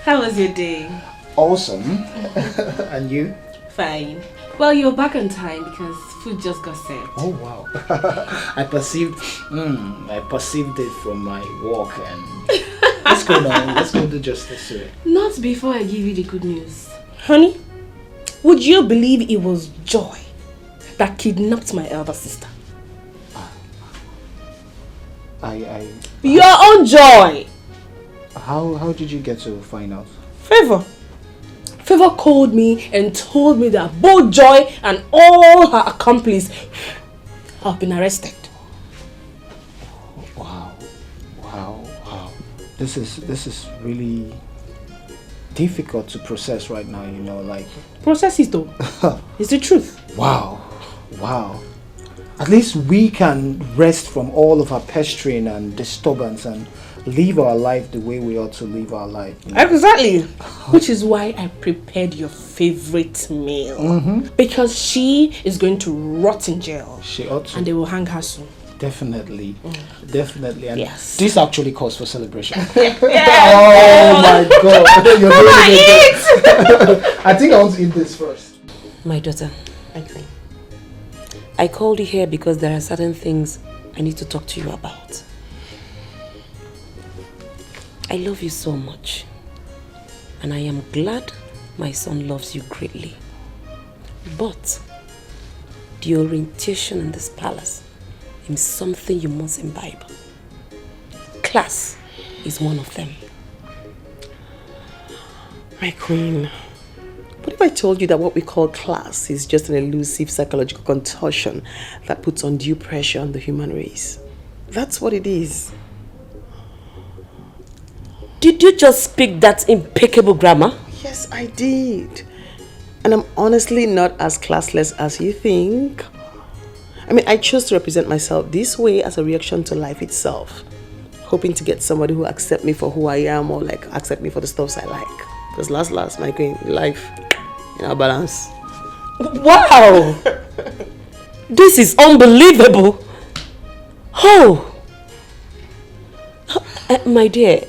How was your day? Awesome. And you? Fine. Well, you're back on time because food just got served. Oh wow. I perceived it from my walk, and let's go now. Let's go do justice to it. Not before I give you the good news. Honey, would you believe it was Joy that kidnapped my elder sister? Your own Joy! How did you get to find out? Favor called me and told me that both Joy and all her accomplices have been arrested. Wow. This is really difficult to process right now, you know, like... Process it though. It's the truth. Wow. At least we can rest from all of our pestering and disturbance and live our life the way we ought to live our life. You know? Exactly. Which is why I prepared your favorite meal. Because she is going to rot in jail. She ought to. And they will hang her soon. Definitely. Definitely. And yes. This actually calls for celebration. Yes. Oh my God. Come on, eat! I think I want to eat this first. My daughter, I called you here because there are certain things I need to talk to you about. I love you so much, and I am glad my son loves you greatly. But the orientation in this palace is something you must imbibe. Class is one of them. My queen, what if I told you that what we call class is just an elusive psychological contortion that puts undue pressure on the human race? That's what it is. Did you just speak that impeccable grammar? Yes, I did. And I'm honestly not as classless as you think. I mean, I chose to represent myself this way as a reaction to life itself. Hoping to get somebody who accept me for who I am or like accept me for the stuffs I like. Because last, my queen, life, balance. Wow! This is unbelievable. Oh! My dear,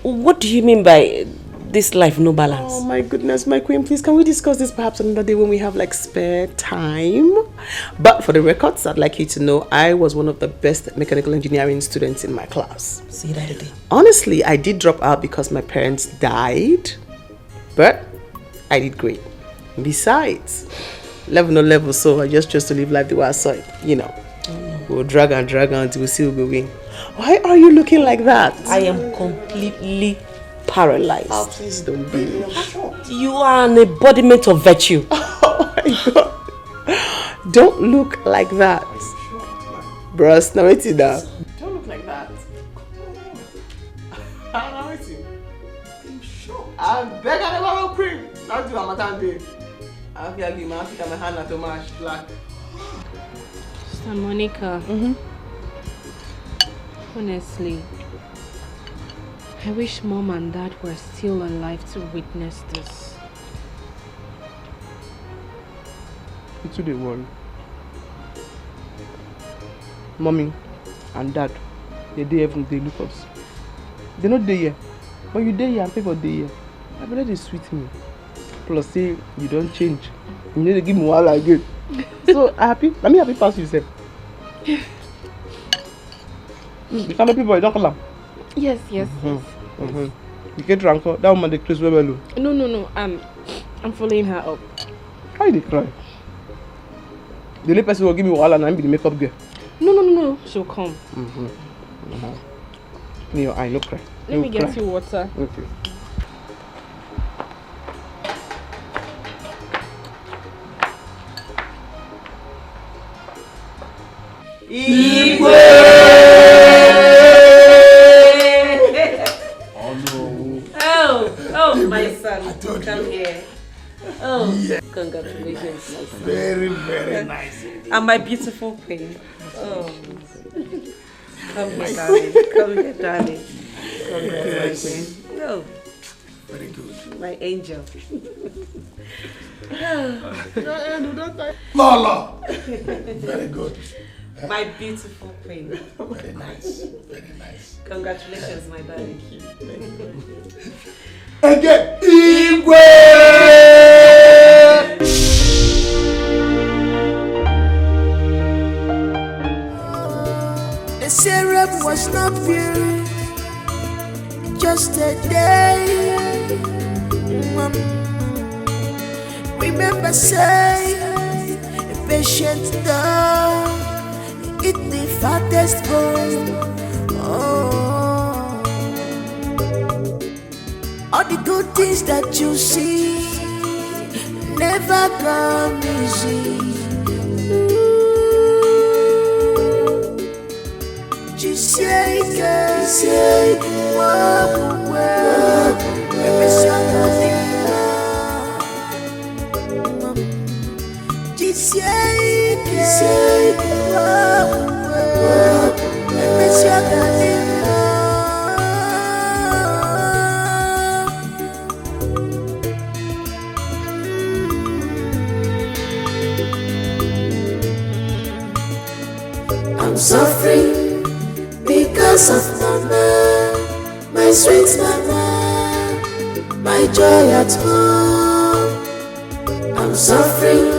what do you mean by this life no balance? Oh my goodness, my queen, please can we discuss this perhaps another day when we have like spare time? But for the records, I'd like you to know I was one of the best mechanical engineering students in my class. See that again? Honestly, I did drop out because my parents died, but I did great. Besides, level no level, so I just chose to live life the way I saw it, you know. We'll drag until we see who will win. Why are you looking like that? I am completely paralyzed. Oh, please don't be. You are an embodiment of virtue. Oh my God. Don't look like that. Bros, now wait it down. Don't look like that. Now wait it. I beg I never will cream. Not do a matter day. I feel like my feet and my hand are too much black. Sister Monica. Honestly, I wish Mom and Dad were still alive to witness this. It's the worry. Mommy and Dad, they look us. They're not there here. But you there here and pay for the year. I better they sweet me. Plus say you don't change. You need to give me one again. So I happy. Let me happy pass yourself. You can't make people don't come. Yes. You get drunk. That woman they close well. No. I'm following her up. Why they cry? The only person who will give me wahala and I'm be the makeup girl. No. She'll come. In your eye, no cry. Let me get you water. Okay. Igwe! Oh, my son, come here. Oh, yeah. Congratulations, my son. Very, very nice. And my beautiful queen. Oh, come here, darling. Congratulations. Oh, very good. My angel. Lolo. Very good. My beautiful queen. Very nice. Very nice. Congratulations, my darling. Again, Igwe! The syrup was not pure, just a day. Remember, say, a patient dog, eat the fattest bone. Oh, all the good things that you see never come easy. I'm suffering because of mama, my sweet mama, my joy at home. I'm suffering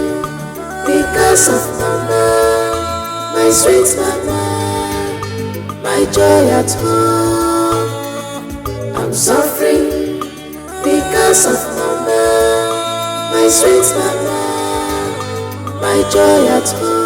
because of mama, my sweet mama, my joy at home. I'm suffering because of mama, my sweet mama, my joy at home.